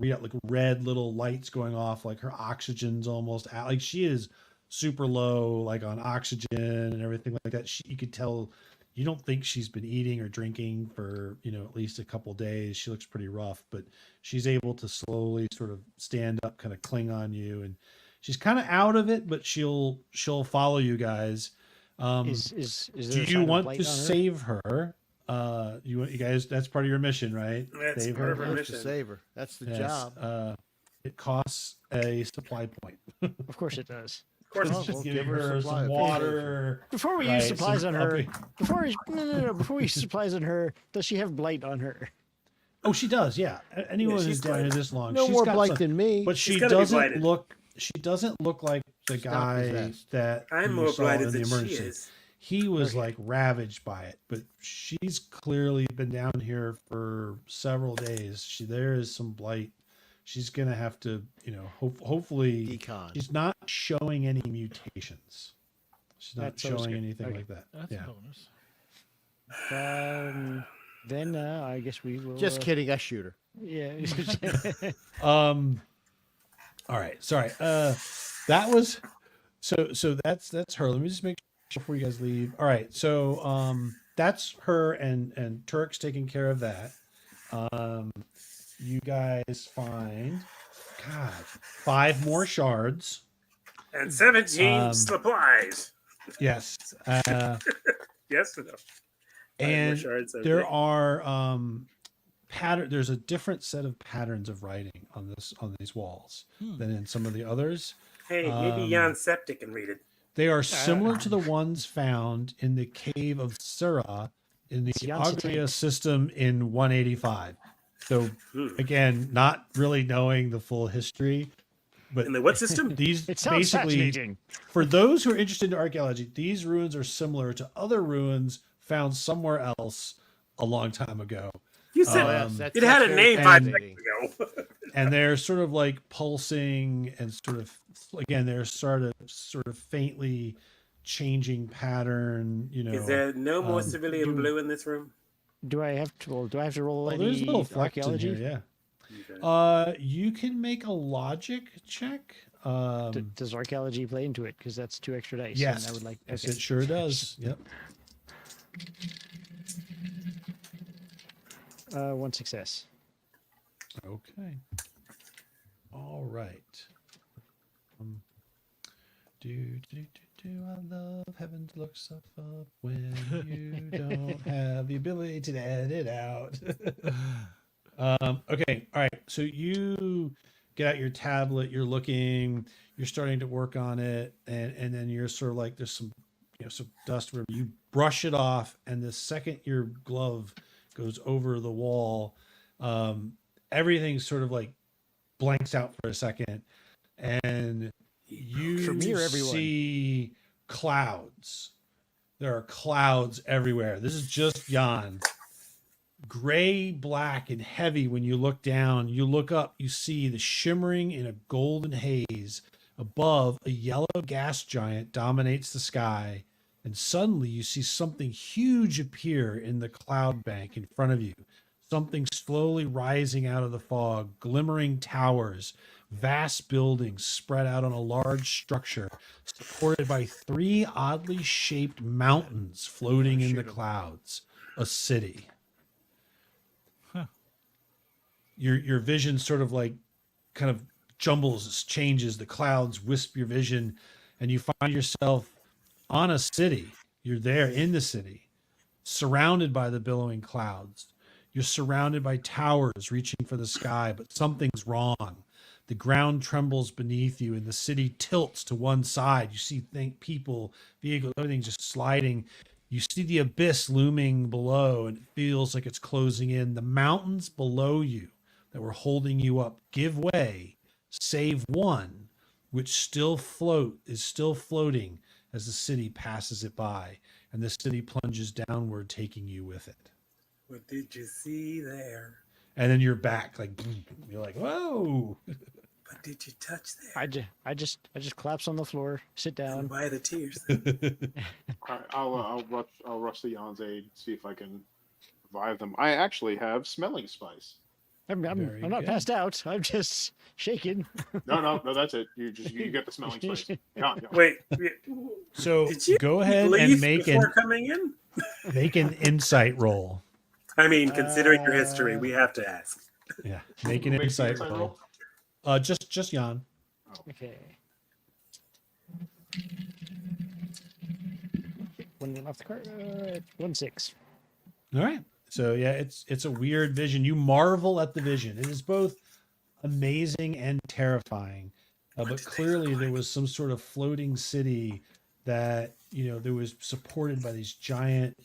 S4: red little lights going off. Like her oxygen's almost out. Like she is super low, like on oxygen and everything like that. You could tell. You don't think she's been eating or drinking for at least a couple days. She looks pretty rough, but she's able to slowly sort of stand up, kind of cling on you, and she's kind of out of it, but she'll follow you guys.
S3: Is
S4: Do
S3: there a
S4: you
S3: sign of
S4: want
S3: light
S4: to
S3: on her?
S4: save her? You guys, that's part of your mission, right?
S5: That's
S4: Save
S5: part
S4: her.
S5: of her
S1: That's to
S5: mission.
S1: save her. That's the
S4: Yes.
S1: job.
S4: it costs a supply point.
S3: Of course it does.
S5: Of course,
S1: Well,
S5: it's
S1: we'll
S5: just
S4: Giving
S1: give her
S4: her
S1: supply
S4: some
S1: of
S4: water.
S3: Before we
S4: Right,
S3: use supplies
S4: some
S3: on her,
S4: puppy.
S3: before we use supplies on her, does she have blight on her?
S4: Oh, she does. Yeah. Anyone
S5: she's
S4: who's down here
S5: blighted.
S4: this long,
S1: No
S4: she's
S1: more
S4: got
S1: blight
S4: some-
S1: than me.
S4: But she
S5: gotta be
S4: doesn't
S5: blighted.
S4: look. She doesn't look like the
S1: She's not
S4: guy
S1: possessed.
S4: that
S5: I'm
S4: you
S5: more
S4: saw
S5: blighted
S4: in the
S5: than she
S4: emergency.
S5: is.
S4: He was like ravaged by it, but she's clearly been down here for several days. There is some blight. She's gonna have to, hopefully,
S1: Decon.
S4: she's not showing any mutations. She's not
S3: That's always
S4: showing
S3: good.
S4: anything
S3: Okay.
S4: like that.
S6: That's
S4: Yeah.
S6: a bonus.
S3: Then I guess we will.
S1: Just kidding. I shoot her.
S3: Yeah.
S4: All right. Sorry. That was so that's her. Let me just make sure before you guys leave. All right. So that's her and Turk's taking care of that. You guys find 5 more shards.
S5: And 17
S4: Um,
S5: supplies.
S4: Yes.
S5: Yes or no?
S4: And
S5: shards, okay.
S4: there are there's a different set of patterns of writing on these walls than in some of the others.
S5: Hey, maybe Jan Septic can read it.
S4: They are similar to the ones found in the cave of Sura in the
S3: Jan
S4: Agria
S3: Satank.
S4: system in 185. So again, not really knowing the full history, but
S5: In the what system?
S4: these
S3: It sounds
S4: basically,
S3: fascinating.
S4: for those who are interested in archaeology, these ruins are similar to other ruins found somewhere else a long time ago.
S5: You said
S1: That's
S5: it had a
S1: very
S5: name 5
S1: fascinating.
S5: seconds ago.
S4: And they're sort of like pulsing and sort of, again, they're sort of faintly changing pattern,
S5: Is there no more civilian
S3: do-
S5: blue in this room?
S3: Do I have to roll
S4: Oh,
S3: any
S4: there's a little flex in
S3: archaeology?
S4: here,
S5: Okay.
S4: yeah. You can make a logic check.
S3: Does archaeology play into it? Because that's 2 extra dice.
S4: Yes,
S3: And I would like.
S4: yes,
S3: Okay.
S4: it sure does. Yep.
S3: 1 success.
S4: Okay. All right. I love heaven looks up when you don't have the ability to edit out. Okay. All right. So you get out your tablet, you're looking, you're starting to work on it, and then you're sort of like there's some some dust where you brush it off, and the second your glove goes over the wall, everything sort of like blanks out for a second, and you
S3: For me or everyone?
S4: see clouds. There are clouds everywhere. This is just Jan. Gray, black, and heavy. When you look down, you look up, you see the shimmering in a golden haze. Above, a yellow gas giant dominates the sky, and suddenly you see something huge appear in the cloud bank in front of you. Something slowly rising out of the fog, glimmering towers, vast buildings spread out on a large structure, supported by 3 oddly shaped mountains floating in the clouds. A city. Your vision sort of like kind of jumbles, changes, the clouds wisp your vision, and you find yourself on a city. You're there in the city, surrounded by the billowing clouds. You're surrounded by towers reaching for the sky, but something's wrong. The ground trembles beneath you, and the city tilts to one side. You see people, vehicles, everything just sliding. You see the abyss looming below, and it feels like it's closing in. The mountains below you that were holding you up give way, save one, which is still floating as the city passes it by, and the city plunges downward, taking you with it.
S5: What did you see there?
S4: And then you're back, like you're like, whoa.
S5: What did you touch there?
S3: I just collapse on the floor, sit down.
S5: And why the tears?
S2: All right, I'll rush to Jan's aid, see if I can revive them. I actually have smelling spice.
S3: I'm
S4: Very
S3: not
S4: good.
S3: passed out. I'm just shaking.
S2: No, that's it. You get the smelling spice. Jan.
S5: Wait,
S4: So
S5: did you
S4: go ahead and
S5: leave
S4: make
S5: before coming in?
S4: an insight roll.
S5: I mean, considering your history, we have to ask.
S4: Yeah, make an
S2: Make the
S4: insight
S2: insight
S4: roll. Just Jan.
S3: Okay. One off the card. 1-6.
S4: All right. So yeah, it's a weird vision. You marvel at the vision. It is both amazing and terrifying. But clearly there was some sort of floating city that, there was supported by these giant,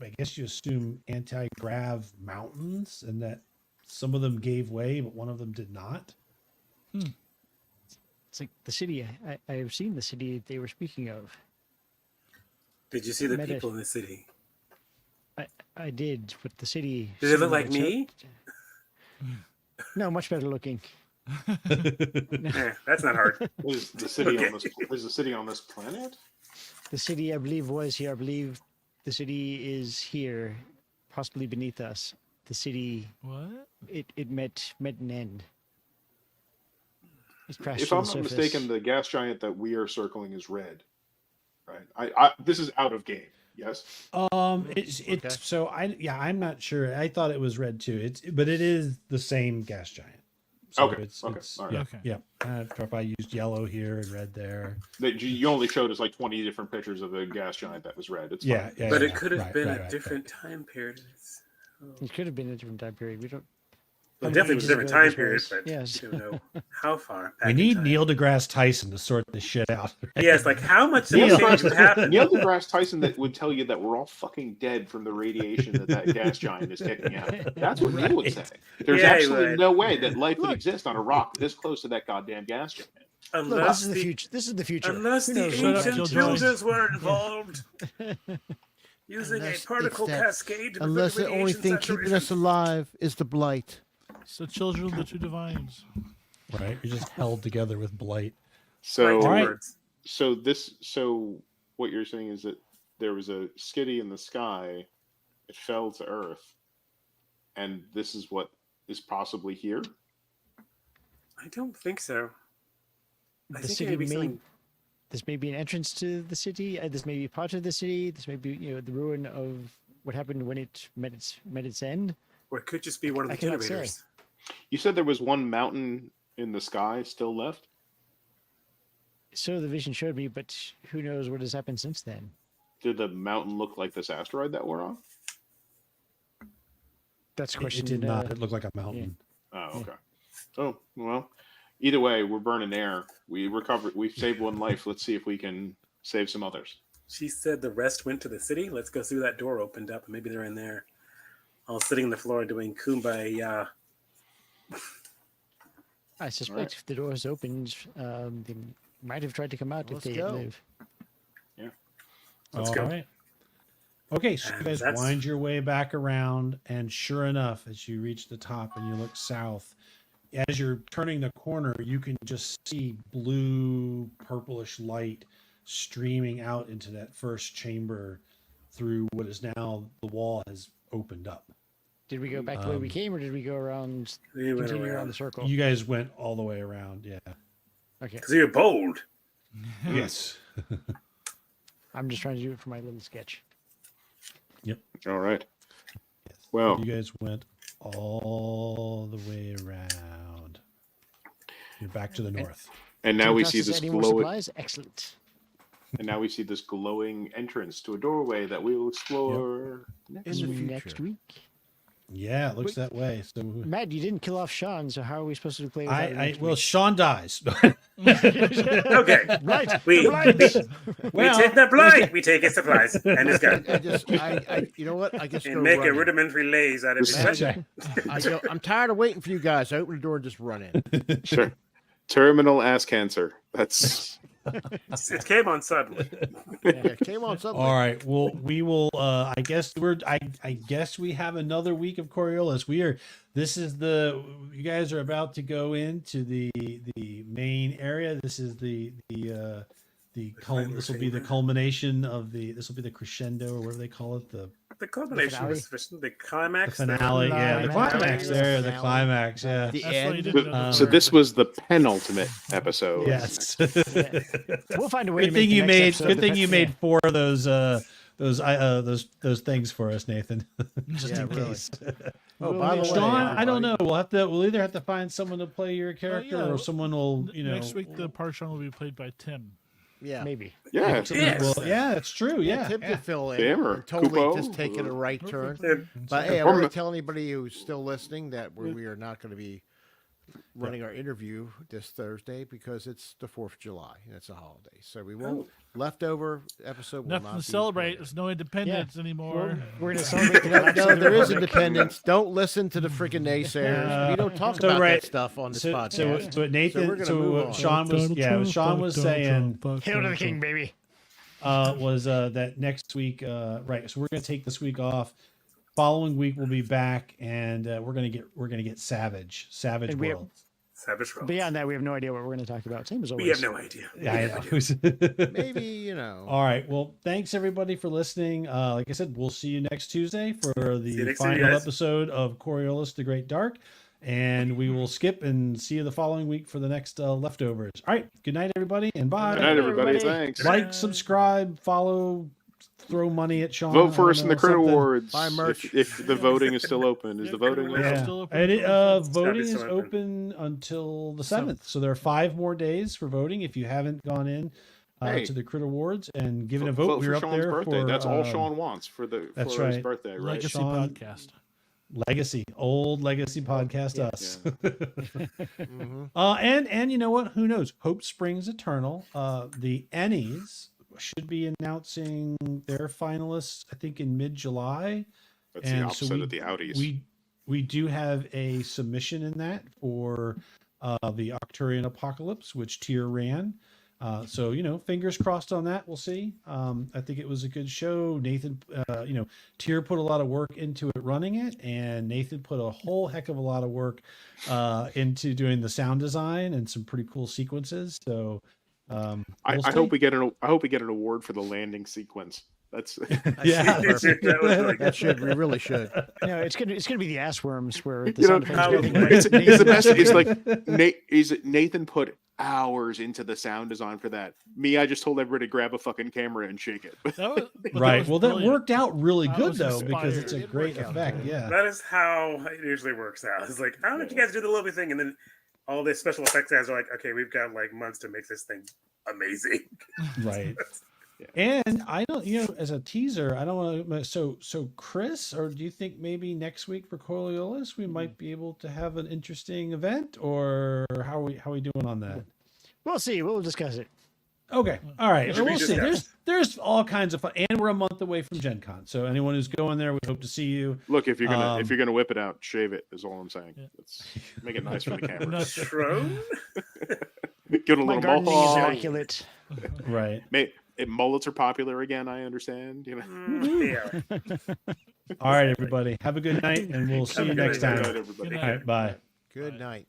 S4: I guess you assume, anti-grav mountains, and that some of them gave way, but one of them did not.
S3: It's like the city. I have seen the city they were speaking of.
S5: Did you see the
S3: Met it.
S5: people in the city?
S3: I did, but the city.
S5: Did they look
S3: seemed
S5: like me?
S3: No, much better looking.
S5: That's not hard.
S2: Is the city
S5: Okay.
S2: on this? Is the city on this planet?
S3: The city, I believe, was here. I believe the city is here, possibly beneath us. The city,
S6: What?
S3: it met an end. It crashed
S2: If
S3: to
S2: I'm
S3: the
S2: not
S3: surface.
S2: mistaken, the gas giant that we are circling is red, right? I this is out of game. Yes.
S4: It's
S1: Okay.
S4: so I'm not sure. I thought it was red too. But it is the same gas giant. So
S2: Okay,
S4: It's,
S2: okay,
S4: it's
S2: all right.
S4: yeah,
S6: Okay.
S4: yeah. I used yellow here and red there.
S2: You only showed us like 20 different pictures of a gas giant that was red. It's
S4: Yeah,
S2: fine.
S4: yeah.
S5: But
S4: yeah,
S5: it could have
S4: right,
S5: been
S4: right,
S5: a
S4: right,
S5: different time period.
S3: It could have been a different time period. We don't.
S5: Well,
S3: how
S5: definitely
S3: many
S5: was a
S3: ages
S5: different
S3: ago
S5: time
S3: this
S5: period,
S3: was.
S5: but
S3: Yes.
S5: you don't know how far.
S4: Right.
S5: Back
S4: We
S5: in
S4: need
S5: time.
S4: Neil deGrasse Tyson to sort this shit out. right?
S5: Yes, like how much of
S2: Neil
S5: a change would happen?
S2: Neil deGrasse Tyson that would tell you that we're all fucking dead from the radiation that gas giant is kicking out. That's what Neil would say. There's
S5: Yeah, he
S2: absolutely
S5: would.
S2: no way that life would
S1: Look.
S2: exist on a rock this close to that goddamn gas giant.
S3: Look,
S5: Unless
S3: this is the future. This is the future.
S5: Unless
S3: Who
S5: the
S3: knows
S6: Shut up,
S3: what
S5: ancient
S6: Killjoy.
S5: builders were involved, using
S1: Unless
S5: a particle
S1: it's that-
S5: cascade to
S1: Unless
S5: prevent
S1: the only
S5: radiation
S1: thing keeping us
S5: saturation.
S1: alive is the blight.
S6: It's the children of the two divines.
S4: Right? You're just held together with blight.
S2: So,
S5: Right,
S4: All right.
S5: words.
S2: so what you're saying is that there was a skitty in the sky, it fell to Earth, and this is what is possibly here.
S5: I don't think so. I
S3: The
S5: think
S3: city
S5: it may be
S3: may.
S5: something.
S3: This may be an entrance to the city. This may be part of the city. This may be, the ruin of what happened when it met its end.
S5: Or it could just be one of
S3: I
S5: the
S3: cannot say.
S5: generators.
S2: You said there was one mountain in the sky still left.
S3: So the vision showed me, but who knows what has happened since then?
S2: Did the mountain look like this asteroid that we're on?
S3: That's a
S4: It
S3: question.
S4: did not. It looked like a mountain.
S2: Oh, okay. Oh, well. Either way, we're burning air. We recovered. We've saved one life. Let's see if we can save some others.
S5: She said the rest went to the city. Let's go see that door opened up, and maybe they're in there. All sitting on the floor doing kumbaya.
S3: I suspect
S2: Right.
S3: if the doors opened, they might have tried to come out
S1: Let's
S3: if they
S1: go.
S3: had lived.
S5: Let's
S4: All
S5: go.
S4: right. Okay, so you
S5: And
S4: guys
S5: that's-
S4: wind your way back around, and sure enough, as you reach the top and you look south, as you're turning the corner, you can just see blue, purplish light streaming out into that first chamber through what is now the wall has opened up.
S3: Did we go back the way we
S4: Um,
S3: came, or did we go around,
S5: We went
S3: continue around
S5: around.
S3: the circle?
S4: You guys went all the way around, yeah.
S3: Okay,
S5: Because you're bold.
S4: Yes.
S3: I'm just trying to do it for my little sketch.
S2: All right. Well,
S4: You guys went all the way around. You're back to the north.
S2: and now
S3: Didn't
S2: we
S3: cost
S2: see
S3: us
S2: this
S3: any more
S2: glowing.
S3: supplies? Excellent.
S2: And now we see this glowing entrance to a doorway that we will explore
S1: In
S2: next.
S1: the
S3: Next
S1: future.
S3: week.
S4: Yeah, it looks that way. So
S3: Matt, you didn't kill off Sean, so how are we supposed to play with that next
S4: well,
S3: week?
S4: Sean dies.
S5: Okay.
S3: Right.
S5: We,
S3: the
S5: we,
S3: blight.
S5: we take the blight. We take its supplies and his gun.
S1: You know what? I just go
S5: And make a
S1: running.
S5: rudimentary lays out of his
S2: That's
S5: gun.
S1: I'm tired of waiting for you guys. I open the door and just run in.
S2: Sure. Terminal ass cancer. That's
S5: It came on suddenly.
S1: Yeah, it came on something.
S4: All right. Well, we will. I guess I guess we have another week of Coriolis. This is the. You guys are about to go into the main area. This is
S5: final
S4: this will be the
S5: chamber.
S4: culmination of the. This will be the crescendo or whatever they call it. The
S5: Culmination
S3: finale?
S5: was sufficient. The climax.
S4: finale. Yeah, the
S3: Climax.
S4: climax. There, the
S3: Finale.
S4: climax. Yeah.
S1: The
S6: That's why you
S1: end.
S6: didn't know the
S2: so.
S6: word.
S2: This was the penultimate episode.
S4: Yes.
S3: Yeah. We'll find a way
S4: Good
S3: to
S4: thing
S3: make the
S4: you
S3: next
S4: made.
S3: episode
S4: Good
S3: the
S4: thing
S3: best-
S4: you
S3: yeah.
S4: made 4 of those things for us, Nathan. Just
S1: Yeah,
S4: in
S1: really.
S4: case.
S1: Oh,
S3: We'll
S1: by the
S3: make
S1: way,
S3: sure-
S4: Sean, I don't
S1: everybody,
S4: know. We'll either have to find someone to play your character,
S6: yeah.
S4: or someone will,
S6: Next week, the Parchon will be played by Tim.
S1: Yeah.
S3: Maybe.
S2: Yeah.
S5: Yes.
S4: Well, yeah, that's true. Yeah,
S1: Tim can fill in.
S2: Tim or
S1: and totally
S2: Kupo
S1: just taking a
S2: or-
S1: right turn.
S5: Yeah.
S1: But hey, I
S2: Or
S1: want to
S2: Ma-
S1: tell anybody who's still listening that we are not going to be running our interview this Thursday because it's the 4th of July and it's a holiday. So we won't leftover episode will
S6: Nothing
S1: not
S6: to
S1: be
S6: celebrate.
S1: recorded.
S6: There's no independence anymore.
S3: We're going to celebrate the lapse
S1: No,
S3: of the
S1: there is
S3: Republic.
S1: independence. Don't listen to the freaking naysayers. We don't talk
S4: So,
S1: about
S4: right,
S1: that stuff on this
S4: so,
S1: podcast.
S4: so what Nathan,
S1: So we're gonna
S4: so
S1: move
S4: what
S1: on.
S4: Sean was,
S6: Donald
S4: yeah, what
S6: Trump,
S4: Sean
S6: fuck
S4: was
S6: Donald
S4: saying
S6: Trump, fuck
S3: Hail to the
S6: Donald
S3: king,
S6: Trump.
S3: baby.
S4: was that next week, right? So we're gonna take this week off. Following week we'll be back, and we're gonna get Savage
S3: And we have-
S4: World.
S5: Savage World.
S3: Beyond that, we have no idea what we're going to talk about. Same as always.
S5: We have no idea.
S4: Yeah, I know.
S1: Maybe, you know.
S4: All right. Well, thanks everybody for listening. Like I said, we'll see you next Tuesday for
S5: See you
S4: the
S5: next Tuesday,
S4: final
S5: guys.
S4: episode of Coriolis The Great Dark. And we will skip and see you the following week for the next leftovers. All right. Good night, everybody, and bye.
S2: Good night, everybody.
S3: everybody.
S2: Thanks.
S4: Like, subscribe, follow, throw money at Sean.
S2: Vote for
S4: I
S2: us
S4: don't
S2: in the
S4: know,
S2: Crit
S4: something.
S2: Awards.
S1: Buy merch.
S2: If the voting is still open. Is the voting
S5: Yeah.
S2: open?
S4: Yeah.
S6: Still open
S4: And
S6: for
S4: voting
S5: It's
S4: is
S5: still
S4: open until the 7th. So there are 5 more days for voting if you haven't gone in
S2: Hey.
S4: to the Crit Awards and given a
S2: Vote
S4: vote. We
S2: for
S4: were up
S2: Sean's
S4: there
S2: birthday.
S4: for
S2: That's all Sean wants for
S4: that's
S2: his
S4: right.
S2: birthday, right?
S6: Legacy
S4: Sean-
S6: podcast.
S4: Legacy, old legacy podcast us.
S1: Mm-hmm.
S4: And you know what? Who knows? Hope springs eternal. The Ennies should be announcing their finalists, I think, in mid-July.
S2: That's the
S4: And so
S2: opposite of the Audis.
S4: We do have a submission in that for the Octurian Apocalypse, which Tyr ran. So, fingers crossed on that. We'll see. I think it was a good show. Nathan, Tyr put a lot of work into it running it, and Nathan put a whole heck of a lot of work into doing the sound design and some pretty cool sequences. So,
S2: I
S4: we'll
S2: hope
S4: see.
S2: we get an award for the landing sequence. That's
S4: Yeah.
S5: That was really
S1: That
S5: good.
S1: should. We really should.
S3: No, it's gonna be the ass worms where the
S2: you know
S3: sound effects
S5: how-
S3: go everything
S5: it's-
S3: right.
S2: it's the best. It's like Nathan put hours into the sound design for that. Me, I just told everybody to grab a fucking camera and shake it.
S4: Right. Well, that
S6: brilliant.
S4: worked out really
S6: I
S4: good,
S6: was
S4: though, because
S6: inspired.
S4: it's a
S1: It
S4: great
S1: worked out
S4: effect.
S1: good.
S4: Yeah.
S5: That is how it usually works out. It's like, how did you guys do the little thing? And then all the special effects guys are like, okay, we've got like months to make this thing amazing.
S4: Right.
S2: Yeah.
S4: And I don't, as a teaser, I don't want to. So Chris, or do you think maybe next week for Coriolis we might be able to have an interesting event, or how are we doing on that?
S3: We'll see. We'll discuss it.
S4: Okay, all right,
S5: Should we
S4: we'll see.
S5: discuss?
S4: There's all kinds of fun, and we're a month away from Gen Con, so anyone who's going there, we hope to see you.
S2: Look, if you're gonna whip it out, shave it. Is all I'm saying.
S6: Yeah.
S2: Let's make it nice for the camera.
S6: No,
S5: Trone?
S2: Get a
S3: My
S2: little
S3: gardening is
S2: mohawk.
S3: immaculate.
S4: Right.
S2: Mullets are popular again. I understand.
S5: Yeah.
S4: All right, everybody. Have a good night, and we'll see
S5: Have
S4: you
S5: a good
S4: next
S5: night.
S4: time.
S2: Good night, everybody.
S6: Good
S4: All right, bye.
S1: Good night.